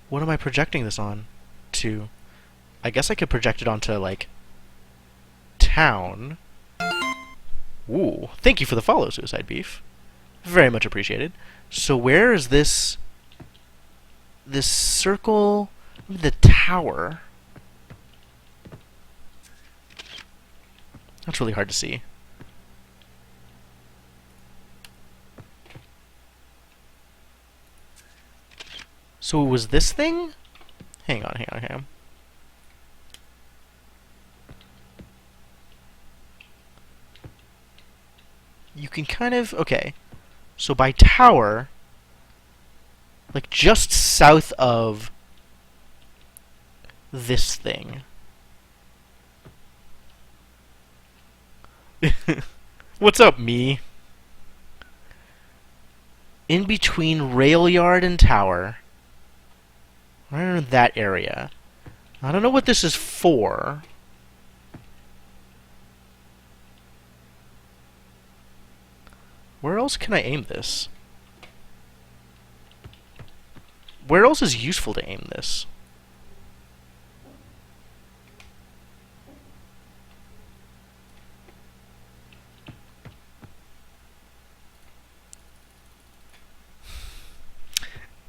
What am I projecting this on? To... I guess I could project it onto, like... town. Ooh. Thank you for the follow, Suicide Beef. Very much appreciated. So where is this... this circle... the tower? That's really hard to see. So it was this thing? Hang on. You can kind of... okay. So by tower... like, just south of... this thing. What's up, me? In between rail yard and tower... right in that area. I don't know what this is for. Where else can I aim this? Where else is useful to aim this?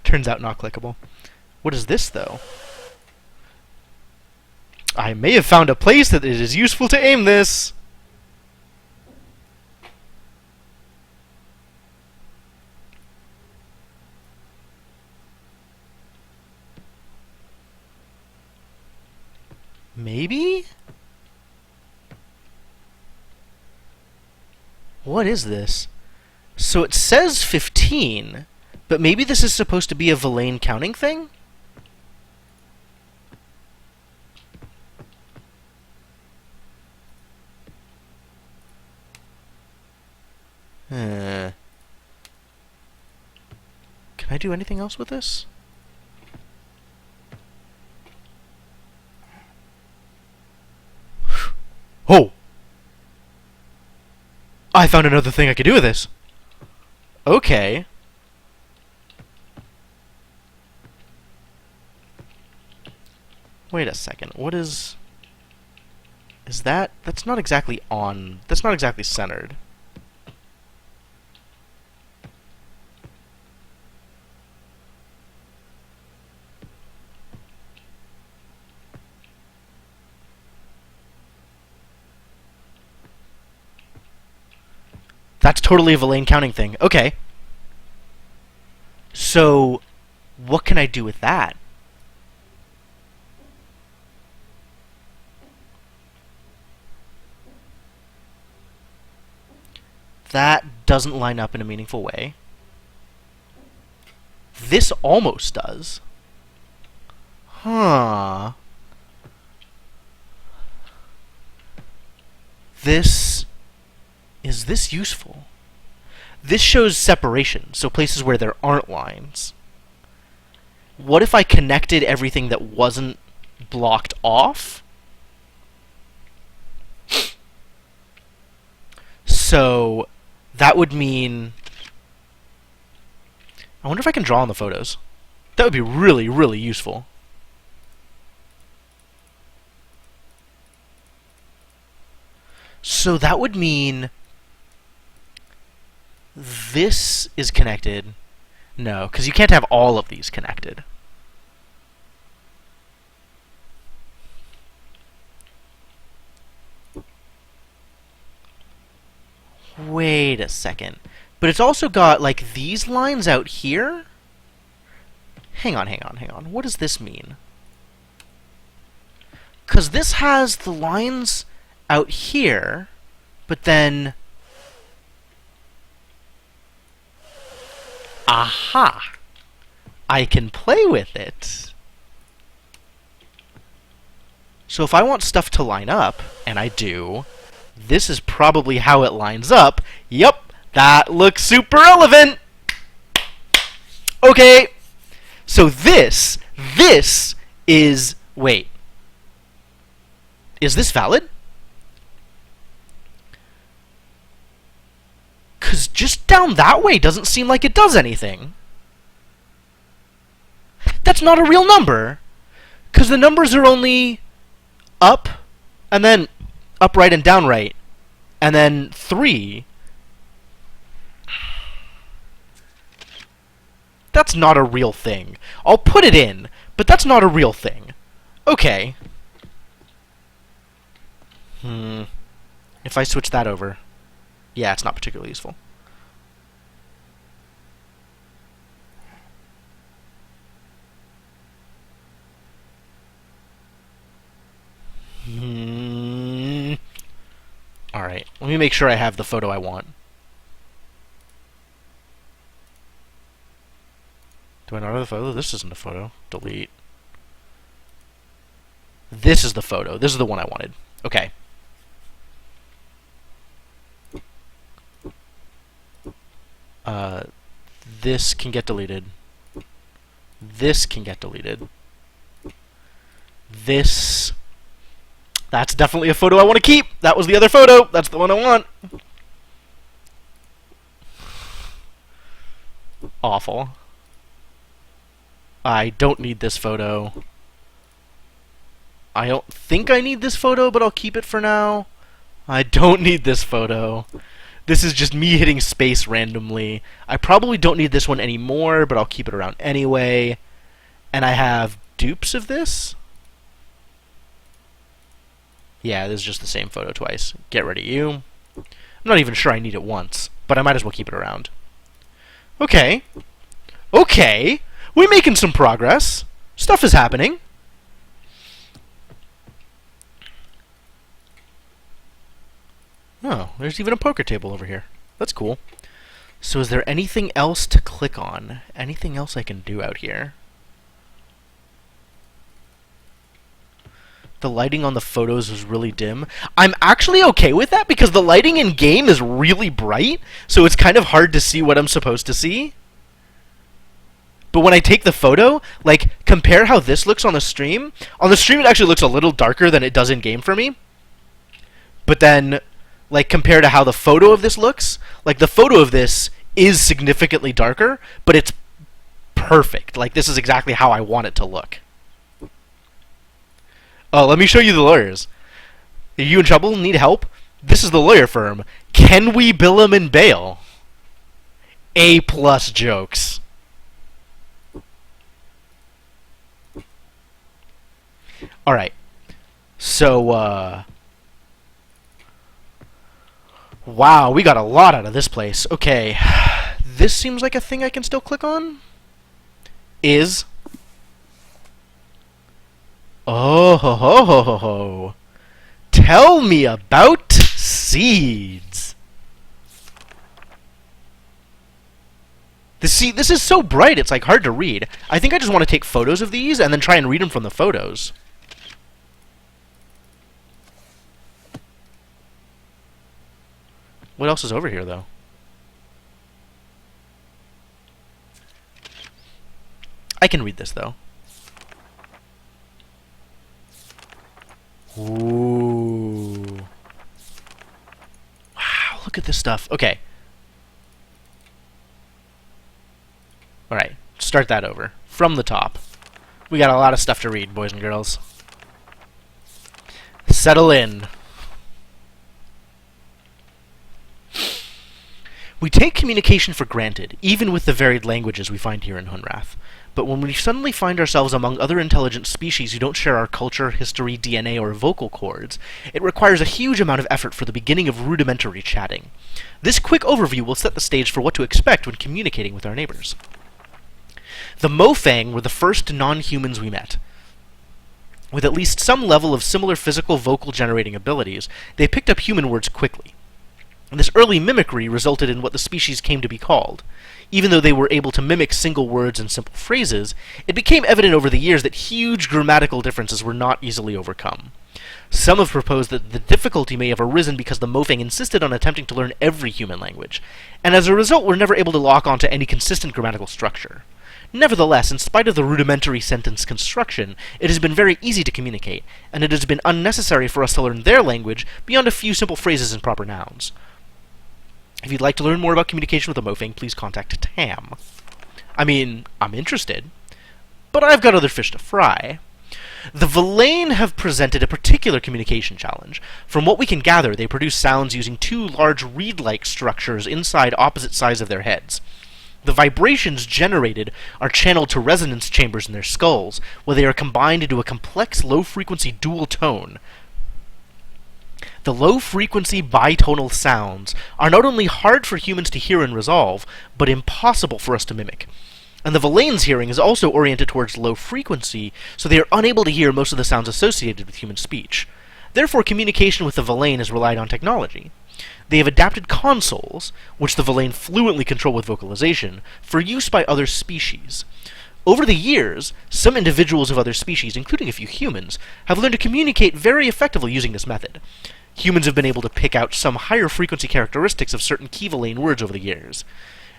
Turns out not clickable. What is this, though? I may have found a place that it is useful to aim this! Maybe? What is this? So it says 15, but maybe this is supposed to be a Villain counting thing? Can I do anything else with this? I found another thing I could do with this. Okay. Wait a second. What is... Is that... That's not exactly on... That's not exactly centered. That's totally a lane counting thing. Okay. So, what can I do with that? That doesn't line up in a meaningful way. This almost does. Huh. Is this useful? This shows separation, so places where there aren't lines. What if I connected everything that wasn't blocked off? So, that would mean... I wonder if I can draw on the photos. That would be really, really useful. So that would mean... This is connected. No, because you can't have all of these connected. Wait a second. But it's also got, like, these lines out here? Hang on. What does this mean? Because this has the lines out here, but then... Aha! I can play with it. So if I want stuff to line up, and I do, this is probably how it lines up. Yup, that looks super relevant! Okay, so this is... Wait. Is this valid? Because just down that way doesn't seem like it does anything. That's not a real number. Because the numbers are only up, and then upright and downright, and then 3. That's not a real thing. I'll put it in, but that's not a real thing. Okay. If I switch that over... Yeah, it's not particularly useful. Alright, let me make sure I have the photo I want. Do I not have the photo? This isn't a photo. Delete. This is the photo. This is the one I wanted. Okay. This can get deleted. This can get deleted. This... That's definitely a photo I want to keep! That was the other photo! That's the one I want! Awful. I don't need this photo. I don't think I need this photo, but I'll keep it for now. I don't need this photo. This is just me hitting space randomly. I probably don't need this one anymore, but I'll keep it around anyway. And I have dupes of this? Yeah, this is just the same photo twice. Get rid of you. I'm not even sure I need it once, but I might as well keep it around. Okay. Okay! We're making some progress. Stuff is happening. Oh, there's even a poker table over here. That's cool. So is there anything else to click on? Anything else I can do out here? The lighting on the photos is really dim. I'm actually okay with that because the lighting in game is really bright, so it's kind of hard to see what I'm supposed to see. But when I take the photo, like, compare how this looks on the stream. On the stream it actually looks a little darker than it does in game for me. But then Like, compared to how the photo of this looks, like, the photo of this is significantly darker, but it's perfect. Like, this is exactly how I want it to look. Oh, let me show you the lawyers. Are you in trouble? Need help? This is the lawyer firm. Can we bill him in bail? A+ jokes. Alright. So, wow, we got a lot out of this place. Okay. This seems like a thing I can still click on. Is. Oh ho ho ho ho ho. Tell me about seeds. This is so bright, it's like hard to read. I think I just want to take photos of these and then try and read them from the photos. What else is over here, though? I can read this, though. Ooh. Wow, look at this stuff. Okay. Alright, start that over. From the top. We got a lot of stuff to read, boys and girls. Settle in. We take communication for granted, even with the varied languages we find here in Hunrath. But when we suddenly find ourselves among other intelligent species who don't share our culture, history, DNA, or vocal cords, it requires a huge amount of effort for the beginning of rudimentary chatting. This quick overview will set the stage for what to expect when communicating with our neighbors. The Mofang were the first non-humans we met. With at least some level of similar physical vocal generating abilities, they picked up human words quickly. This early mimicry resulted in what the species came to be called. Even though they were able to mimic single words and simple phrases, it became evident over the years that huge grammatical differences were not easily overcome. Some have proposed that the difficulty may have arisen because the Mofang insisted on attempting to learn every human language, and as a result were never able to lock onto any consistent grammatical structure. Nevertheless, in spite of the rudimentary sentence construction, it has been very easy to communicate, and it has been unnecessary for us to learn their language beyond a few simple phrases and proper nouns. If you'd like to learn more about communication with a Mofang, please contact Tam. I mean, I'm interested, but I've got other fish to fry. The Villain have presented a particular communication challenge. From what we can gather, they produce sounds using two large reed-like structures inside opposite sides of their heads. The vibrations generated are channeled to resonance chambers in their skulls, where they are combined into a complex low-frequency dual tone. The low-frequency bitonal sounds are not only hard for humans to hear and resolve, but impossible for us to mimic. And the Villain's hearing is also oriented towards low frequency, so they are unable to hear most of the sounds associated with human speech. Therefore, communication with the Villain has relied on technology. They have adapted consoles, which the Villain fluently control with vocalization, for use by other species. Over the years, some individuals of other species, including a few humans, have learned to communicate very effectively using this method. Humans have been able to pick out some higher frequency characteristics of certain key Villain words over the years.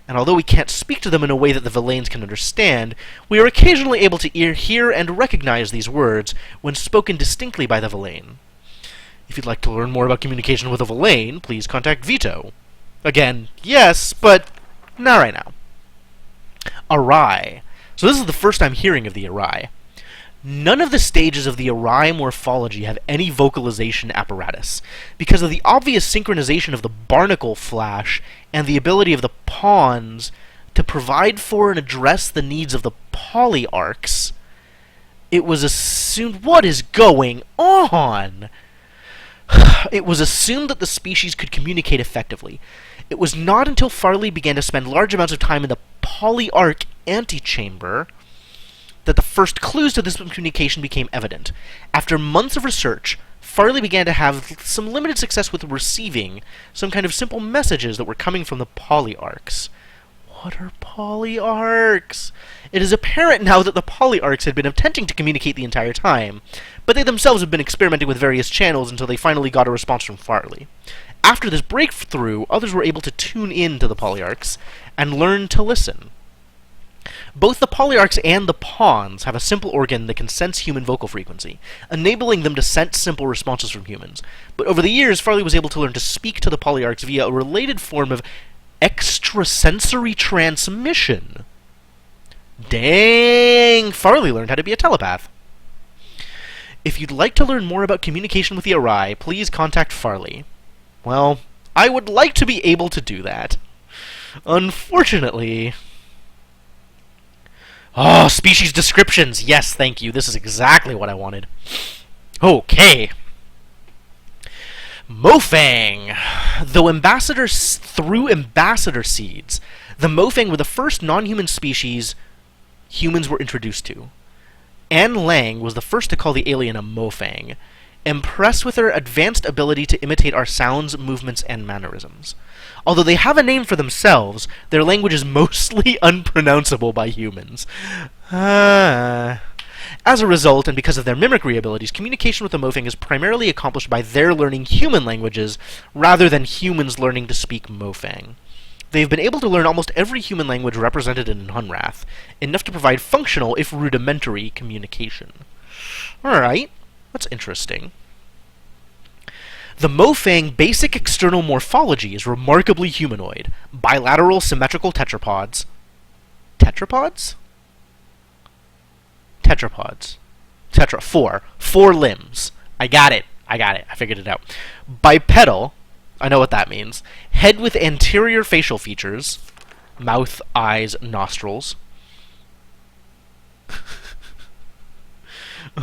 And although we can't speak to them in a way that the Villains can understand, we are occasionally able to hear and recognize these words when spoken distinctly by the Villain. If you'd like to learn more about communication with a Villain, please contact Vito. Again, yes, but not right now. Arai. So this is the first I'm hearing of the Arai. None of the stages of the Arai morphology have any vocalization apparatus, because of the obvious synchronization of the barnacle flash and the ability of the pawns to provide for and address the needs of the polyarchs. It was assumed... What is going on? It was assumed that the species could communicate effectively. It was not until Farley began to spend large amounts of time in the polyarch antechamber that the first clues to this communication became evident. After months of research, Farley began to have some limited success with receiving some kind of simple messages that were coming from the polyarchs. What are polyarchs? It is apparent now that the polyarchs had been attempting to communicate the entire time, but they themselves had been experimenting with various channels until they finally got a response from Farley. After this breakthrough, others were able to tune in to the polyarchs and learn to listen. Both the polyarchs and the pawns have a simple organ that can sense human vocal frequency, enabling them to sense simple responses from humans. But over the years, Farley was able to learn to speak to the polyarchs via a related form of extrasensory transmission. Dang! Farley learned how to be a telepath. If you'd like to learn more about communication with the Arai, please contact Farley. Well, I would like to be able to do that. Unfortunately... Oh, species descriptions! Yes, thank you. This is exactly what I wanted. Okay. Mofang! Through ambassador seeds, the Mofang were the first non-human species humans were introduced to. Anne Lang was the first to call the alien a Mofang, impressed with their advanced ability to imitate our sounds, movements, and mannerisms. Although they have a name for themselves, their language is mostly unpronounceable by humans. As a result, and because of their mimicry abilities, communication with the Mofang is primarily accomplished by their learning human languages, rather than humans learning to speak Mofang. They've been able to learn almost every human language represented in Hunrath, enough to provide functional, if rudimentary, communication. Alright, that's interesting. The Mofang basic external morphology is remarkably humanoid. Bilateral symmetrical tetrapods. Tetrapods? Tetrapods. Four limbs. I got it. I figured it out. Bipedal. I know what that means. Head with anterior facial features. Mouth, eyes, nostrils.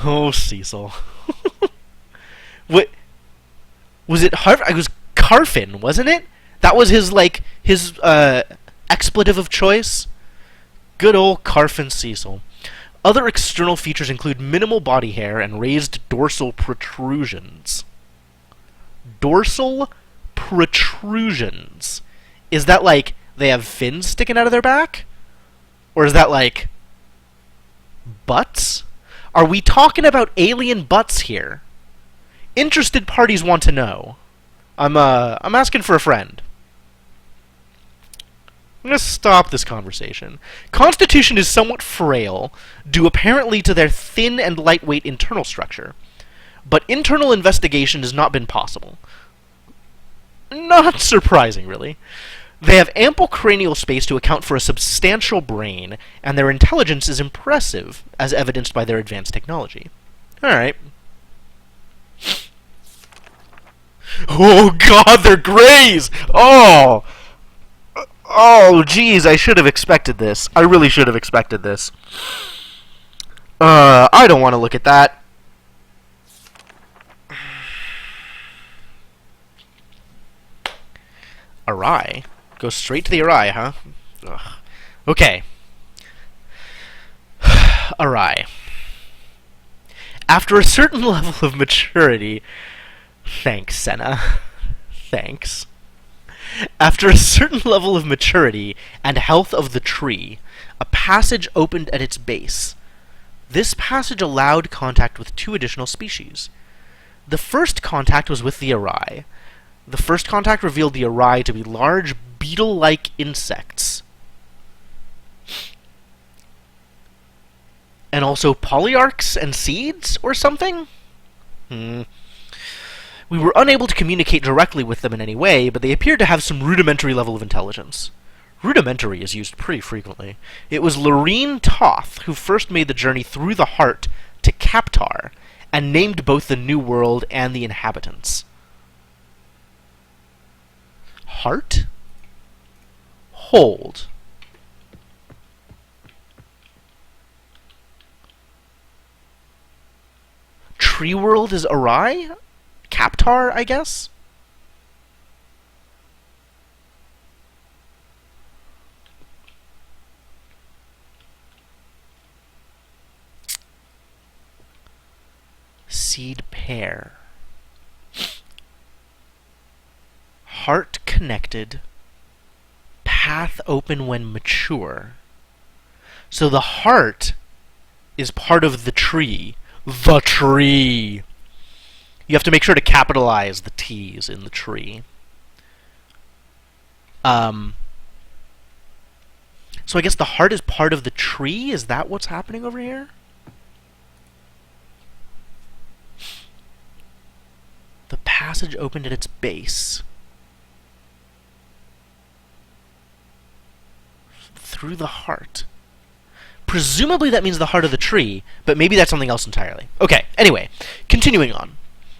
Oh, Cecil. What? Was it Harvard? It was Carfin, wasn't it? That was his expletive of choice. Good old Carfin Cecil. Other external features include minimal body hair and raised dorsal protrusions. Dorsal protrusions. Is that like they have fins sticking out of their back? Or is that like butts? Are we talking about alien butts here? Interested parties want to know. I'm asking for a friend. I'm going to stop this conversation. Constitution is somewhat frail, due apparently to their thin and lightweight internal structure. But internal investigation has not been possible. Not surprising, really. They have ample cranial space to account for a substantial brain, and their intelligence is impressive, as evidenced by their advanced technology. Alright. Oh god, they're greys! Oh! Oh, geez, I should have expected this. I really should have expected this. I don't want to look at that. Arai? Go straight to the Arai, huh? Ugh. Okay. Arai. After a certain level of maturity... Thanks, Senna. Thanks. After a certain level of maturity and health of the tree, a passage opened at its base. This passage allowed contact with two additional species. The first contact was with the Arai. The first contact revealed the Arai to be large, beetle-like insects. And also polyarchs and seeds, or something? We were unable to communicate directly with them in any way, but they appeared to have some rudimentary level of intelligence. Rudimentary is used pretty frequently. It was Lorene Toth who first made the journey through the heart to Kaptar, and named both the New World and the inhabitants. Heart? Hold. Tree World is Arai? Kaptar, I guess? Seed pair. Heart connected. Path open when mature. So the heart is part of the tree. The tree! You have to make sure to capitalize the T's in the tree. So I guess the heart is part of the tree? Is that what's happening over here? The passage opened at its base. Through the heart. Presumably that means the heart of the tree, but maybe that's something else entirely. Okay, anyway, continuing on.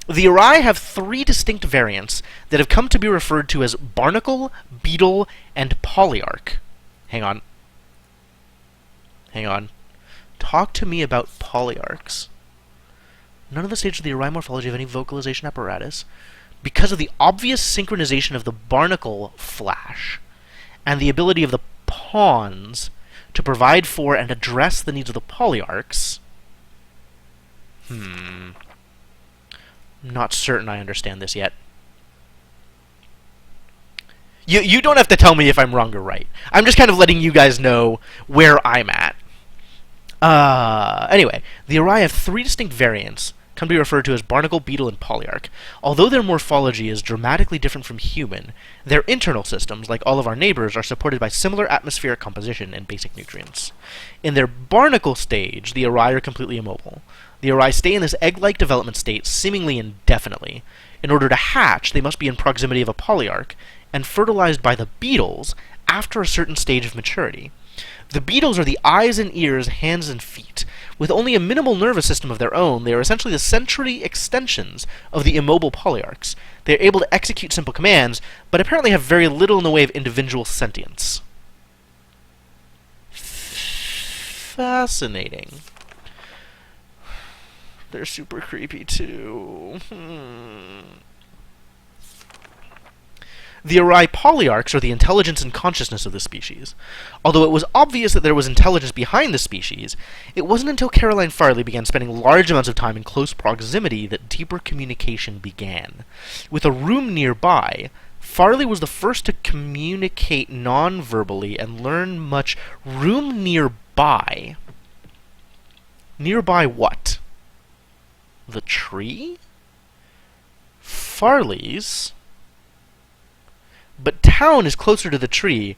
The Arai have 3 distinct variants that have come to be referred to as barnacle, beetle, and polyarch. Hang on. Talk to me about polyarchs. None of the stages of the Arai morphology have any vocalization apparatus. Because of the obvious synchronization of the barnacle flash and the ability of the pawns to provide for and address the needs of the polyarchs. Not certain I understand this yet. You don't have to tell me if I'm wrong or right. I'm just kind of letting you guys know where I'm at. Anyway, the Arai have 3 distinct variants, come to be referred to as barnacle, beetle, and polyarch. Although their morphology is dramatically different from human, their internal systems, like all of our neighbors, are supported by similar atmospheric composition and basic nutrients. In their barnacle stage, the Arai are completely immobile. The Arai stay in this egg-like development state seemingly indefinitely. In order to hatch, they must be in proximity of a polyarch, and fertilized by the beetles after a certain stage of maturity. The beetles are the eyes and ears, hands and feet. With only a minimal nervous system of their own, they are essentially the sensory extensions of the immobile polyarchs. They are able to execute simple commands, but apparently have very little in the way of individual sentience. Fascinating. They're super creepy too. The Arai polyarchs are the intelligence and consciousness of the species. Although it was obvious that there was intelligence behind the species, it wasn't until Caroline Farley began spending large amounts of time in close proximity that deeper communication began. With a room nearby, Farley was the first to communicate non-verbally and learn much. Room nearby? Nearby what? The tree? Farley's? But town is closer to the tree.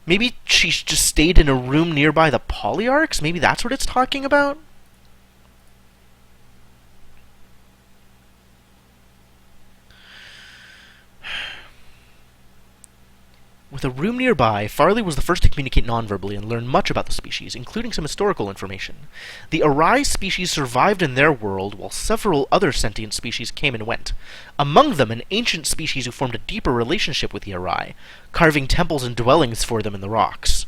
Maybe she just stayed in a room nearby the polyarchs? Maybe that's what it's talking about? With a room nearby, Farley was the first to communicate non-verbally and learn much about the species, including some historical information. The Arai species survived in their world, while several other sentient species came and went. Among them, an ancient species who formed a deeper relationship with the Arai, carving temples and dwellings for them in the rocks.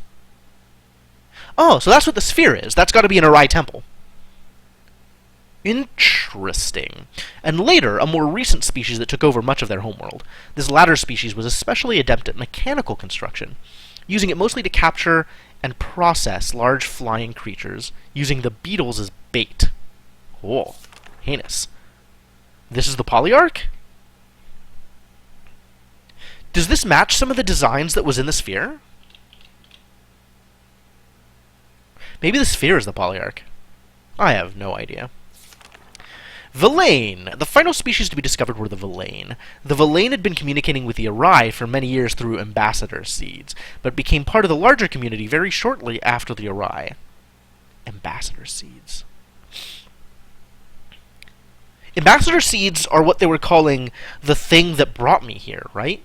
Oh, so that's what the sphere is. That's got to be an Arai temple. Interesting. And later, a more recent species that took over much of their homeworld. This latter species was especially adept at mechanical construction, using it mostly to capture and process large flying creatures, using the beetles as bait. Oh, heinous. This is the polyarch? Does this match some of the designs that was in the sphere? Maybe the sphere is the polyarch. I have no idea. Villain! The final species to be discovered were the Villain. The Villain had been communicating with the Arai for many years through ambassador seeds, but became part of the larger community very shortly after the Arai. Ambassador seeds. Ambassador seeds are what they were calling the thing that brought me here, right?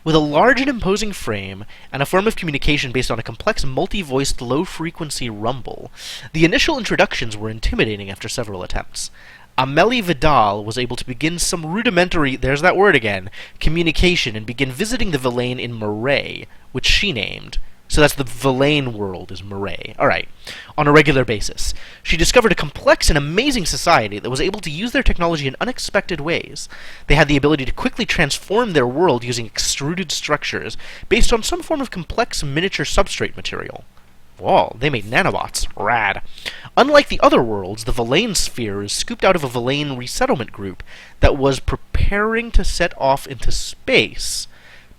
With a large and imposing frame, and a form of communication based on a complex multi-voiced low-frequency rumble, the initial introductions were intimidating after several attempts. Amélie Vidal was able to begin some rudimentary, there's that word again, communication and begin visiting the Villain in Marais, which she named. So that's the Villain world, is Marais. Alright. On a regular basis. She discovered a complex and amazing society that was able to use their technology in unexpected ways. They had the ability to quickly transform their world using extruded structures based on some form of complex miniature substrate material. Whoa, they made nanobots. Rad. Unlike the other worlds, the Villain sphere is scooped out of a Villain resettlement group that was preparing to set off into space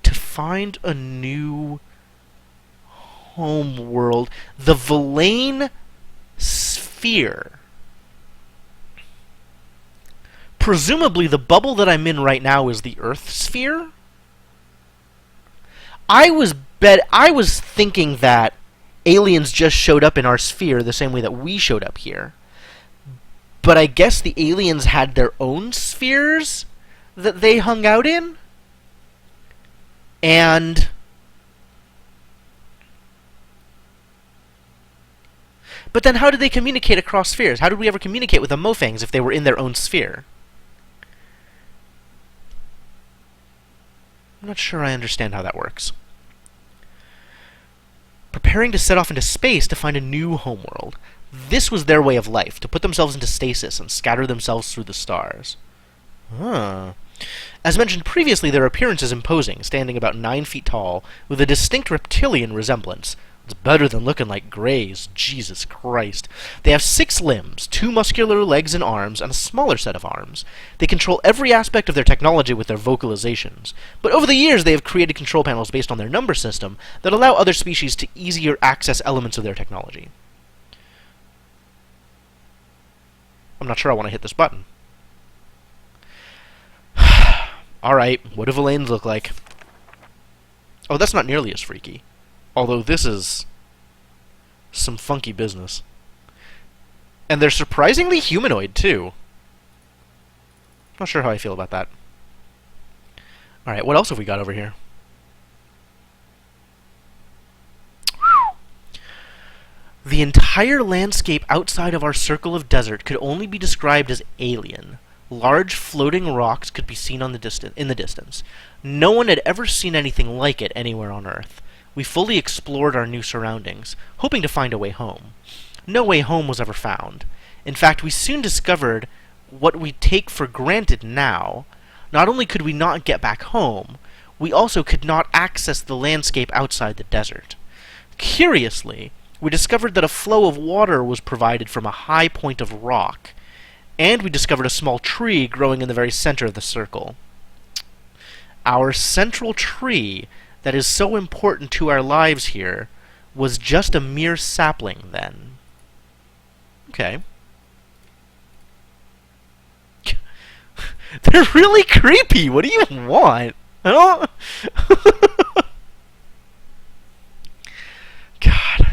to find a new home world. The Villain sphere. Presumably the bubble that I'm in right now is the Earth sphere. I was But I was thinking that aliens just showed up in our sphere the same way that we showed up here. But I guess the aliens had their own spheres that they hung out in? And... But then how did they communicate across spheres? How did we ever communicate with the Mofangs if they were in their own sphere? I'm not sure I understand how that works. Preparing to set off into space to find a new homeworld. This was their way of life, to put themselves into stasis and scatter themselves through the stars. Huh. As mentioned previously, their appearance is imposing, standing about 9 feet tall, with a distinct reptilian resemblance. It's better than looking like greys, Jesus Christ. They have 6 limbs, 2 muscular legs and arms, and a smaller set of arms. They control every aspect of their technology with their vocalizations. But over the years, they have created control panels based on their number system that allow other species to easier access elements of their technology. I'm not sure I want to hit this button. Alright, what do Villains look like? Oh, that's not nearly as freaky. Although this is some funky business. And they're surprisingly humanoid, too. Not sure how I feel about that. Alright, what else have we got over here? The entire landscape outside of our circle of desert could only be described as alien. Large floating rocks could be seen in the distance. No one had ever seen anything like it anywhere on Earth. We fully explored our new surroundings, hoping to find a way home. No way home was ever found. In fact, we soon discovered what we take for granted now. Not only could we not get back home, we also could not access the landscape outside the desert. Curiously, we discovered that a flow of water was provided from a high point of rock, and we discovered a small tree growing in the very center of the circle. Our central tree, that is so important to our lives here, was just a mere sapling then. Okay. They're really creepy! What do you want? I don't... God.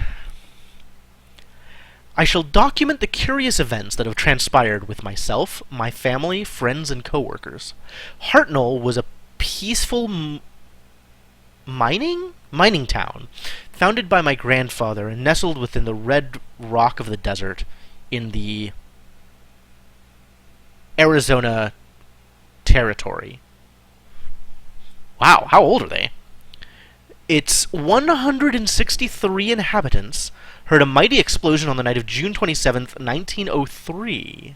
I shall document the curious events that have transpired with myself, my family, friends, and coworkers. Hartnell was a peaceful mining town, founded by my grandfather and nestled within the red rock of the desert in the Arizona territory. Wow, how old are they? Its 163 inhabitants heard a mighty explosion on the night of June 27th, 1903.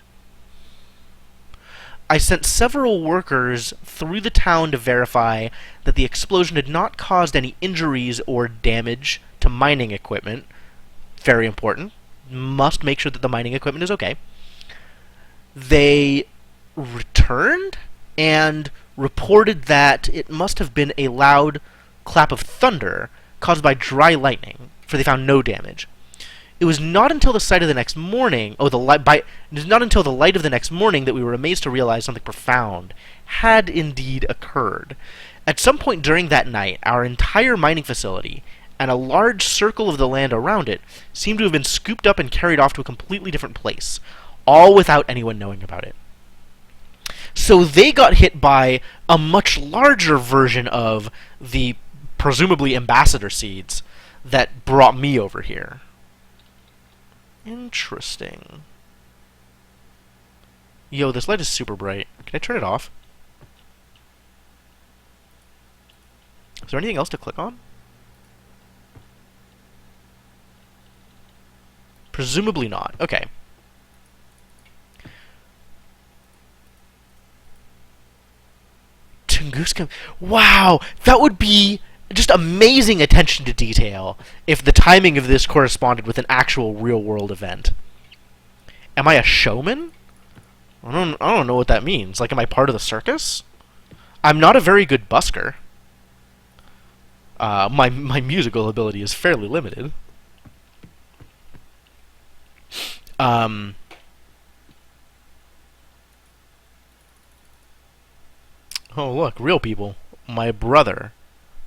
I sent several workers through the town to verify that the explosion had not caused any injuries or damage to mining equipment. Very important. Must make sure that the mining equipment is okay. They returned and reported that it must have been a loud clap of thunder caused by dry lightning, for they found no damage. It was not until the sight of the next morning, it was not until the light of the next morning that we were amazed to realize something profound had indeed occurred. At some point during that night, our entire mining facility and a large circle of the land around it seemed to have been scooped up and carried off to a completely different place, all without anyone knowing about it. So they got hit by a much larger version of the presumably ambassador seeds that brought me over here. Interesting. Yo, this light is super bright. Can I turn it off? Is there anything else to click on? Presumably not. Okay. Tunguska. Wow! That would be just amazing attention to detail if the timing of this corresponded with an actual real-world event. Am I a showman? I don't know what that means. Like, am I part of the circus? I'm not a very good busker. My musical ability is fairly limited. Oh, look, real people. My brother.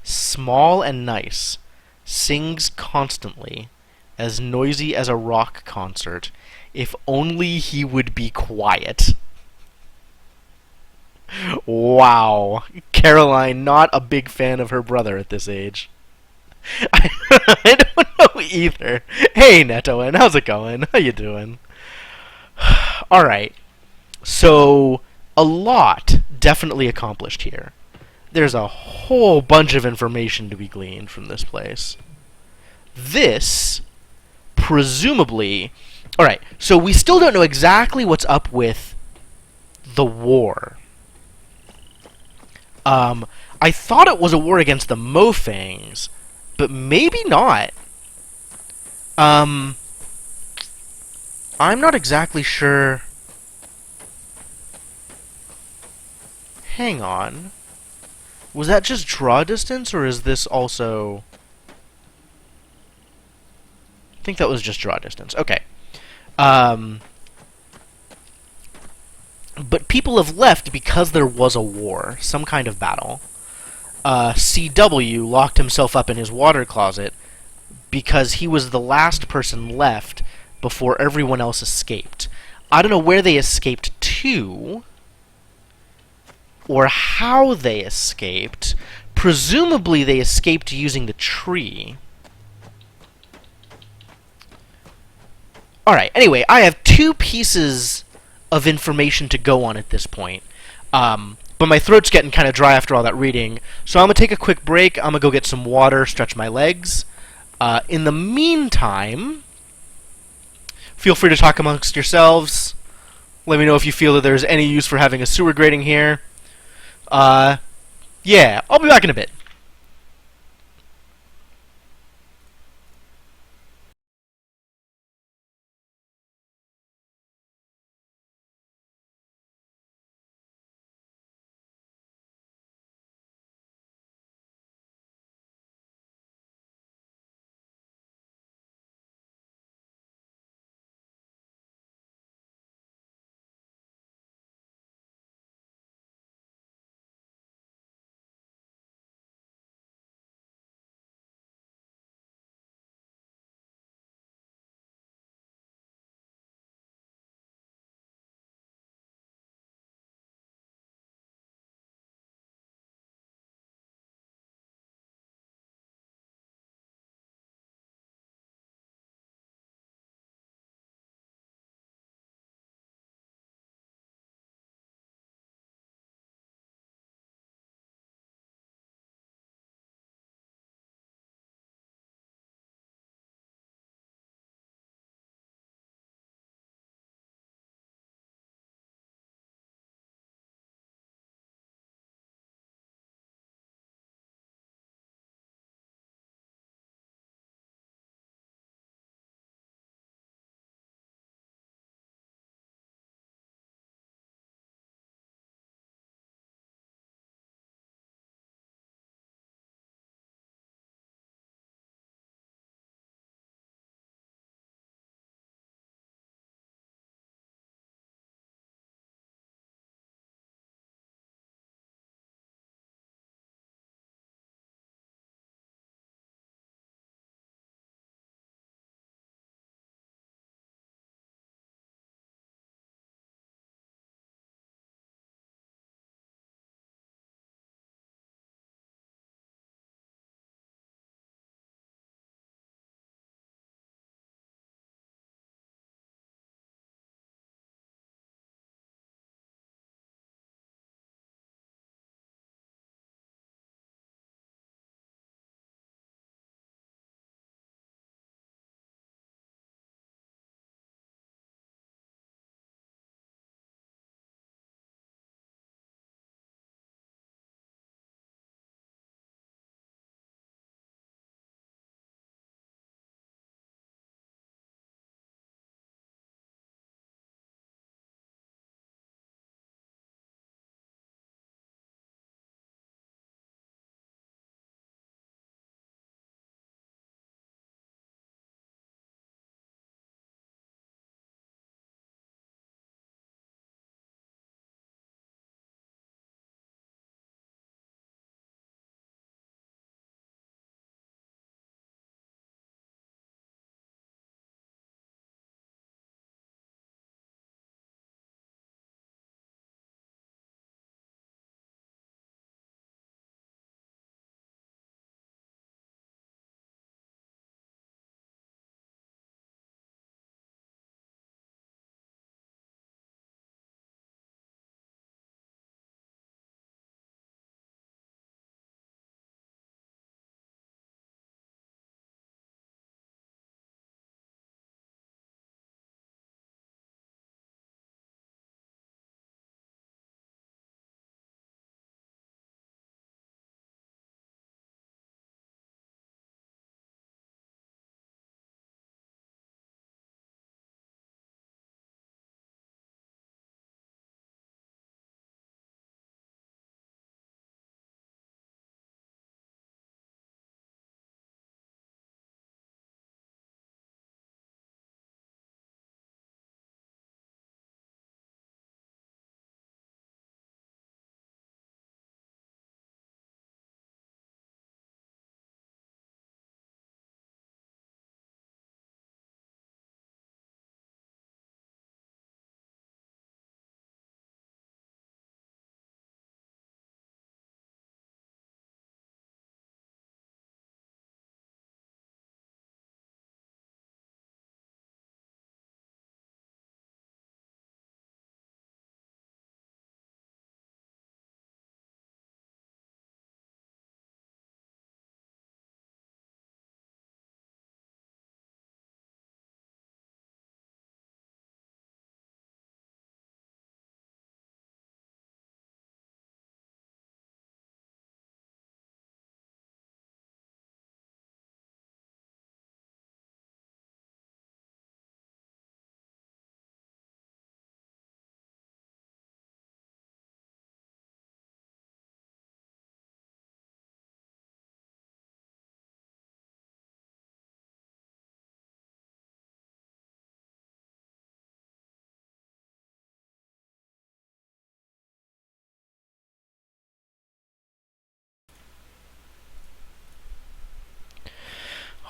Small and nice. Sings constantly. As noisy as a rock concert. If only he would be quiet. Wow. Caroline, not a big fan of her brother at this age. I don't know either. Hey, Netoin, how's it going? How you doing? Alright. So, a lot definitely accomplished here. There's a whole bunch of information to be gleaned from this place. This, presumably... Alright, so we still don't know exactly what's up with the war. I thought it was a war against the Mofangs, but maybe not. I'm not exactly sure. Hang on. Was that just draw distance, or is this also... I think that was just draw distance. Okay. But people have left because there was a war, some kind of battle. CW locked himself up in his water closet because he was the last person left before everyone else escaped. I don't know where they escaped to, or how they escaped. Presumably they escaped using the tree. Alright, anyway, I have 2 pieces of information to go on at this point. But my throat's getting kind of dry after all that reading, so I'm going to take a quick break. I'm going to go get some water, stretch my legs. In the meantime, feel free to talk amongst yourselves. Let me know if you feel that there's any use for having a sewer grating here. Yeah, I'll be back in a bit.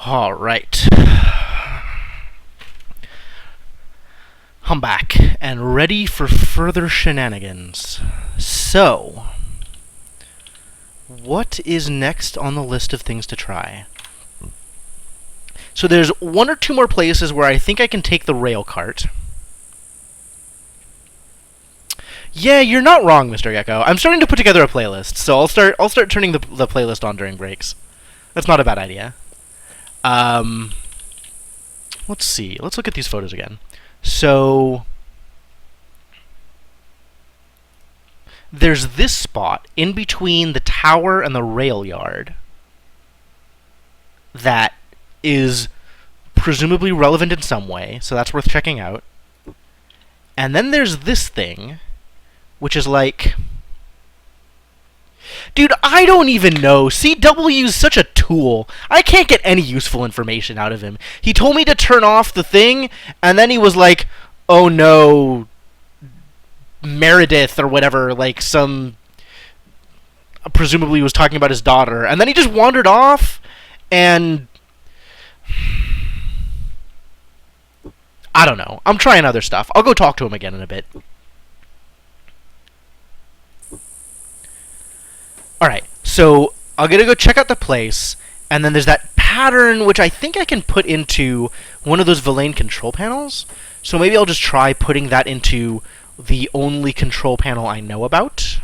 Alright. I'm back, and ready for further shenanigans. So, what is next on the list of things to try? So there's one or two more places where I think I can take the rail cart. Yeah, you're not wrong, Mr. Gecko. I'm starting to put together a playlist, so I'll start turning the playlist on during breaks. That's not a bad idea. Let's see. Let's look at these photos again. So there's this spot in between the tower and the rail yard that is presumably relevant in some way, so that's worth checking out. And then there's this thing, which is like... Dude, I don't even know. CW's such a tool. I can't get any useful information out of him. He told me to turn off the thing, and then he was like, oh no, Meredith or whatever, like some... presumably was talking about his daughter. And then he just wandered off, and... I don't know. I'm trying other stuff. I'll go talk to him again in a bit. Alright, so I'm gonna go check out the place, and then there's that pattern which I think I can put into one of those Villain control panels. So maybe I'll just try putting that into the only control panel I know about,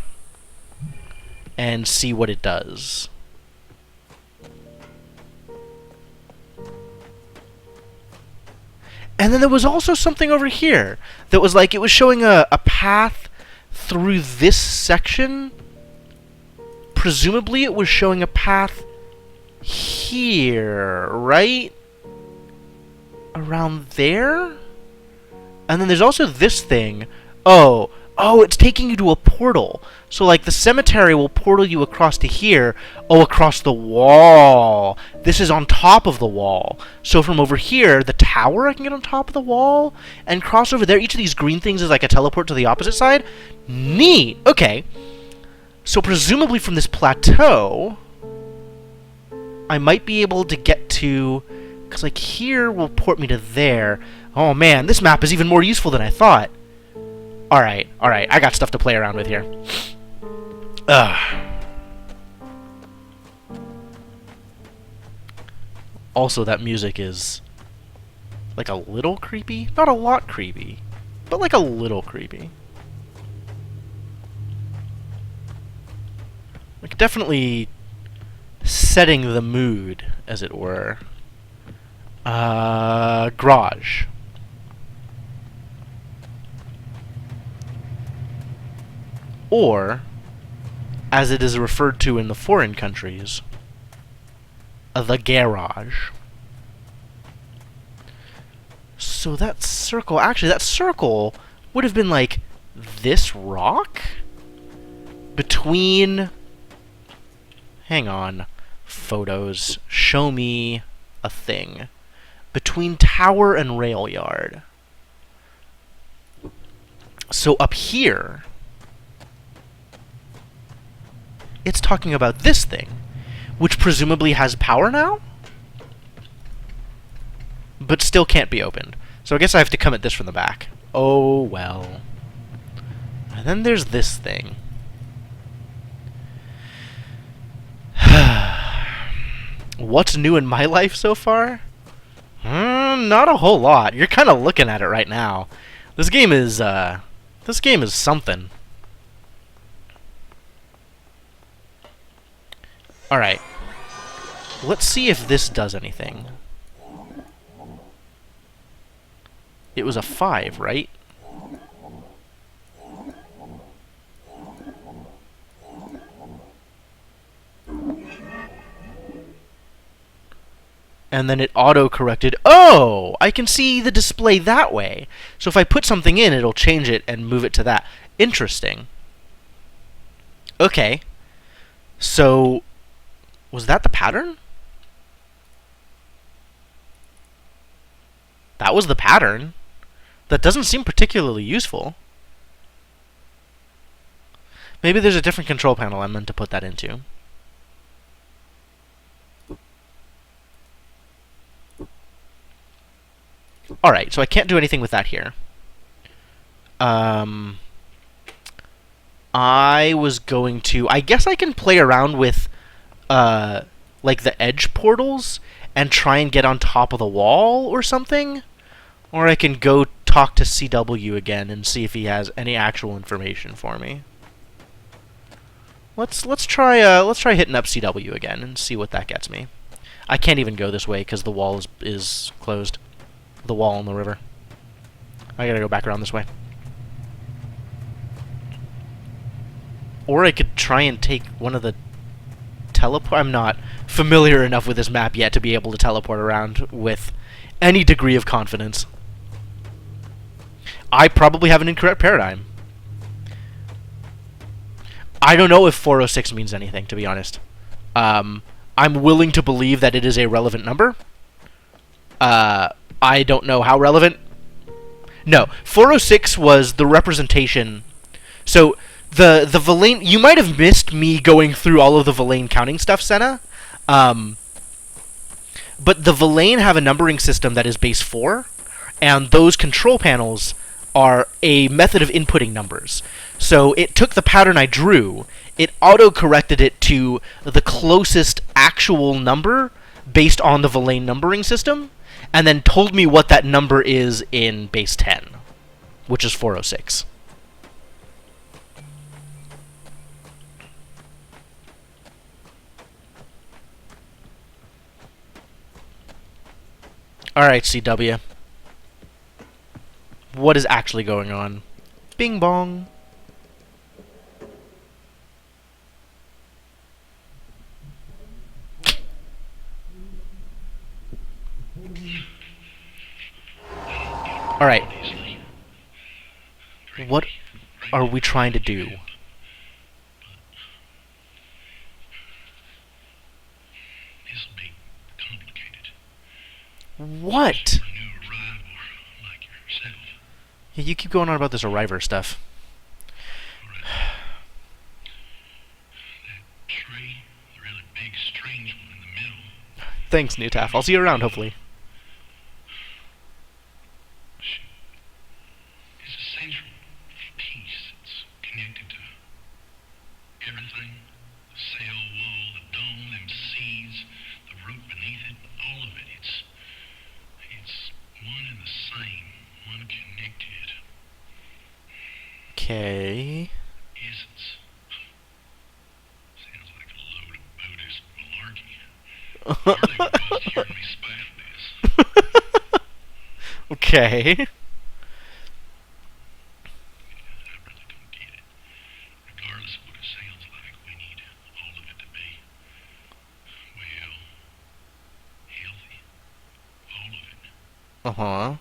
and see what it does. And then there was also something over here that was like, it was showing a path through this section. Presumably it was showing a path here, right? Around there? And then there's also this thing. Oh, it's taking you to a portal. So, like, the cemetery will portal you across to here. Oh, across the wall. This is on top of the wall. So from over here, the tower, I can get on top of the wall and cross over there. Each of these green things is like a teleport to the opposite side. Neat. Okay. So presumably from this plateau, I might be able to get to... Because, like, here will port me to there. Oh, man, this map is even more useful than I thought. Alright, I got stuff to play around with here. Also, that music is, like, a little creepy. Not a lot creepy, but, like, a little creepy. Like, definitely setting the mood, as it were. Garage. Or, as it is referred to in the foreign countries, the garage. So that circle, actually, that circle would have been like this rock? Between... Hang on. Photos. Show me a thing. Between tower and rail yard. So up here... It's talking about this thing, which presumably has power now, but still can't be opened. So I guess I have to come at this from the back. Oh, well. And then there's this thing. What's new in my life so far? Not a whole lot. You're kind of looking at it right now. This game is something. Alright. Let's see if this does anything. It was a 5, right? And then it auto-corrected. Oh! I can see the display that way. So if I put something in, it'll change it and move it to that. Interesting. Okay. So... was that the pattern? That was the pattern. That doesn't seem particularly useful. Maybe there's a different control panel I meant to put that into. Alright, so I can't do anything with that here. I was going to... I guess I can play around with, like, the edge portals and try and get on top of the wall or something. Or I can go talk to CW again and see if he has any actual information for me. Let's try hitting up CW again and see what that gets me. I can't even go this way because the wall is closed. The wall on the river. I gotta go back around this way. Or I could try and take one of the teleport. I'm not familiar enough with this map yet to be able to teleport around with any degree of confidence. I probably have an incorrect paradigm. I don't know if 406 means anything, to be honest. I'm willing to believe that it is a relevant number. I don't know how relevant. No, 406 was the representation. So the Villain, you might have missed me going through all of the Villain counting stuff, Senna. But the Villain have a numbering system that is base 4, and those control panels are a method of inputting numbers. So it took the pattern I drew, it auto-corrected it to the closest actual number based on the Villain numbering system, and then told me what that number is in base 10, which is 406. Alright, CW. What is actually going on? Bing bong. Alright. What are we trying to do? This'll be complicated. What? For a new arrival like yourself. Yeah, you keep going on about this Arriver stuff. Alright. That tree, the really big, strange one in the middle. Thanks, Newtaff. I'll see you around, hopefully. It's a central piece that's connected to everything. The sail wall, the dome, them seas, the root beneath it, all of it. It's one and the same, one connected. Okay. Isn't. Sounds like a load of Buddhist malarkey. Hardly was hearing me spout this. Okay. I really don't get it. Regardless of what it sounds like, we need all of it to be, well, healthy. All of it. Uh-huh.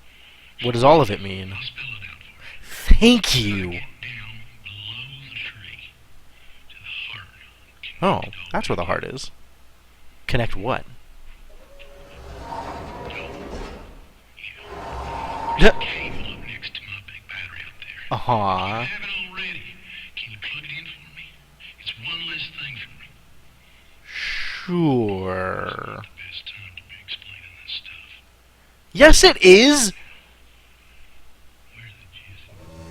What does all of it mean? I'll spell it out for you. Thank Gotta you. get down below the tree to the heart. Oh, Connect it all that's where the heart together. is. Connect what? There's a cable up next to my big battery out there. If you Uh-huh. haven't already, can you plug it in for me? It's one less thing for me. Sure. The best time to be explaining this stuff. Yes, it is! Where's the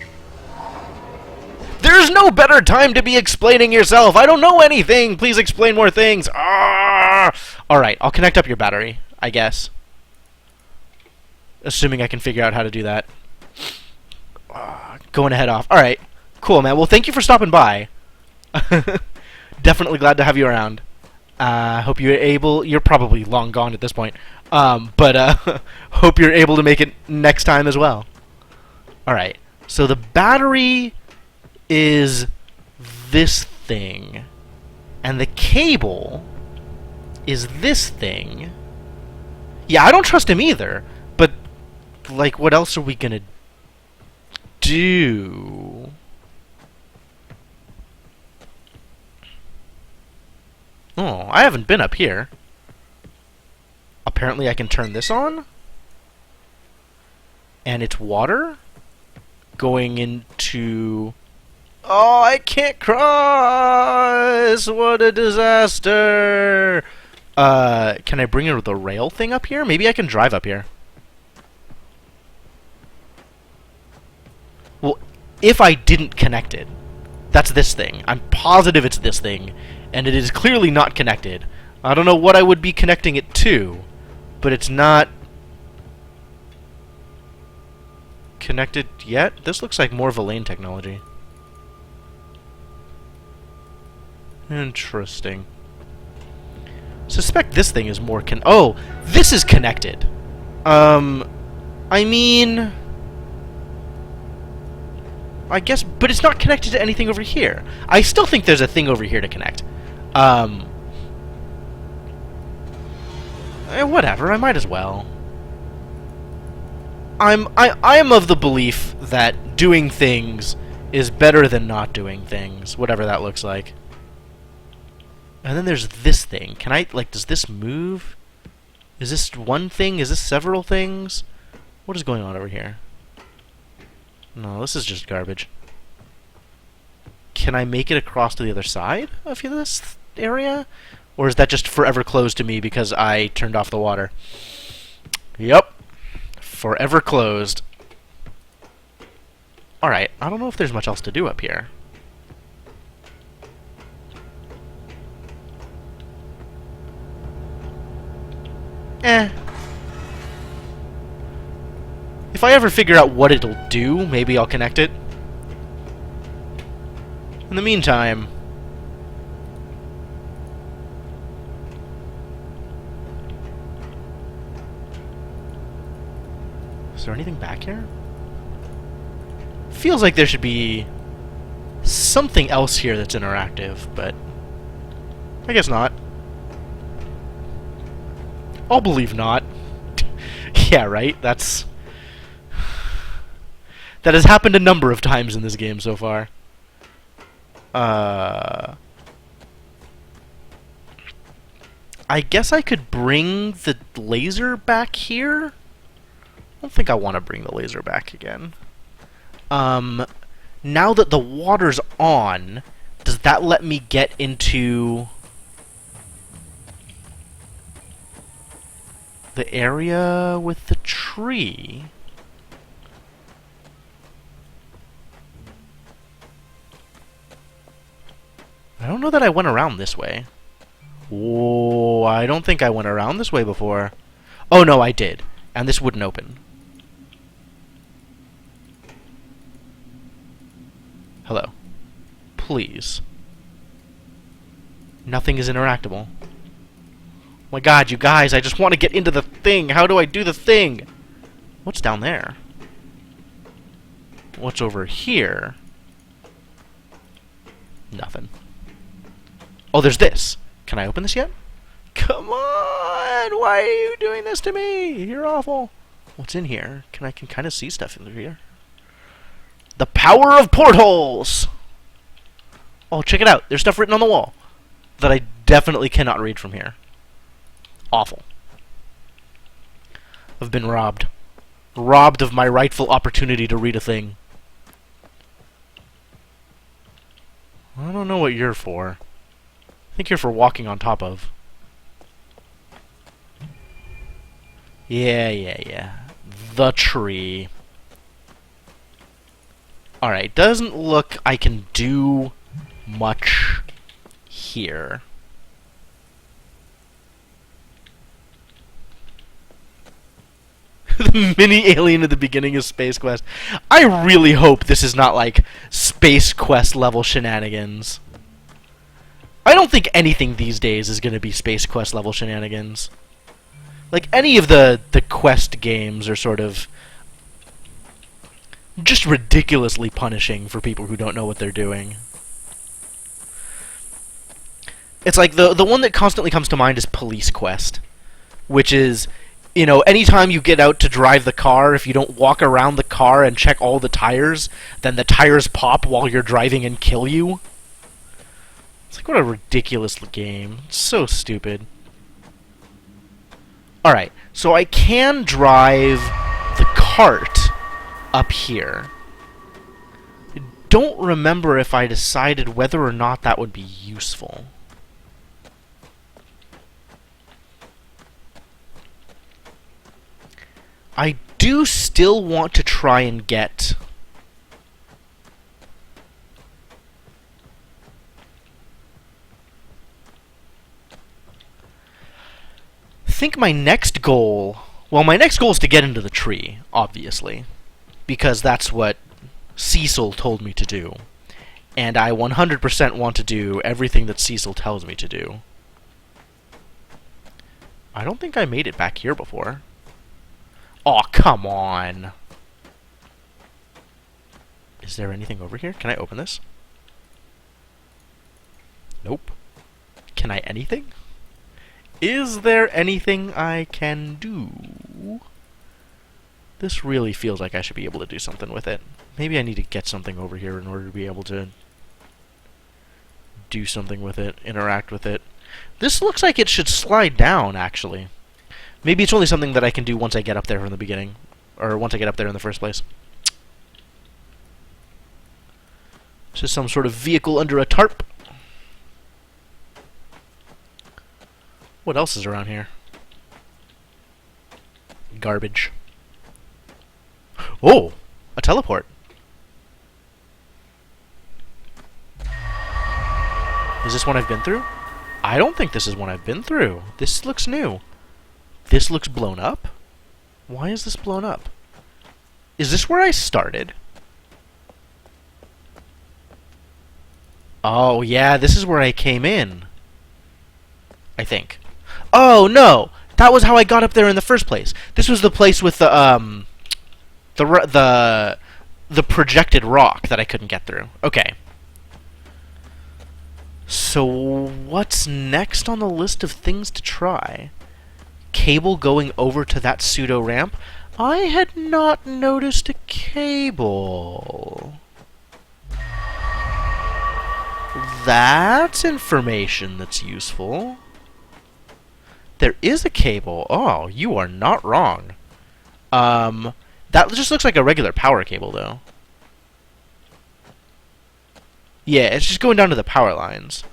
jizz? There's no better time to be explaining yourself! I don't know anything! Please explain more things! Ah! Alright, I'll connect up your battery, I guess. Assuming I can figure out how to do that. Going to head off. Alright, cool, man. Well, thank you for stopping by. Definitely glad to have you around. Hope you're able... You're probably long gone at this point. But hope you're able to make it next time as well. Alright, so the battery is this thing. And the cable is this thing. Yeah, I don't trust him either. But, like, what else are we gonna do? Oh, I haven't been up here. Apparently I can turn this on. And it's water going into... Oh, I can't cross! What a disaster! Can I bring the rail thing up here? Maybe I can drive up here. if I didn't connect it. That's this thing. I'm positive it's this thing, and it is clearly not connected. I don't know what I would be connecting it to, but it's not connected yet. This looks like more of a lane technology. Interesting. Suspect this thing is more oh, this is connected. I mean, I guess, but it's not connected to anything over here. I still think there's a thing over here to connect. Whatever, I might as well. I am of the belief that doing things is better than not doing things, whatever that looks like. And then there's this thing. Can I, like, does this move? Is this one thing? Is this several things? What is going on over here? No, this is just garbage. Can I make it across to the other side of this area? Or is that just forever closed to me because I turned off the water? Yep. Forever closed. Alright, I don't know if there's much else to do up here. If I ever figure out what it'll do, maybe I'll connect it. In the meantime... Is there anything back here? Feels like there should be something else here that's interactive, but I guess not. I'll believe not. Yeah, right? That has happened a number of times in this game so far. I guess I could bring the laser back here? I don't think I want to bring the laser back again. Now that the water's on, does that let me get into the area with the tree? I don't know that I went around this way. Oh, I don't think I went around this way before. Oh, no, I did. And this wouldn't open. Hello. Please. Nothing is interactable. Oh my god, you guys, I just want to get into the thing. How do I do the thing? What's down there? What's over here? Nothing. Oh, there's this. Can I open this yet? Come on! Why are you doing this to me? You're awful. What's in here? I can kind of see stuff in here. The power of portholes! Oh, check it out. There's stuff written on the wall that I definitely cannot read from here. Awful. I've been robbed. Robbed of my rightful opportunity to read a thing. I don't know what you're for. I think you're for walking on top of. Yeah. The tree. Alright, doesn't look I can do much here. The mini alien at the beginning of Space Quest. I really hope this is not like Space Quest level shenanigans. I don't think anything these days is going to be Space Quest level shenanigans. Like, any of the Quest games are sort of just ridiculously punishing for people who don't know what they're doing. It's like, the one that constantly comes to mind is Police Quest, which is, you know, anytime you get out to drive the car, if you don't walk around the car and check all the tires, then the tires pop while you're driving and kill you. It's like, what a ridiculous game. It's so stupid. Alright, so I can drive the cart up here. I don't remember if I decided whether or not that would be useful. I do still want to try and get think my next goal... Well, my next goal is to get into the tree, obviously. Because that's what Cecil told me to do. And I 100% want to do everything that Cecil tells me to do. I don't think I made it back here before. Aw, come on! Is there anything over here? Can I open this? Nope. Can I anything? Is there anything I can do? This really feels like I should be able to do something with it. Maybe I need to get something over here in order to be able to do something with it, interact with it. This looks like it should slide down, actually. Maybe it's only something that I can do once I get up there from the beginning. Or once I get up there in the first place. This is some sort of vehicle under a tarp. What else is around here? Garbage. Oh! A teleport. Is this one I've been through? I don't think this is one I've been through. This looks new. This looks blown up? Why is this blown up? Is this where I started? Oh, yeah, this is where I came in. I think. Oh, no! That was how I got up there in the first place. This was the place with the projected rock that I couldn't get through. Okay. So, what's next on the list of things to try? Cable going over to that pseudo-ramp? I had not noticed a cable. That's information that's useful. There is a cable. Oh, you are not wrong. That just looks like a regular power cable, though. Yeah, it's just going down to the power lines.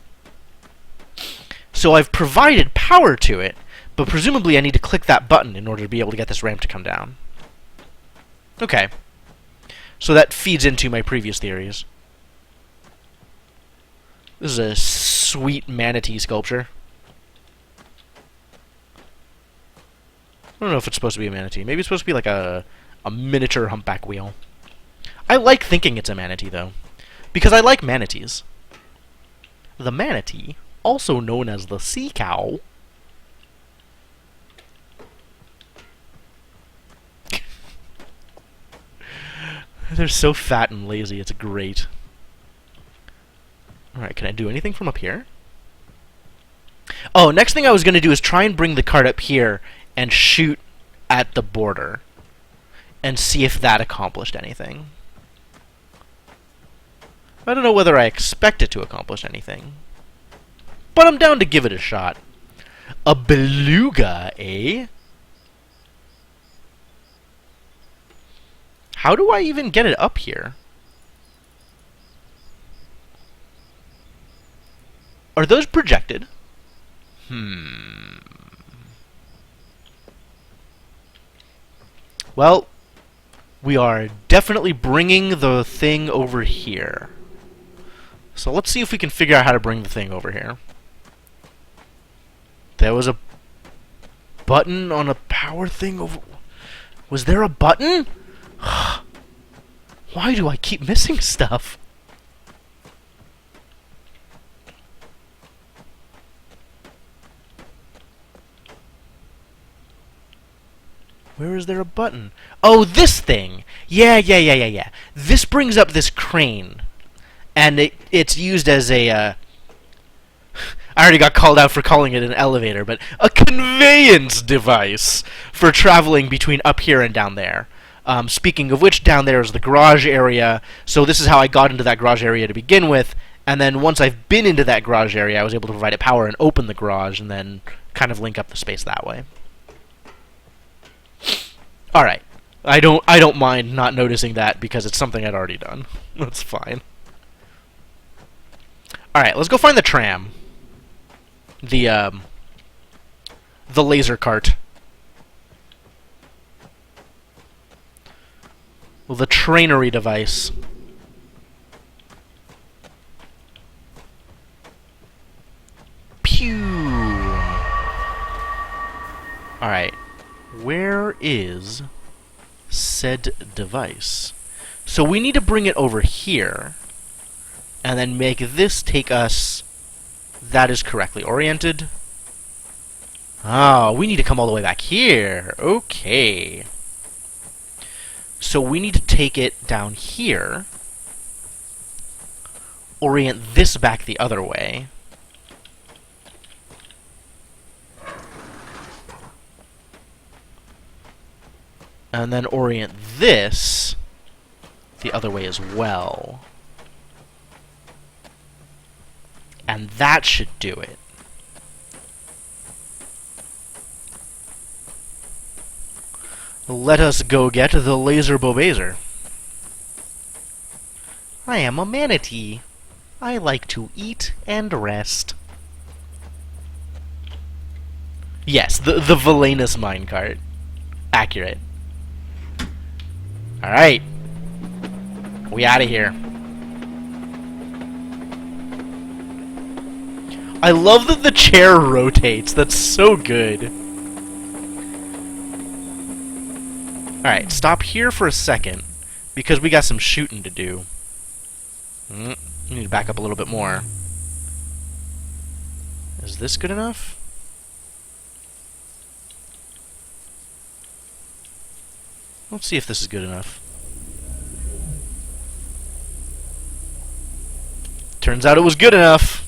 So I've provided power to it, but presumably I need to click that button in order to be able to get this ramp to come down. Okay. So that feeds into my previous theories. This is a sweet manatee sculpture. I don't know if it's supposed to be a manatee. Maybe it's supposed to be like a miniature humpback wheel. I like thinking it's a manatee, though. Because I like manatees. The manatee, also known as the sea cow, they're so fat and lazy, it's great. Alright, can I do anything from up here? Oh, next thing I was going to do is try and bring the cart up here and shoot at the border. And see if that accomplished anything. I don't know whether I expect it to accomplish anything. But I'm down to give it a shot. A beluga, eh? How do I even get it up here? Are those projected? Well, we are definitely bringing the thing over here. So let's see if we can figure out how to bring the thing over here. There was a button on a power thing over... Was there a button? Why do I keep missing stuff? Where is there a button? Oh, this thing! Yeah. This brings up this crane. And it's used as a, I already got called out for calling it an elevator, but a conveyance device for traveling between up here and down there. Speaking of which, down there is the garage area, so this is how I got into that garage area to begin with, and then once I've been into that garage area, I was able to provide it power and open the garage, and then kind of link up the space that way. Alright. I don't mind not noticing that, because it's something I'd already done. That's fine. Alright, let's go find the tram. The laser cart. Well, the trainery device. Pew! said device. So we need to bring it over here, and then make this take us... That is correctly oriented. Oh, we need to come all the way back here. Okay. So we need to take it down here, orient this back the other way, and then orient this the other way as well. And that should do it. Let us go get the laser bobazer. I am a manatee. I like to eat and rest. Yes, the Valenus minecart. Accurate. Alright. We out of here. I love that the chair rotates. That's so good. Alright, stop here for a second, because we got some shooting to do. We need to back up a little bit more. Is this good enough? Let's see if this is good enough. Turns out it was good enough.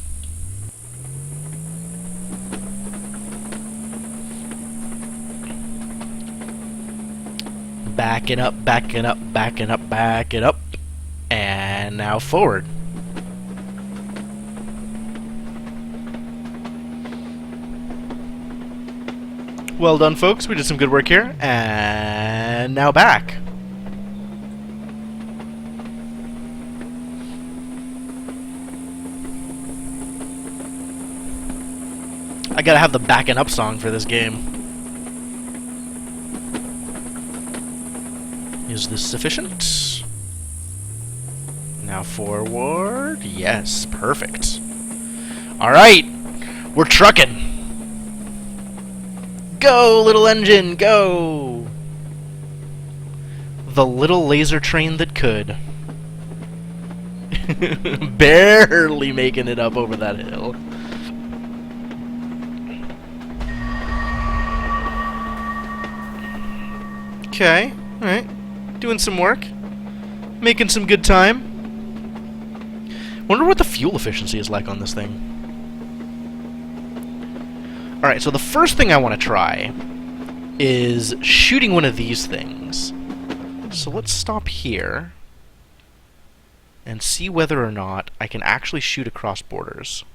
Backing up, backing up, backing up, backing up. And now forward. Well done, folks. We did some good work here. And now back. I gotta have the backing up song for this game. Is this sufficient? Now forward. Yes, perfect. Alright, we're trucking. Go, little engine, go! The little laser train that could. Barely making it up over that hill. Okay, alright. Doing some work. Making some good time. Wonder what the fuel efficiency is like on this thing. Alright, so the first thing I want to try is shooting one of these things. So let's stop here and see whether or not I can actually shoot across borders.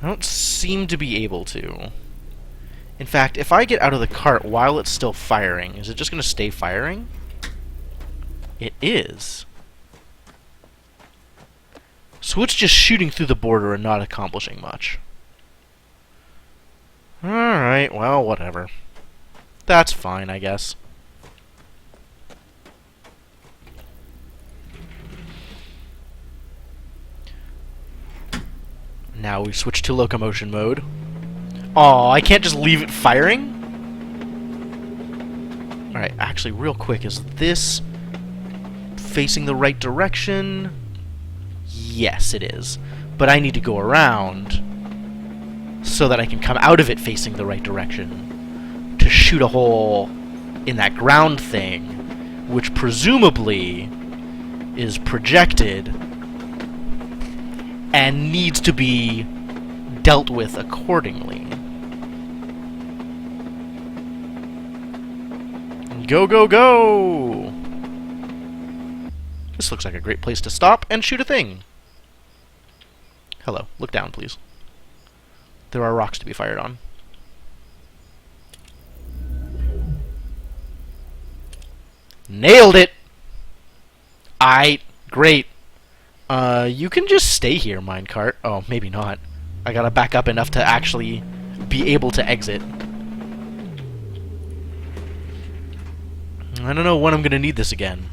I don't seem to be able to. In fact, if I get out of the cart while it's still firing, is it just going to stay firing? It is. So it's just shooting through the border and not accomplishing much. Alright, well, whatever. That's fine, I guess. Now we switch to locomotion mode. Aw, I can't just leave it firing? Alright, actually, real quick, is this facing the right direction? Yes, it is. But I need to go around so that I can come out of it facing the right direction to shoot a hole in that ground thing, which presumably is projected and needs to be dealt with accordingly. Go, go, go! This looks like a great place to stop and shoot a thing. Hello, look down, please. There are rocks to be fired on. Nailed it! Great. You can just stay here, minecart. Oh, maybe not. I gotta back up enough to actually be able to exit. I don't know when I'm gonna need this again.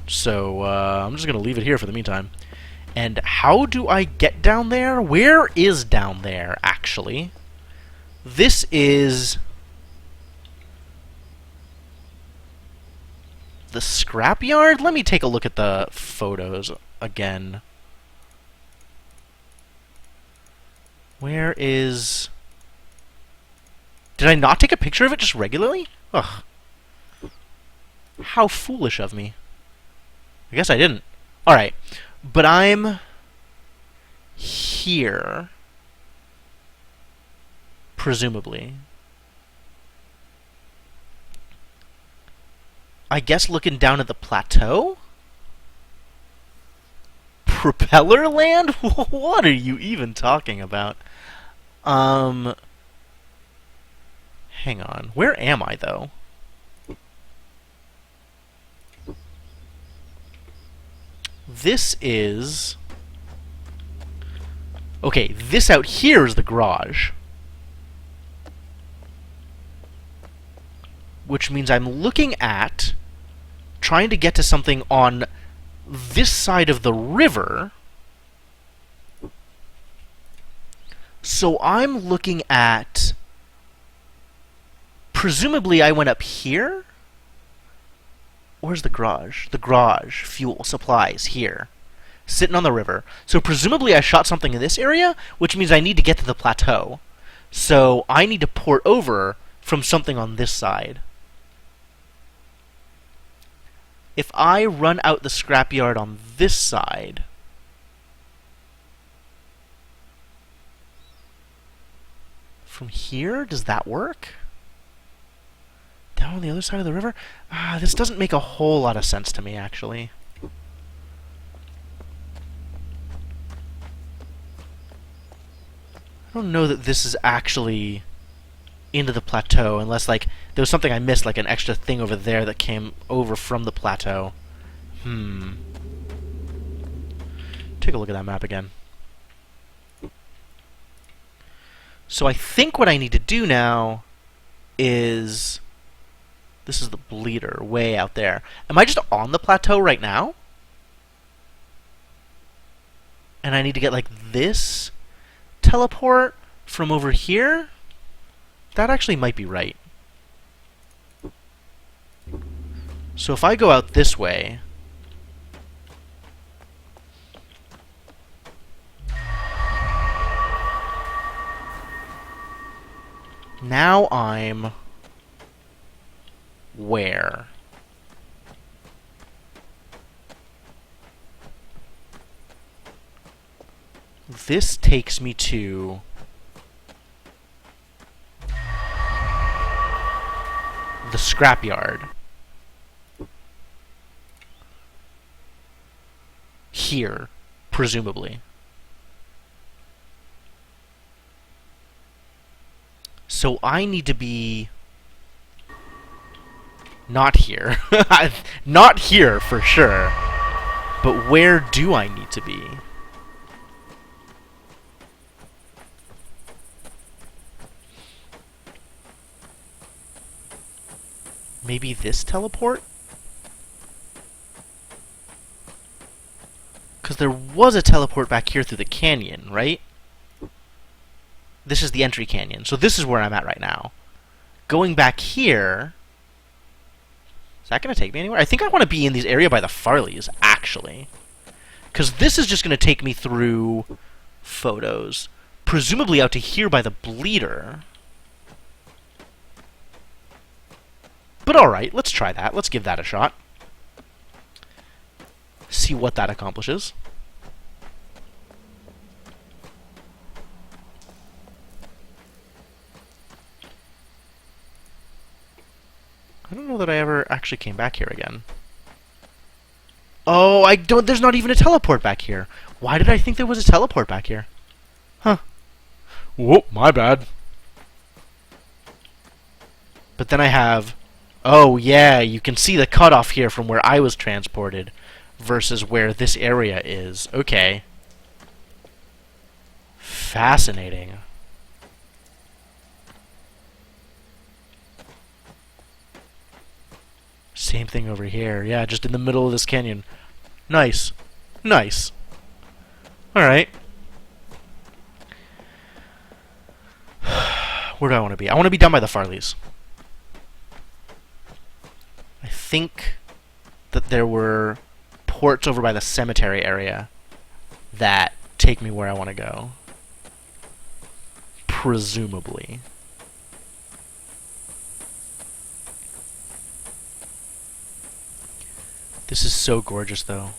So, I'm just gonna leave it here for the meantime. And how do I get down there? Where is down there, actually? This is the scrapyard? Let me take a look at the photos again. Where is... Did I not take a picture of it just regularly? Ugh. How foolish of me. I guess I didn't. Alright. But I'm... here. Presumably. I guess looking down at the plateau? Propeller land? What are you even talking about? Hang on. Where am I, though? This is... Okay, this out here is the garage. Which means I'm looking at trying to get to something on this side of the river. So I'm looking at... Presumably I went up here? Where's the garage? The garage. Fuel. Supplies. Here. Sitting on the river. So presumably I shot something in this area, which means I need to get to the plateau. So I need to port over from something on this side. If I run out the scrapyard on this side... From here? Does that work? Down on the other side of the river? This doesn't make a whole lot of sense to me, actually. I don't know that this is actually into the plateau, unless, like, there was something I missed, like an extra thing over there that came over from the plateau. Take a look at that map again. So I think what I need to do now is... This is the bleeder, way out there. Am I just on the plateau right now? And I need to get, like, this teleport from over here? That actually might be right. So if I go out this way... Now I'm... where? This takes me to... the scrapyard. Here, presumably. So I need to be... not here. Not here, for sure. But where do I need to be? Maybe this teleport? Because there was a teleport back here through the canyon, right? This is the entry canyon, so this is where I'm at right now. Going back here... Is that going to take me anywhere? I think I want to be in this area by the Farleys, actually. Because this is just going to take me through photos. Presumably out to here by the bleeder. But alright, let's try that. Let's give that a shot. See what that accomplishes. I don't know that I ever actually came back here again. Oh, I don't... There's not even a teleport back here. Why did I think there was a teleport back here? Huh. Whoop, my bad. But then I have... Oh, yeah, you can see the cutoff here from where I was transported versus where this area is. Okay. Fascinating. Same thing over here. Yeah, just in the middle of this canyon. Nice. Nice. Alright. Where do I want to be? I want to be down by the Farleys. I think that there were ports over by the cemetery area that take me where I want to go. Presumably. This is so gorgeous, though.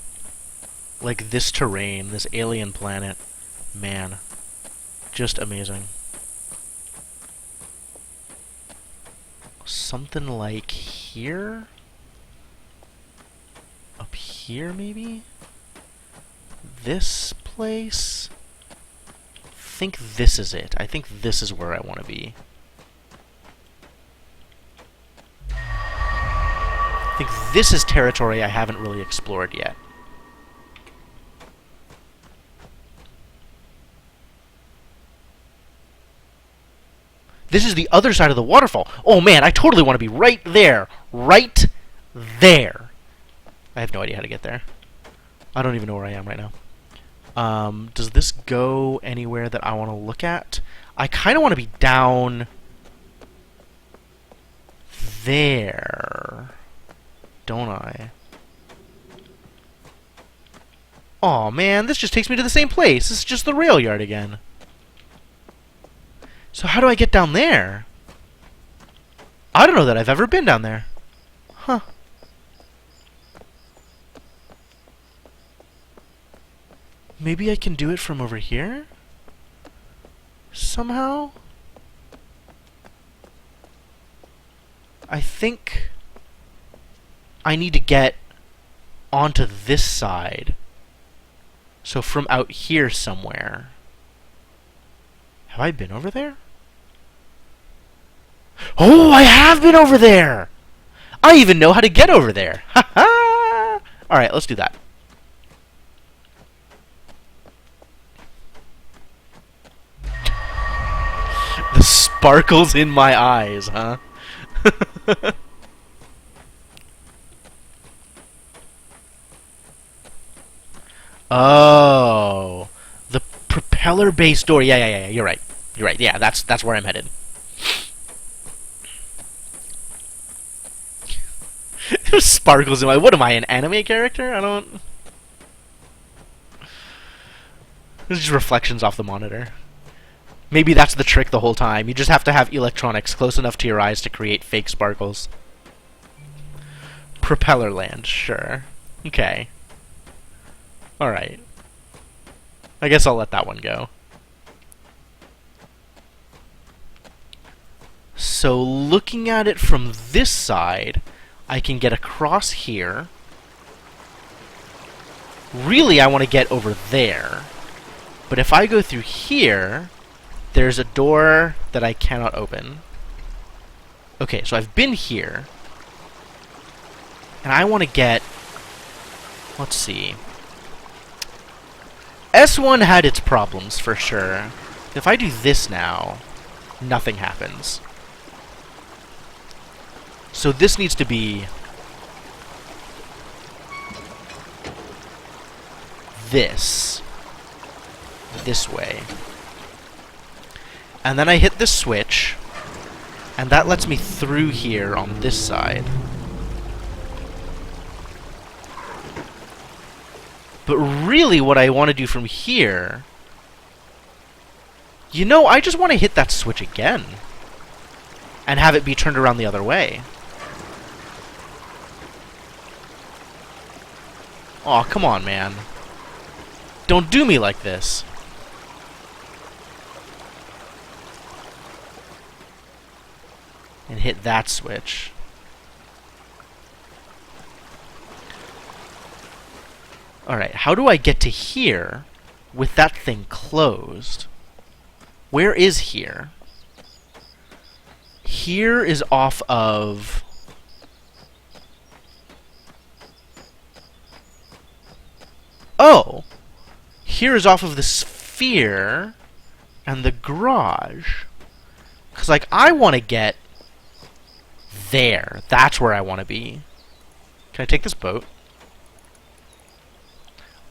Like, this terrain, this alien planet. Man. Just amazing. Something like here? Up here, maybe? This place? I think this is it. I think this is where I want to be. I think this is territory I haven't really explored yet. This is the other side of the waterfall. Oh man, I totally want to be right there. Right there. I have no idea how to get there. I don't even know where I am right now. Does this go anywhere that I want to look at? I kind of want to be down there. Don't I? Aw, man, this just takes me to the same place. This is just the rail yard again. So how do I get down there? I don't know that I've ever been down there. Huh. Maybe I can do it from over here? Somehow? I think I need to get onto this side. So from out here somewhere. Have I been over there? Oh, I have been over there! I even know how to get over there! Ha ha! Alright, let's do that. The sparkles in my eyes, huh? Oh, the propeller-based door. Yeah. You're right. You're right. Yeah, that's where I'm headed. There's sparkles in my. What am I, an anime character? I don't. There's just reflections off the monitor. Maybe that's the trick the whole time. You just have to have electronics close enough to your eyes to create fake sparkles. Propeller land, sure. Okay. Alright. I guess I'll let that one go. So, looking at it from this side, I can get across here. Really, I want to get over there. But if I go through here, there's a door that I cannot open. Okay, so I've been here. And I want to get... Let's see. S1 had its problems, for sure. If I do this now, nothing happens. So this needs to be... this way. And then I hit the switch, and that lets me through here on this side. But really what I want to do from here... You know, I just want to hit that switch again. And have it be turned around the other way. Aw, come on, man. Don't do me like this. And hit that switch. Alright, how do I get to here with that thing closed? Where is here? Here is off of... Oh! Here is off of the sphere and the garage. Because, like, I want to get there. That's where I want to be. Can I take this boat?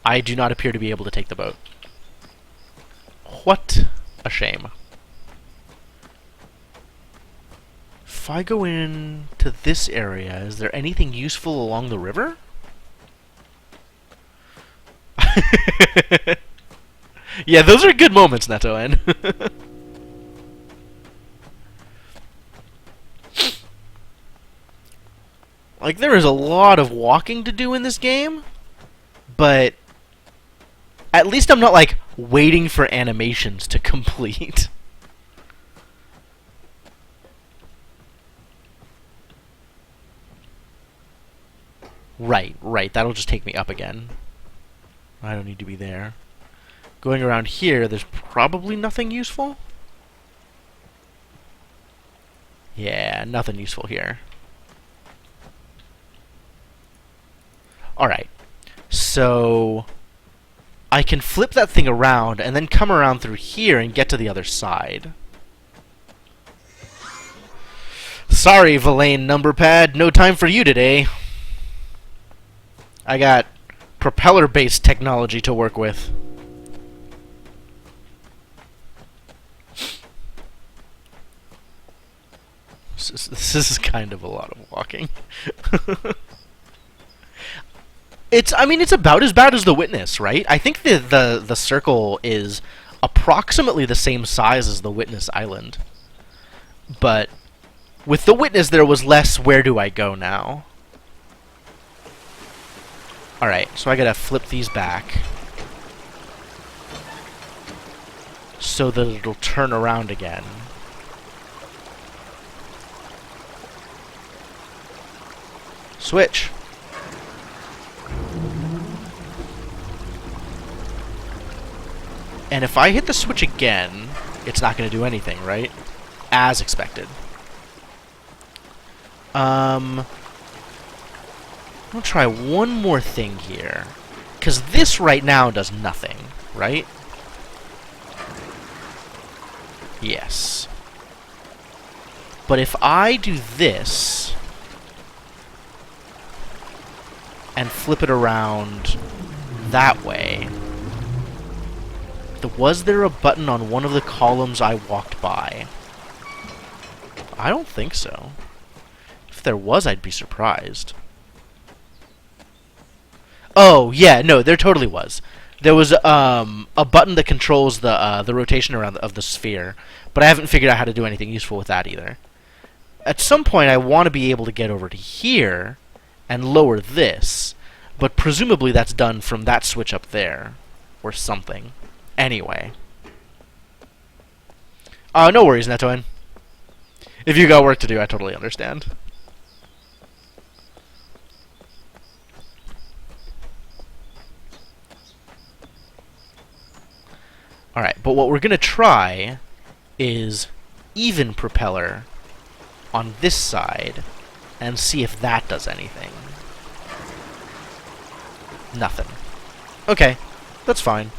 I do not appear to be able to take the boat. What a shame. If I go in to this area, is there anything useful along the river? Yeah, those are good moments, Netoen. Like, there is a lot of walking to do in this game, but at least I'm not, like, waiting for animations to complete. Right, that'll just take me up again. I don't need to be there. Going around here, there's probably nothing useful? Yeah, nothing useful here. Alright, so I can flip that thing around and then come around through here and get to the other side. Sorry, Villain number pad, no time for you today. I got propeller-based technology to work with. This is kind of a lot of walking. I mean, it's about as bad as The Witness, right? I think the circle is approximately the same size as the Witness Island. But with The Witness, there was less where do I go now. Alright, so I gotta flip these back so that it'll turn around again. Switch. And if I hit the switch again, it's not going to do anything, right? As expected. I'm going to try one more thing here. Because this right now does nothing, right? Yes. But if I do this and flip it around that way, was there a button on one of the columns I walked by? I don't think so. If there was, I'd be surprised. Oh, yeah, no, there totally was. There was a button that controls the rotation around of the sphere, but I haven't figured out how to do anything useful with that either. At some point, I want to be able to get over to here and lower this, but presumably that's done from that switch up there, or something. Anyway. No worries, Netoen. If you got work to do, I totally understand. Alright, but what we're going to try is even propeller on this side and see if that does anything. Nothing. Okay, that's fine.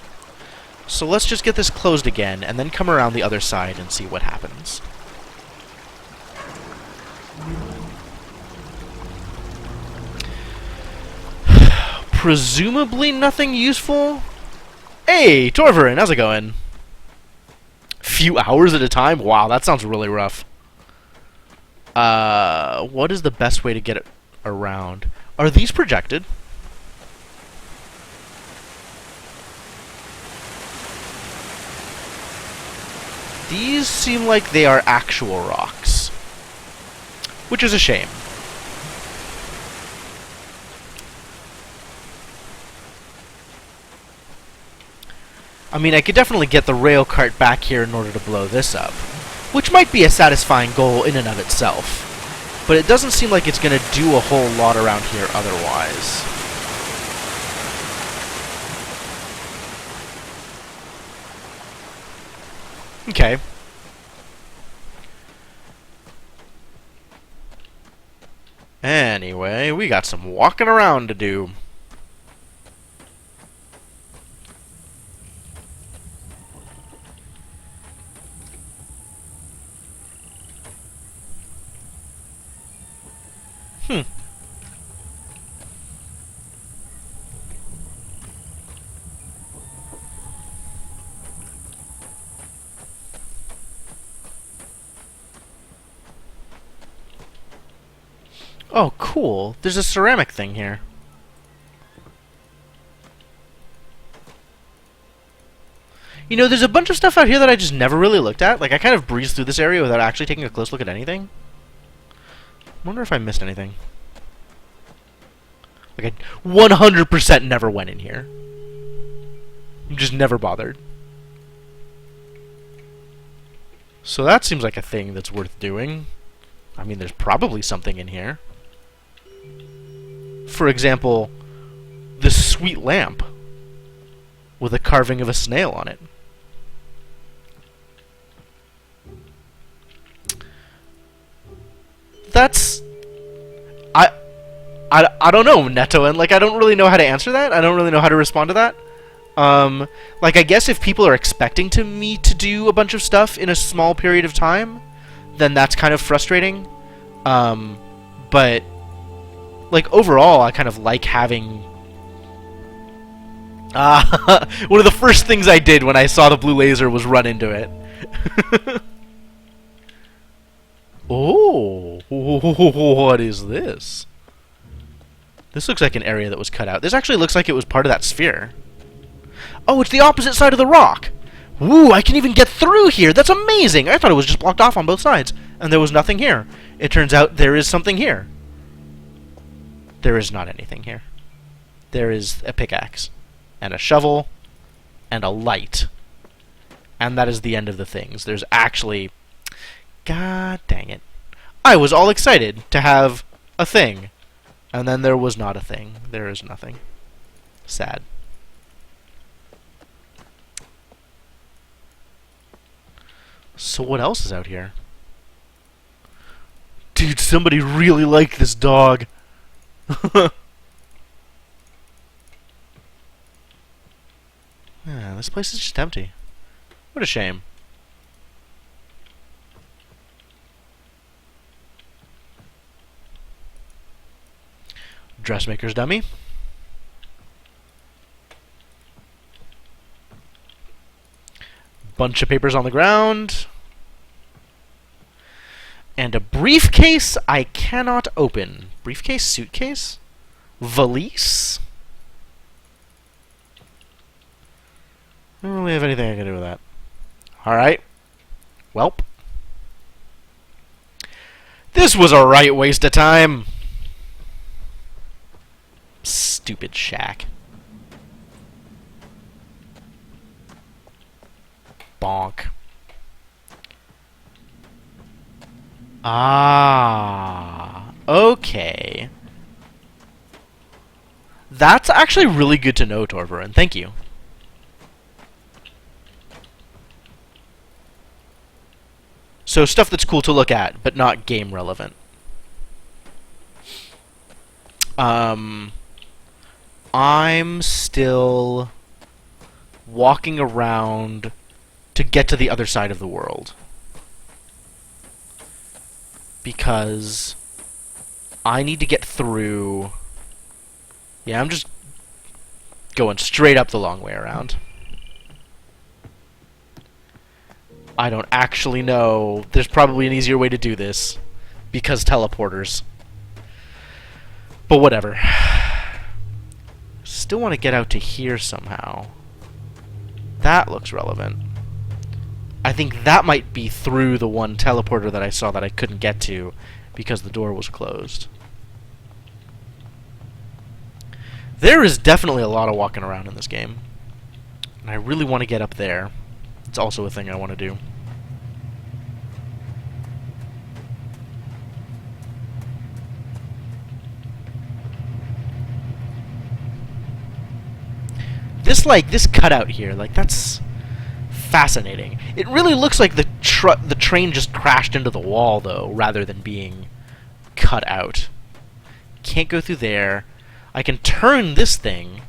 So let's just get this closed again, and then come around the other side and see what happens. Presumably nothing useful? Hey, Torvarin, how's it going? Few hours at a time? Wow, that sounds really rough. What is the best way to get it around? Are these projected? These seem like they are actual rocks, which is a shame. I mean, I could definitely get the rail cart back here in order to blow this up, which might be a satisfying goal in and of itself, but it doesn't seem like it's going to do a whole lot around here otherwise. Okay. Anyway, we got some walking around to do. Oh, cool. There's a ceramic thing here. You know, there's a bunch of stuff out here that I just never really looked at. Like, I kind of breezed through this area without actually taking a close look at anything. Wonder if I missed anything. Like, I 100% never went in here. Just never bothered. So that seems like a thing that's worth doing. I mean, there's probably something in here. For example, this sweet lamp with a carving of a snail on it. That's... I don't know, Neto, and like I don't really know how to answer that. I don't really know how to respond to that. Like I guess if people are expecting me to do a bunch of stuff in a small period of time, then that's kind of frustrating. But like overall, I kind of like having. One of the first things I did when I saw the blue laser was run into it. Oh, what is this? This looks like an area that was cut out. This actually looks like it was part of that sphere. Oh, it's the opposite side of the rock! Woo, I can even get through here! That's amazing! I thought it was just blocked off on both sides, and there was nothing here. It turns out there is something here. There is not anything here. There is a pickaxe, and a shovel, and a light. And that is the end of the things. There's actually... God dang it. I was all excited to have a thing. And then there was not a thing. There is nothing. Sad. So what else is out here? Dude, somebody really liked this dog. Yeah, this place is just empty. What a shame. Dressmaker's dummy. Bunch of papers on the ground. And a briefcase I cannot open. Briefcase? Suitcase? Valise? I don't really have anything I can do with that. Alright. Welp. This was a right waste of time. Stupid shack. Bonk. Ah. Okay. That's actually really good to know, Torvarin. Thank you. So stuff that's cool to look at, but not game relevant. I'm still walking around to get to the other side of the world. Because I need to get through... Yeah, I'm just going straight up the long way around. I don't actually know. There's probably an easier way to do this. Because teleporters. But whatever. Still want to get out to here somehow. That looks relevant. I think that might be through the one teleporter that I saw that I couldn't get to because the door was closed. There is definitely a lot of walking around in this game. And I really want to get up there. It's also a thing I want to do. This cutout here, like, that's fascinating. It really looks like the train just crashed into the wall, though, rather than being cut out. Can't go through there. I can turn this thing,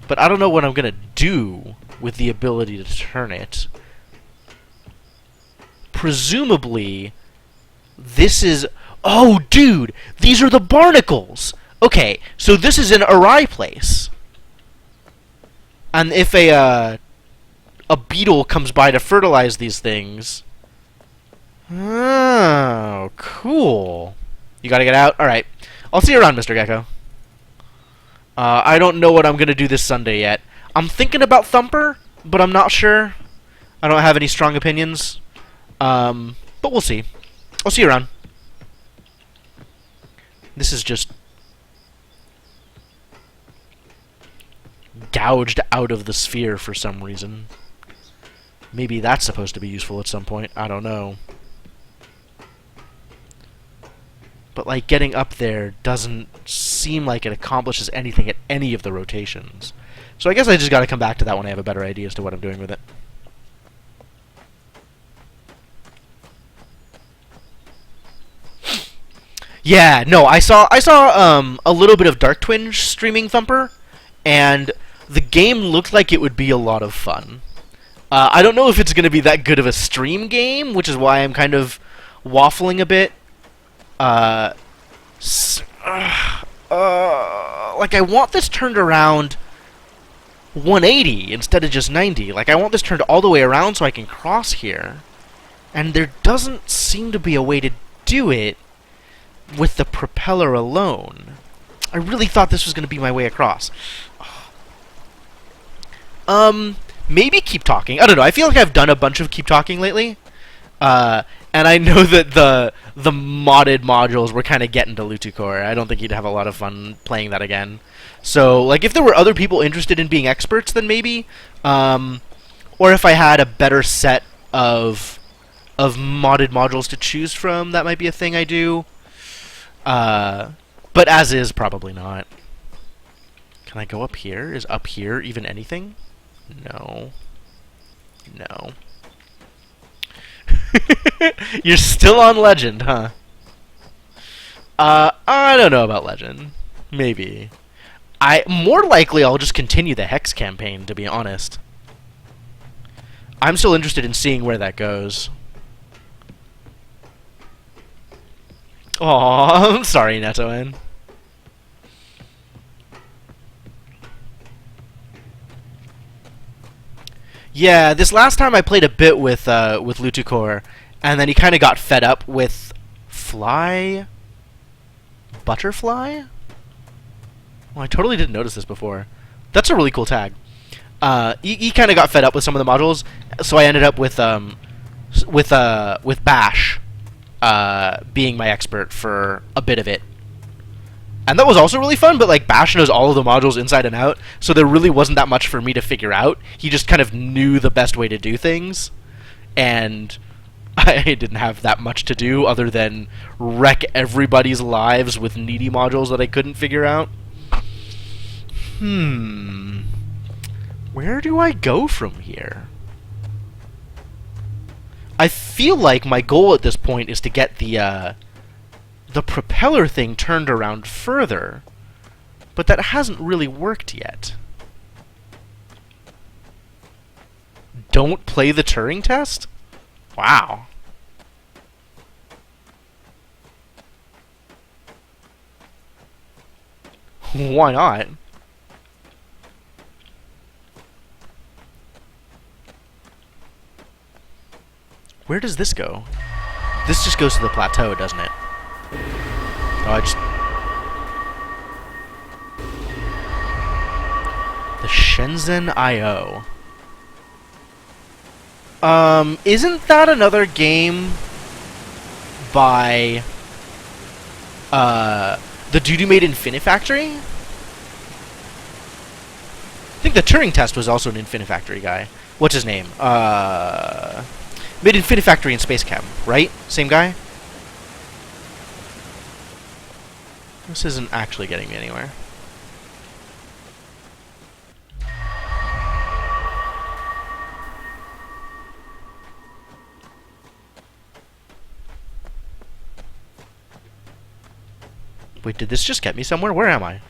but I don't know what I'm gonna do with the ability to turn it. Presumably, this is... Oh, dude! These are the barnacles! Okay, so this is an Arai place. And if a beetle comes by to fertilize these things... Oh, cool. You gotta get out? Alright. I'll see you around, Mr. Gecko. I don't know what I'm gonna do this Sunday yet. I'm thinking about Thumper, but I'm not sure. I don't have any strong opinions. But we'll see. I'll see you around. This is just gouged out of the sphere for some reason. Maybe that's supposed to be useful at some point. I don't know. But, like, getting up there doesn't seem like it accomplishes anything at any of the rotations. So I guess I just gotta come back to that when I have a better idea as to what I'm doing with it. Yeah, no, I saw a little bit of Dark Twinge streaming Thumper, and the game looked like it would be a lot of fun. I don't know if it's going to be that good of a stream game, which is why I'm kind of waffling a bit. Like, I want this turned around 180 instead of just 90. Like, I want this turned all the way around so I can cross here. And there doesn't seem to be a way to do it with the propeller alone. I really thought this was going to be my way across. Maybe keep talking. I don't know. I feel like I've done a bunch of keep talking lately. And I know that the modded modules were kind of getting to Lutucore. I don't think you'd have a lot of fun playing that again. So, like, if there were other people interested in being experts, then maybe. Or if I had a better set of modded modules to choose from, that might be a thing I do. But as is, probably not. Can I go up here? Is up here even anything? No. No. You're still on Legend, huh? I don't know about Legend. Maybe. More likely I'll just continue the Hex campaign, to be honest. I'm still interested in seeing where that goes. Aw, I'm sorry, Netoen. Yeah, this last time I played a bit with Lutucore, and then he kind of got fed up with Butterfly? Well, I totally didn't notice this before. That's a really cool tag. He kind of got fed up with some of the modules, so I ended up with Bash being my expert for a bit of it. And that was also really fun, but like Bash knows all of the modules inside and out, so there really wasn't that much for me to figure out. He just kind of knew the best way to do things, and I didn't have that much to do other than wreck everybody's lives with needy modules that I couldn't figure out. Where do I go from here? I feel like my goal at this point is to get the propeller thing turned around further, but that hasn't really worked yet. Don't play the Turing test? Wow. Why not? Where does this go? This just goes to the plateau, doesn't it? Oh, I just... The Shenzhen I.O. Isn't that another game by the dude who made Infinifactory? I think the Turing test was also an Infinifactory guy. What's his name? Made Infinifactory and Space Chem, right? Same guy? This isn't actually getting me anywhere. Wait, did this just get me somewhere? Where am I?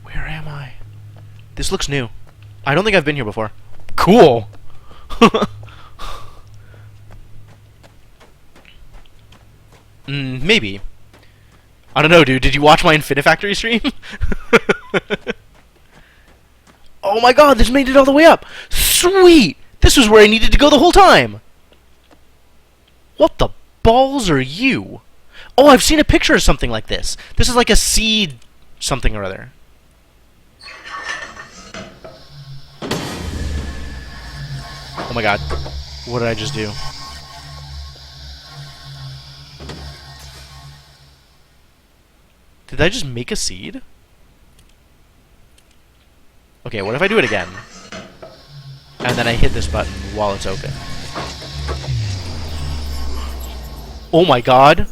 Where am I? This looks new. I don't think I've been here before. Cool! Maybe. I don't know, dude. Did you watch my Infinifactory stream? Oh my god, this made it all the way up! Sweet! This was where I needed to go the whole time! What the balls are you? Oh, I've seen a picture of something like this. This is like a seed something or other. Oh my god. What did I just do? Did I just make a seed? Okay, what if I do it again? And then I hit this button while it's open. Oh my god.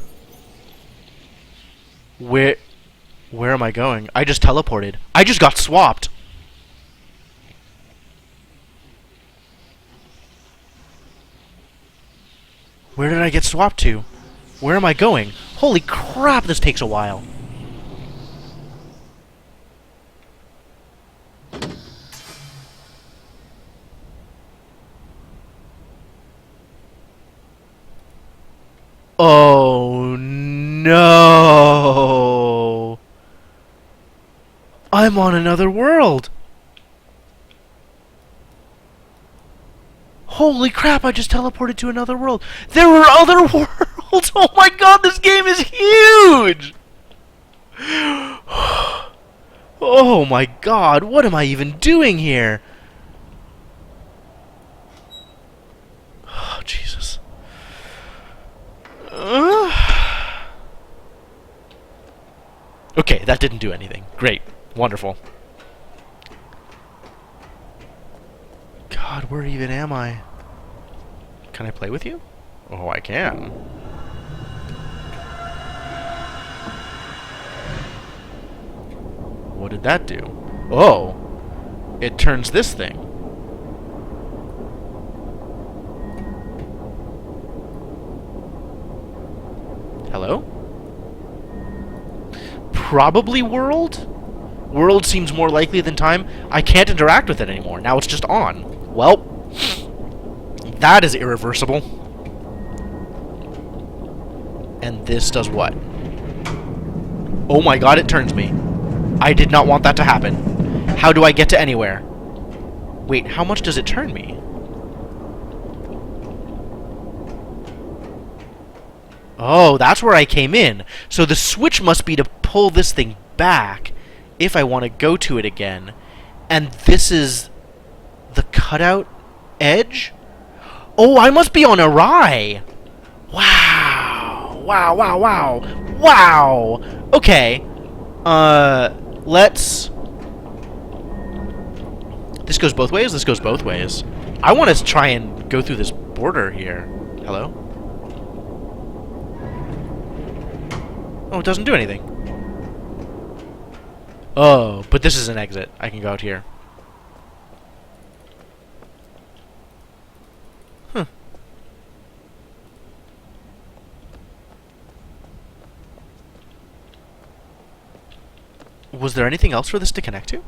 Where am I going? I just teleported. I just got swapped. Where did I get swapped to? Where am I going? Holy crap, this takes a while. Oh no! I'm on another world! Holy crap, I just teleported to another world. There were other worlds! Oh my god, this game is huge! Oh my god, what am I even doing here? Oh, Jesus. Okay, that didn't do anything. Great. Wonderful. God, where even am I? Can I play with you? Oh, I can. What did that do? Oh! It turns this thing. Hello? Probably world? World seems more likely than time. I can't interact with it anymore. Now it's just on. Well, that is irreversible. And this does what? Oh my god, it turns me. I did not want that to happen. How do I get to anywhere? Wait, how much does it turn me? Oh, that's where I came in. So the switch must be to pull this thing back if I want to go to it again. And this is the cutout edge? Oh, I must be on a rye. Wow. Wow, wow, wow. Wow. Okay. Let's... This goes both ways? This goes both ways. I want to try and go through this border here. Hello? Oh, it doesn't do anything. Oh, but this is an exit. I can go out here. Huh. Was there anything else for this to connect to?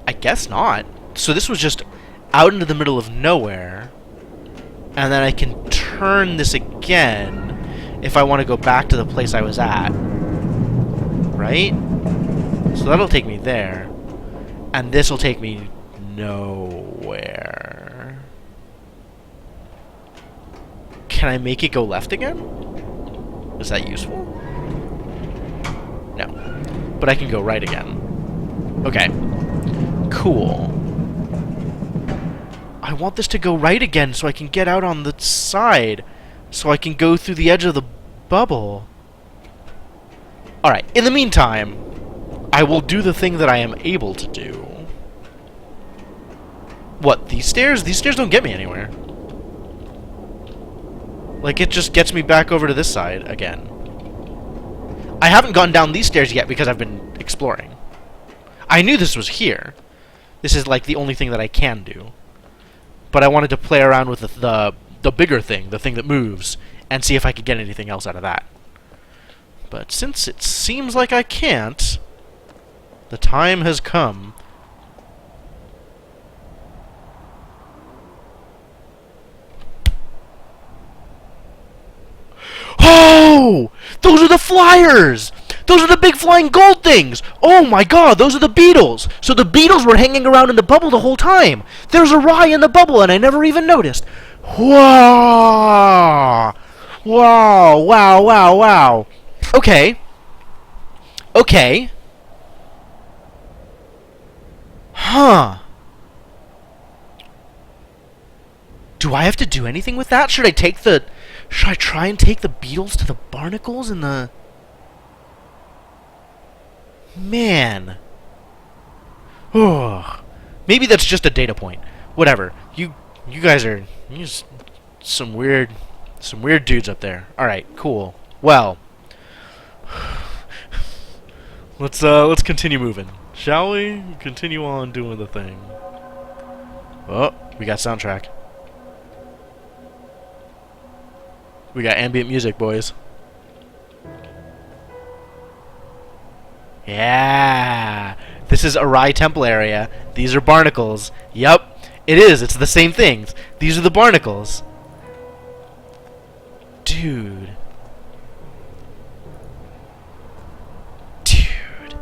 I guess not. So this was just out into the middle of nowhere. And then I can turn this again if I want to go back to the place I was at. Right? So that'll take me there. And this will take me nowhere. Can I make it go left again? Is that useful? No. But I can go right again. Okay. Cool. I want this to go right again so I can get out on the side. So I can go through the edge of the bubble. Alright, in the meantime, I will do the thing that I am able to do. What, these stairs? These stairs don't get me anywhere. Like, it just gets me back over to this side again. I haven't gone down these stairs yet because I've been exploring. I knew this was here. This is, like, the only thing that I can do. But I wanted to play around with the bigger thing, the thing that moves, and see if I could get anything else out of that. But since it seems like I can't, the time has come. Oh! Those are the flyers! Those are the big flying gold things! Oh my god, those are the beetles! So the beetles were hanging around in the bubble the whole time! There's a rye in the bubble and I never even noticed! Whoa! Wow! Wow! Wow! Wow! Okay. Okay. Huh. Do I have to do anything with that? Should I try and take the beetles to the barnacles and the... Man. Maybe that's just a data point. Whatever. You guys are just some weird dudes up there. All right, cool. Well, let's continue moving, shall we? Continue on doing the thing. Oh, we got soundtrack. We got ambient music, boys. Yeah. This is Arai Temple area. These are barnacles. Yup. It is. It's the same things. These are the barnacles. Dude. Dude.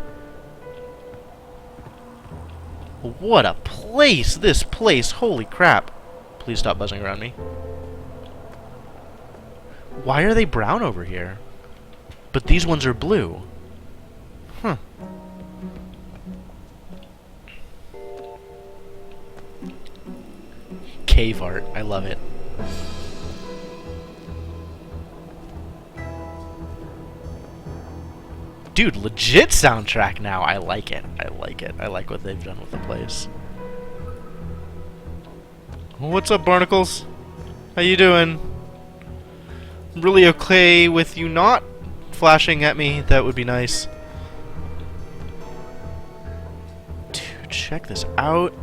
What a place. This place. Holy crap. Please stop buzzing around me. Why are they brown over here? But these ones are blue. Huh. Cave art. I love it. Dude, legit soundtrack now. I like it. I like it. I like what they've done with the place. What's up, barnacles? How you doing? Really okay with you not flashing at me? That would be nice. Dude, check this out.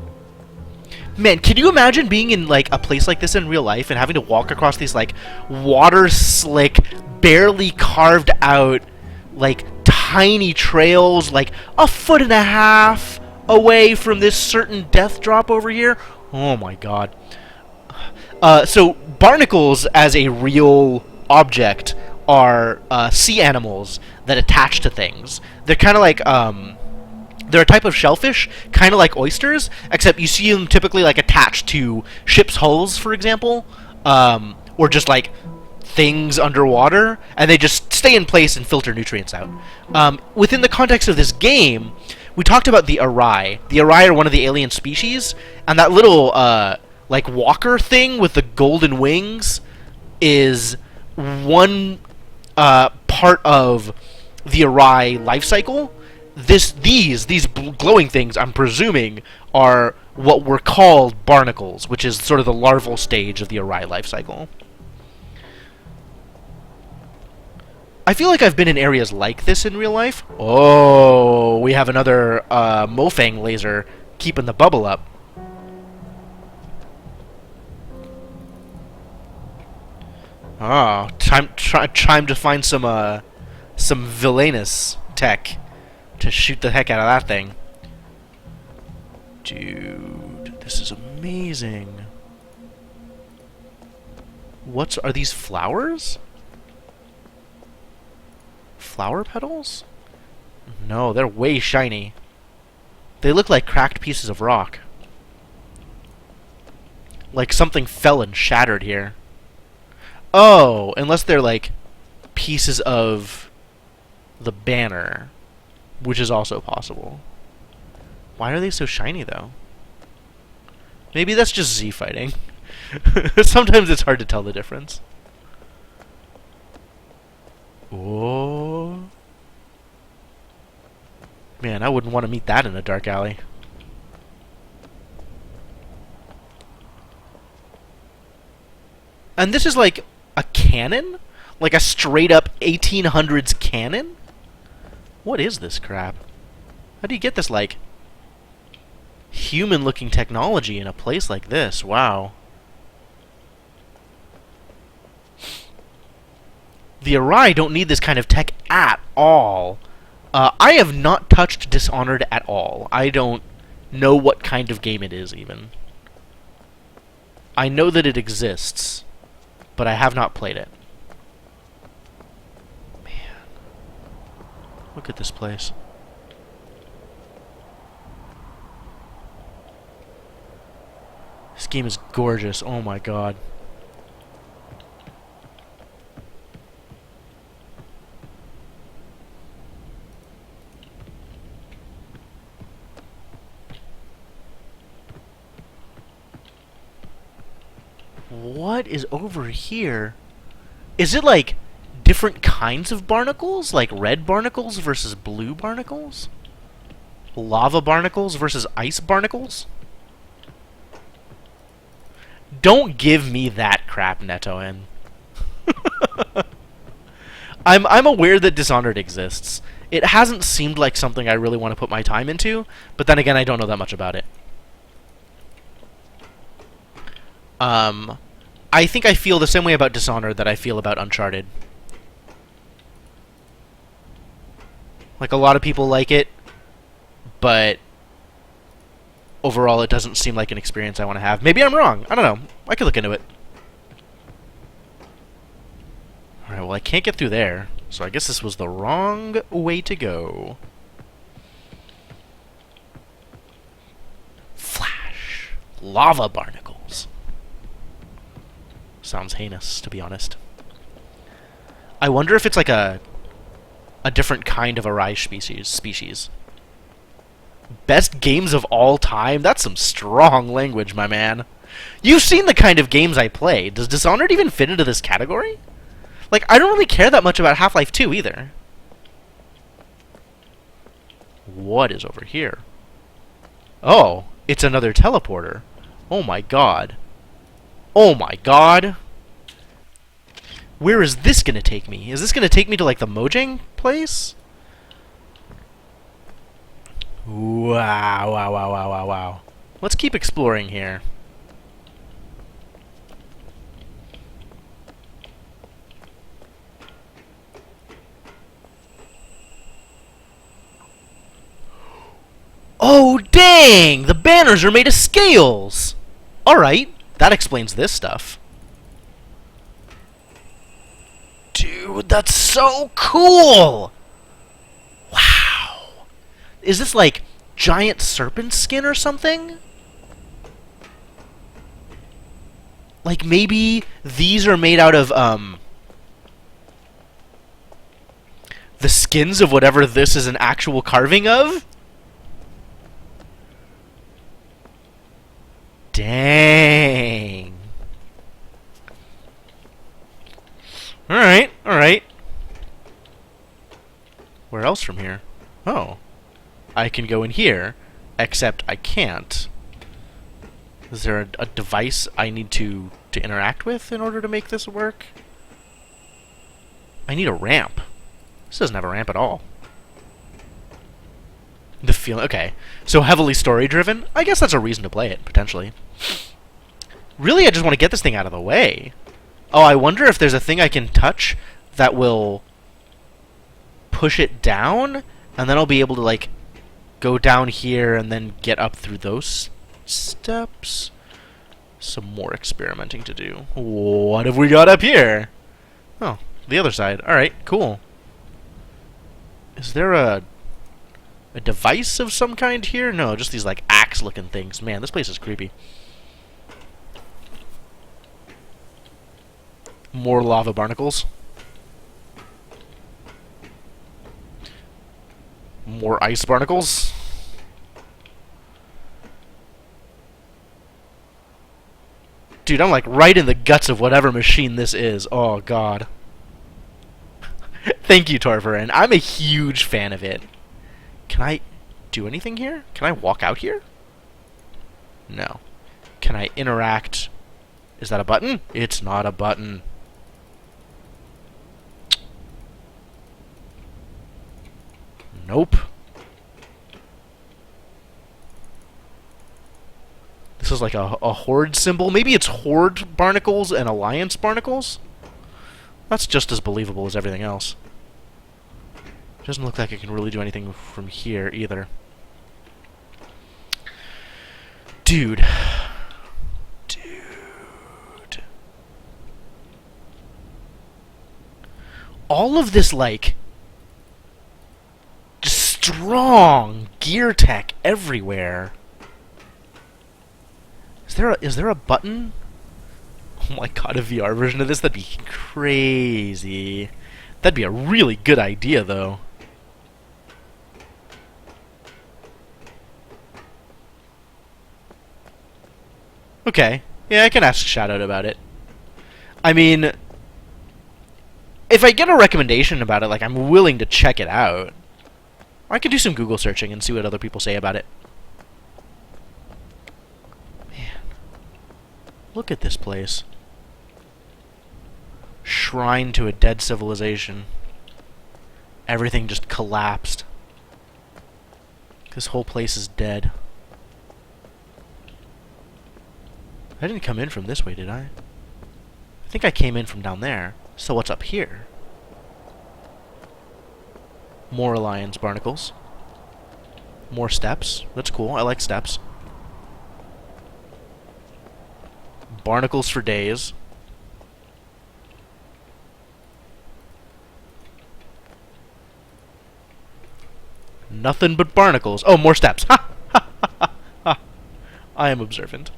Man, can you imagine being in like a place like this in real life and having to walk across these like water slick, barely carved out, like tiny trails, like a foot and a half away from this certain death drop over here? Oh my god. So barnacles as a real object are sea animals that attach to things. They're kind of like they're a type of shellfish, kind of like oysters, except you see them typically like attached to ships' hulls, for example, or just like things underwater, and they just stay in place and filter nutrients out. Within the context of this game, we talked about the Arai. The Arai are one of the alien species, and that little like walker thing with the golden wings is one part of the Arai life cycle. These glowing things, I'm presuming, are what were called barnacles, which is sort of the larval stage of the Arai life cycle. I feel like I've been in areas like this in real life. Oh, we have another Mofang laser keeping the bubble up. Ah, time to find some villainous tech to shoot the heck out of that thing. Dude, this is amazing. Are these flowers? Flower petals? No, they're way shiny. They look like cracked pieces of rock. Like something fell and shattered here. Oh, unless they're like pieces of the banner, which is also possible. Why are they so shiny, though? Maybe that's just Z fighting. Sometimes it's hard to tell the difference. Oh. Man, I wouldn't want to meet that in a dark alley. And this is like a cannon? Like a straight up 1800s cannon? What is this crap? How do you get this, like, human-looking technology in a place like this? Wow. The Arai don't need this kind of tech at all. I have not touched Dishonored at all. I don't know what kind of game it is, even. I know that it exists, but I have not played it. Man. Look at this place. This game is gorgeous. Oh my god. What is over here? Is it like different kinds of barnacles? Like red barnacles versus blue barnacles? Lava barnacles versus ice barnacles? Don't give me that crap, Netoin. I'm aware that Dishonored exists. It hasn't seemed like something I really want to put my time into, but then again, I don't know that much about it. I think I feel the same way about Dishonored that I feel about Uncharted. Like, a lot of people like it, but overall it doesn't seem like an experience I want to have. Maybe I'm wrong. I don't know. I could look into it. Alright, well, I can't get through there, so I guess this was the wrong way to go. Flash. Lava barnacles. Sounds heinous, to be honest. I wonder if it's like a different kind of Arise species. Best games of all time? That's some strong language, my man. You've seen the kind of games I play. Does Dishonored even fit into this category? Like, I don't really care that much about Half-Life 2 either. What is over here? Oh, it's another teleporter. Oh my god. Oh my god. Where is this gonna take me? Is this gonna take me to, like, the Mojang place? Wow, wow, wow, wow, wow, wow. Let's keep exploring here. Oh, dang! The banners are made of scales! Alright, that explains this stuff. Dude, that's so cool! Wow! Is this like giant serpent skin or something? Like maybe these are made out of, the skins of whatever this is an actual carving of? Dang. Alright, alright. Where else from here? Oh. I can go in here, except I can't. Is there a device I need to interact with in order to make this work? I need a ramp. This doesn't have a ramp at all. The feeling... Okay. So heavily story-driven? I guess that's a reason to play it, potentially. Really, I just want to get this thing out of the way. Oh, I wonder if there's a thing I can touch that will push it down, and then I'll be able to, like, go down here and then get up through those steps. Some more experimenting to do. What have we got up here? Oh, the other side. Alright, cool. Is there a device of some kind here? No, just these, like, axe-looking things. Man, this place is creepy. More lava barnacles. More ice barnacles. Dude, I'm like right in the guts of whatever machine this is. Oh, God. Thank you, Torvarin. I'm a huge fan of it. Can I do anything here? Can I walk out here? No. Can I interact? Is that a button? It's not a button. Nope. This is like a horde symbol. Maybe it's horde barnacles and alliance barnacles? That's just as believable as everything else. Doesn't look like I can really do anything from here either. Dude. Dude. All of this, like, strong gear tech everywhere. Is there a button? Oh my god, a VR version of this? That'd be crazy. That'd be a really good idea, though. Okay. Yeah, I can ask Shadowed about it. I mean, if I get a recommendation about it, like, I'm willing to check it out. I could do some Google searching and see what other people say about it. Man. Look at this place. Shrine to a dead civilization. Everything just collapsed. This whole place is dead. I didn't come in from this way, did I? I think I came in from down there. So what's up here? More Alliance barnacles. More steps. That's cool. I like steps. Barnacles for days. Nothing but barnacles. Oh, more steps. Ha! Ha! Ha! Ha! Ha! I am observant.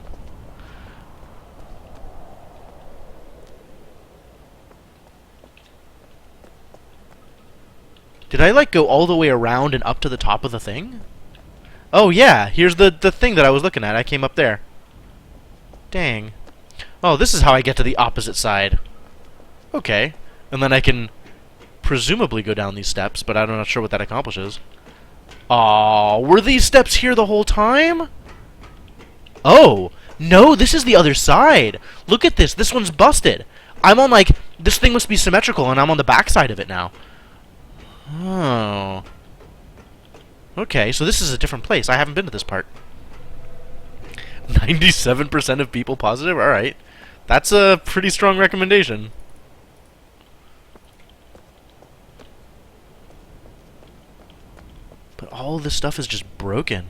Did I, like, go all the way around and up to the top of the thing? Oh, yeah. Here's the thing that I was looking at. I came up there. Dang. Oh, this is how I get to the opposite side. Okay. And then I can presumably go down these steps, but I'm not sure what that accomplishes. Aw, were these steps here the whole time? Oh, no, this is the other side. Look at this. This one's busted. I'm on, like, this thing must be symmetrical, and I'm on the back side of it now. Oh. Okay, so this is a different place. I haven't been to this part. 97% of people positive? Alright. That's a pretty strong recommendation. But all of this stuff is just broken.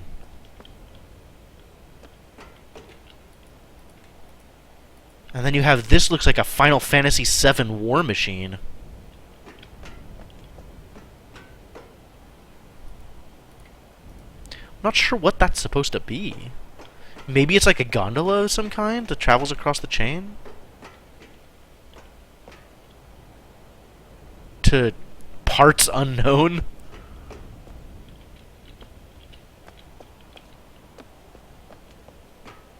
And then you have this looks like a Final Fantasy VII war machine. I'm not sure what that's supposed to be. Maybe it's like a gondola of some kind that travels across the chain? To parts unknown?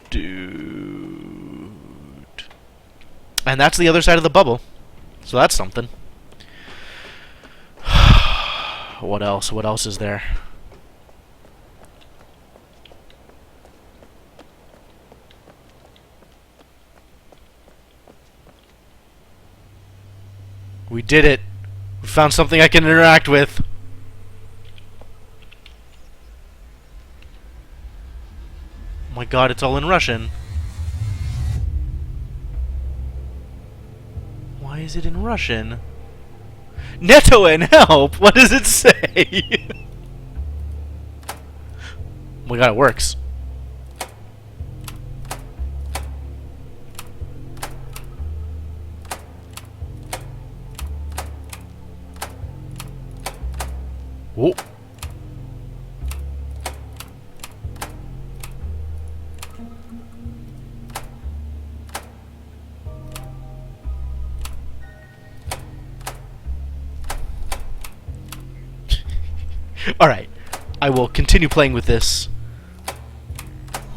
Dude. And that's the other side of the bubble. So that's something. What else? What else is there? We did it. We found something I can interact with. Oh my god, it's all in Russian. Why is it in Russian? Netto and help! What does it say? Oh my god, it works. Whoa. Alright. I will continue playing with this.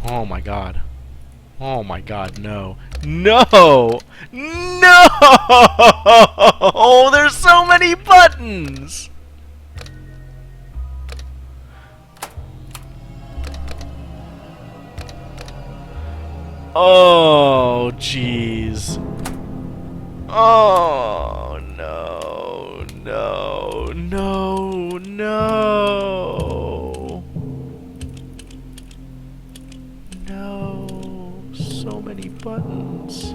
Oh my god. Oh my god, no. No! No! Oh, there's so many buttons! Oh, jeez. Oh, no, no, no, no. No, so many buttons.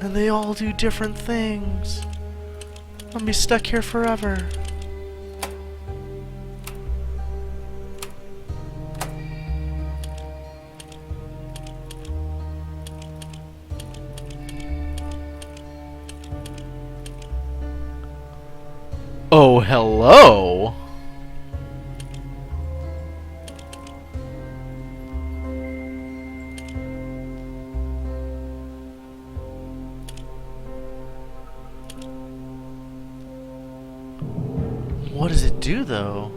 And they all do different things. I'm be stuck here forever. Oh, hello! What does it do, though?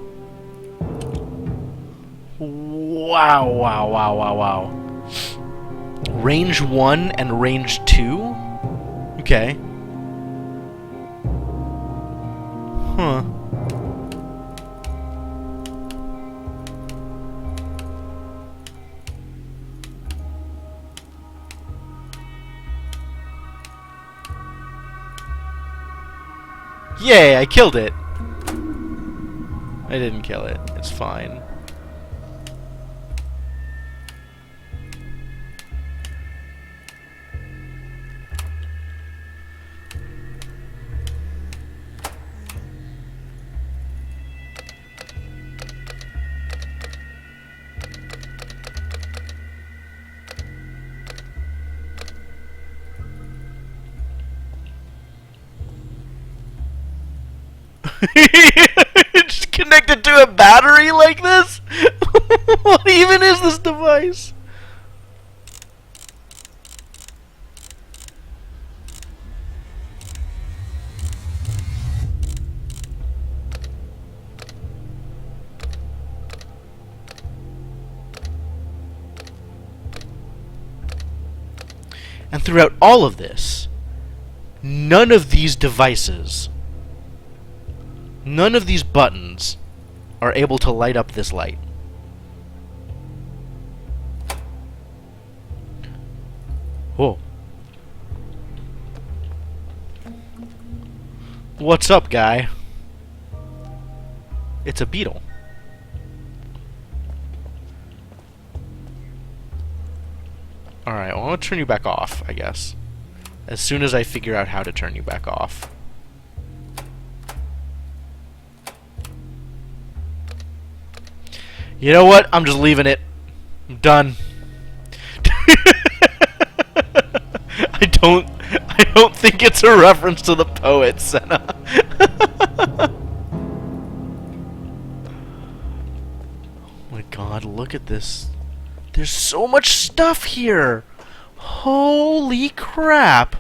Wow, wow, wow, wow, wow. Range 1 and range 2? Okay. Huh. Yay, I killed it! I didn't kill it. It's fine. It's connected to a battery like this? What even is this device? And throughout all of this, none of these devices, none of these buttons are able to light up this light. Whoa. What's up, guy? It's a beetle. Alright, well, I'll turn you back off, I guess. As soon as I figure out how to turn you back off. You know what? I'm just leaving it. I'm done. I don't think it's a reference to the poet, Senna. Oh my god, look at this. There's so much stuff here. Holy crap.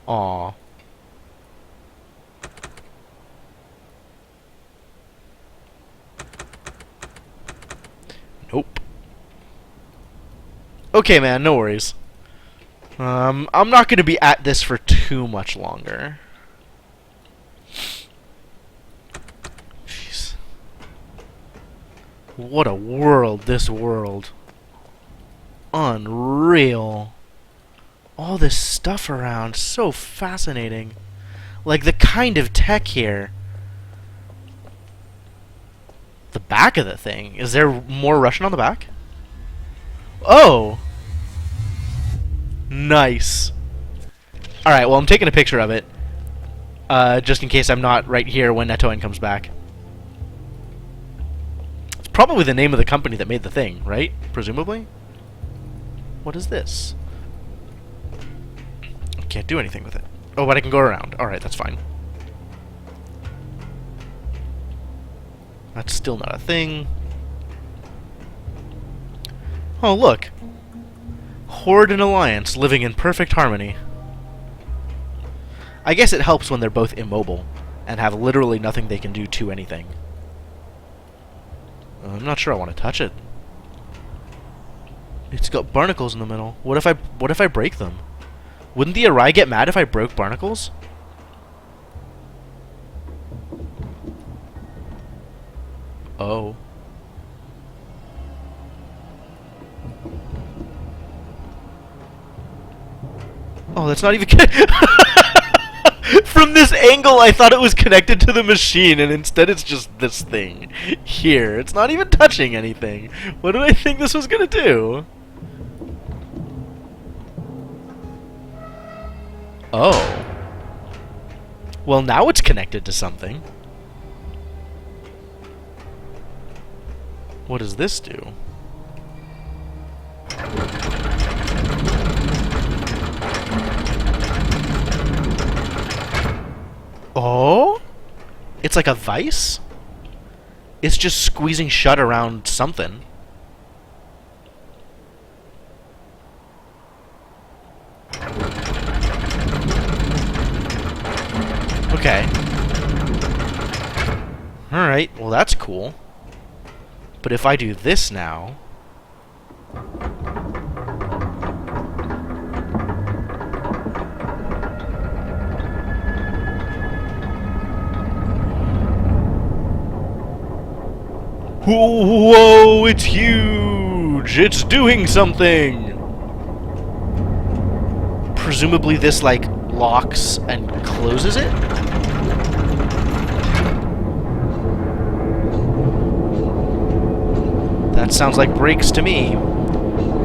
Aw. Nope. Okay, man, no worries. I'm not going to be at this for too much longer. Jeez. What a world, this world. Unreal. All this stuff around, so fascinating. Like, the kind of tech here. The back of the thing. Is there more Russian on the back? Oh! Nice. Alright, well, I'm taking a picture of it. Just in case I'm not right here when Netoin comes back. It's probably the name of the company that made the thing, right? Presumably? What is this? I can't do anything with it. Oh, but I can go around. Alright, that's fine. That's still not a thing. Oh, look. Horde and Alliance living in perfect harmony. I guess it helps when they're both immobile and have literally nothing they can do to anything. I'm not sure I want to touch it. It's got barnacles in the middle. What if I break them? Wouldn't the Arai get mad if I broke barnacles? Oh. Oh, that's not even From this angle, I thought it was connected to the machine, and instead it's just this thing. Here. It's not even touching anything. What did I think this was gonna do? Oh. Well, now it's connected to something. What does this do? Oh? It's like a vice? It's just squeezing shut around something. Okay. Alright, well that's cool. But if I do this now... Whoa, it's huge! It's doing something! Presumably this, like, locks and closes it? That sounds like brakes to me.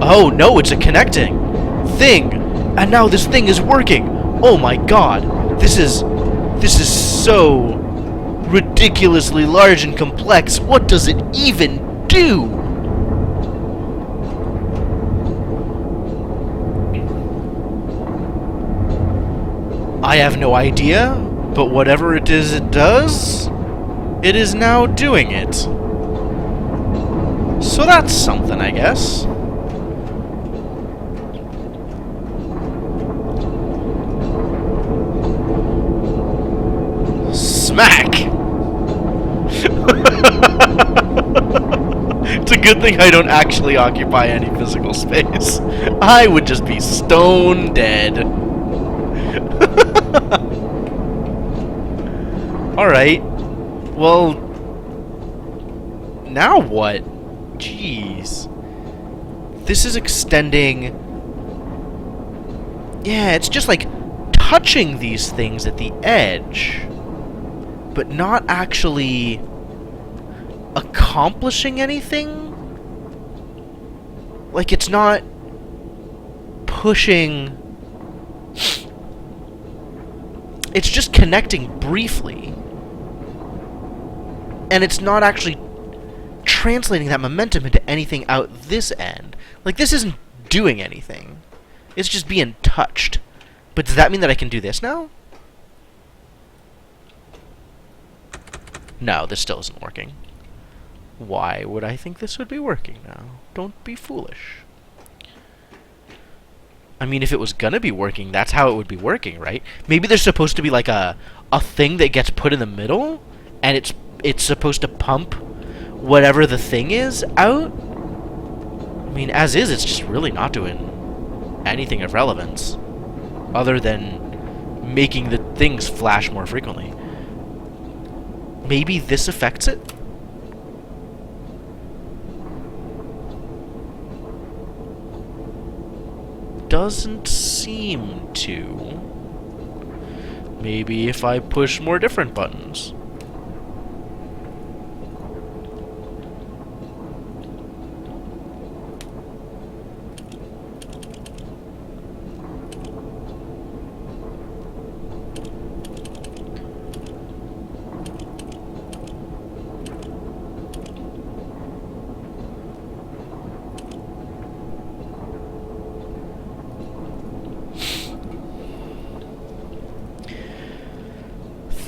Oh, no, it's a connecting thing! And now this thing is working! Oh my god! This is so ridiculously large and complex. What does it even do? I have no idea, but whatever it is it does, it is now doing it. So that's something, I guess. Smack! It's a good thing I don't actually occupy any physical space. I would just be stone dead. Alright. Well, now what? Jeez. This is extending... Yeah, it's just like touching these things at the edge, but not actually accomplishing anything. Like, it's not pushing... It's just connecting briefly. And it's not actually translating that momentum into anything out this end. Like, this isn't doing anything. It's just being touched. But does that mean that I can do this now? No, this still isn't working. Why would I think this would be working now? Don't be foolish. I mean, if it was gonna be working, that's how it would be working, right? Maybe there's supposed to be like a thing that gets put in the middle, and it's supposed to pump whatever the thing is out? I mean, as is, it's just really not doing anything of relevance, other than making the things flash more frequently. Maybe this affects it? Doesn't seem to. Maybe if I push more different buttons.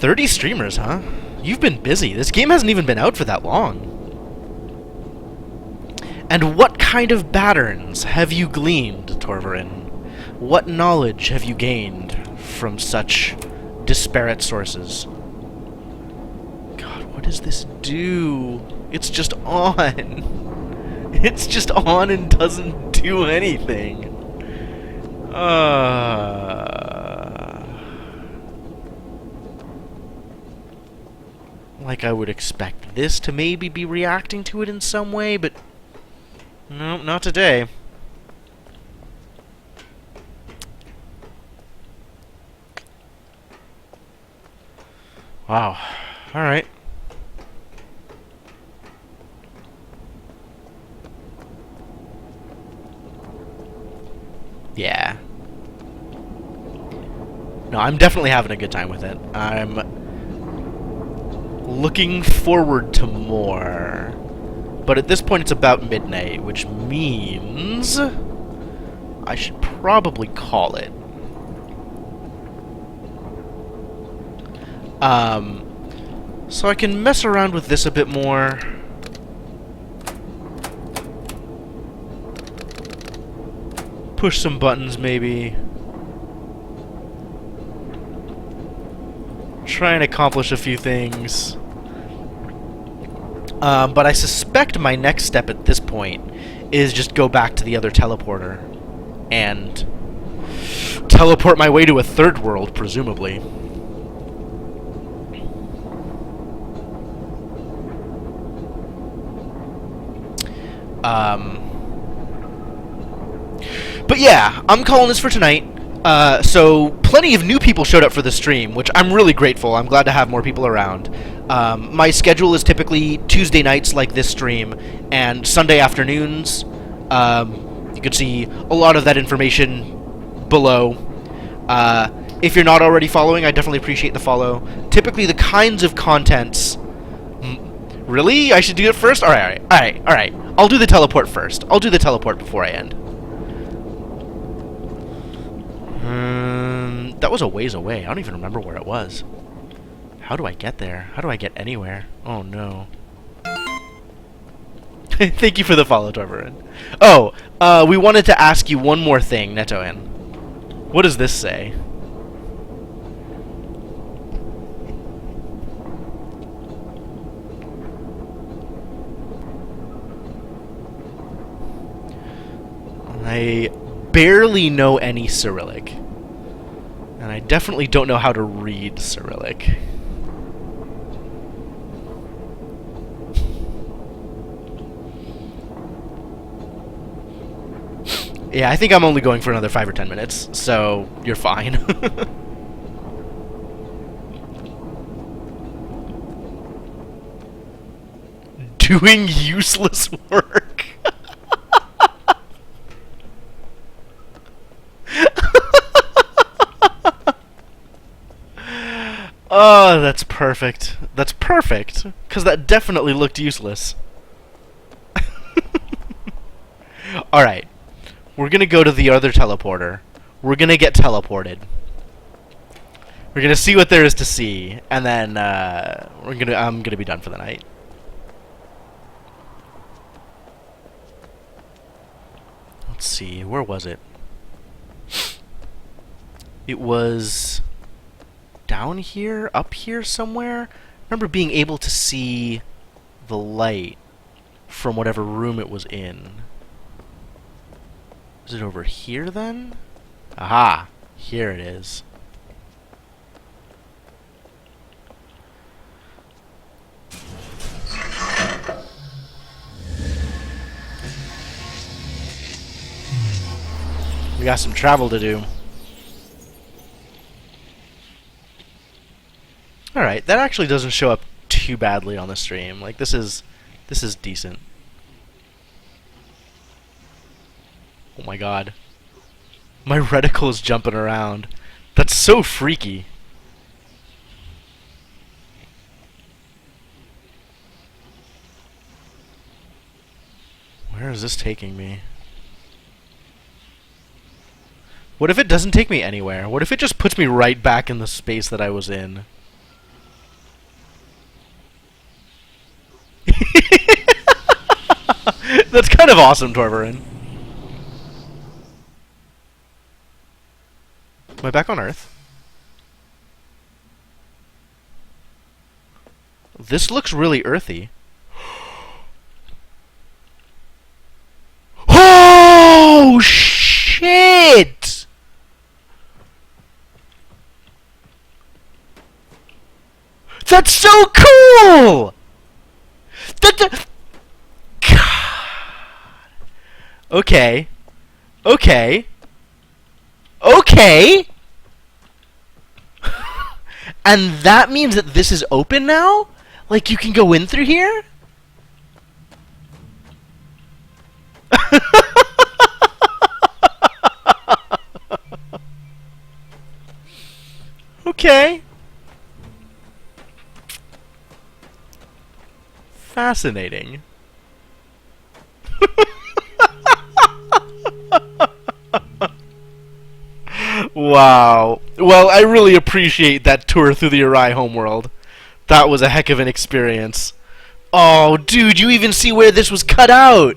$30 streamers, huh? You've been busy. This game hasn't even been out for that long. And what kind of patterns have you gleaned, Torvarin? What knowledge have you gained from such disparate sources? God, what does this do? It's just on. It's just on and doesn't do anything. Like I would expect this to maybe be reacting to it in some way, but no, not today. Wow. Alright. Yeah. No, I'm definitely having a good time with it. I'm looking forward to more. But at this point it's about midnight, which means I should probably call it. So I can mess around with this a bit more. Push some buttons, maybe. Try and accomplish a few things. But I suspect my next step at this point is just go back to the other teleporter and teleport my way to a third world, presumably. But yeah, I'm calling this for tonight. So plenty of new people showed up for the stream, which I'm really grateful. I'm glad to have more people around. My schedule is typically Tuesday nights like this stream and Sunday afternoons. You can see a lot of that information below. If you're not already following, I definitely appreciate the follow. Typically the kinds of contents... Really? I should do it first? Alright. I'll do the teleport first. I'll do the teleport before I end. That was a ways away. I don't even remember where it was. How do I get there? How do I get anywhere? Oh no. Thank you for the follow, Torvarin. Oh, we wanted to ask you one more thing, Netoin. What does this say? I barely know any Cyrillic. And I definitely don't know how to read Cyrillic. Yeah, I think I'm only going for another 5 or 10 minutes, so you're fine. Doing useless work. Oh, that's perfect. That's perfect, because that definitely looked useless. Alright. We're gonna go to the other teleporter. We're gonna get teleported. We're gonna see what there is to see, and then I'm gonna be done for the night. Let's see, where was it? It was down here, up here somewhere. I remember being able to see the light from whatever room it was in. Is it over here then? Aha! Here it is. We got some travel to do. Alright, that actually doesn't show up too badly on the stream. Like, this is decent. Oh my god. My reticle is jumping around. That's so freaky. Where is this taking me? What if it doesn't take me anywhere? What if it just puts me right back in the space that I was in? That's kind of awesome, Torvarin. Am I back on Earth? This looks really earthy. Oh, shit! That's so cool! God. Okay. Okay. Okay! And that means that this is open now? Like, you can go in through here? Okay. Fascinating. Wow. Well, I really appreciate that tour through the Arai homeworld. That was a heck of an experience. Oh, dude, you even see where this was cut out.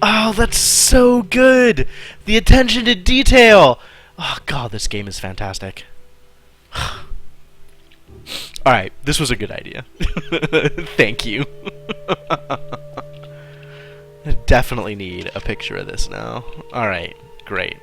Oh, that's so good. The attention to detail. Oh, God, this game is fantastic. Alright, this was a good idea. Thank you. I definitely need a picture of this now. Alright, great.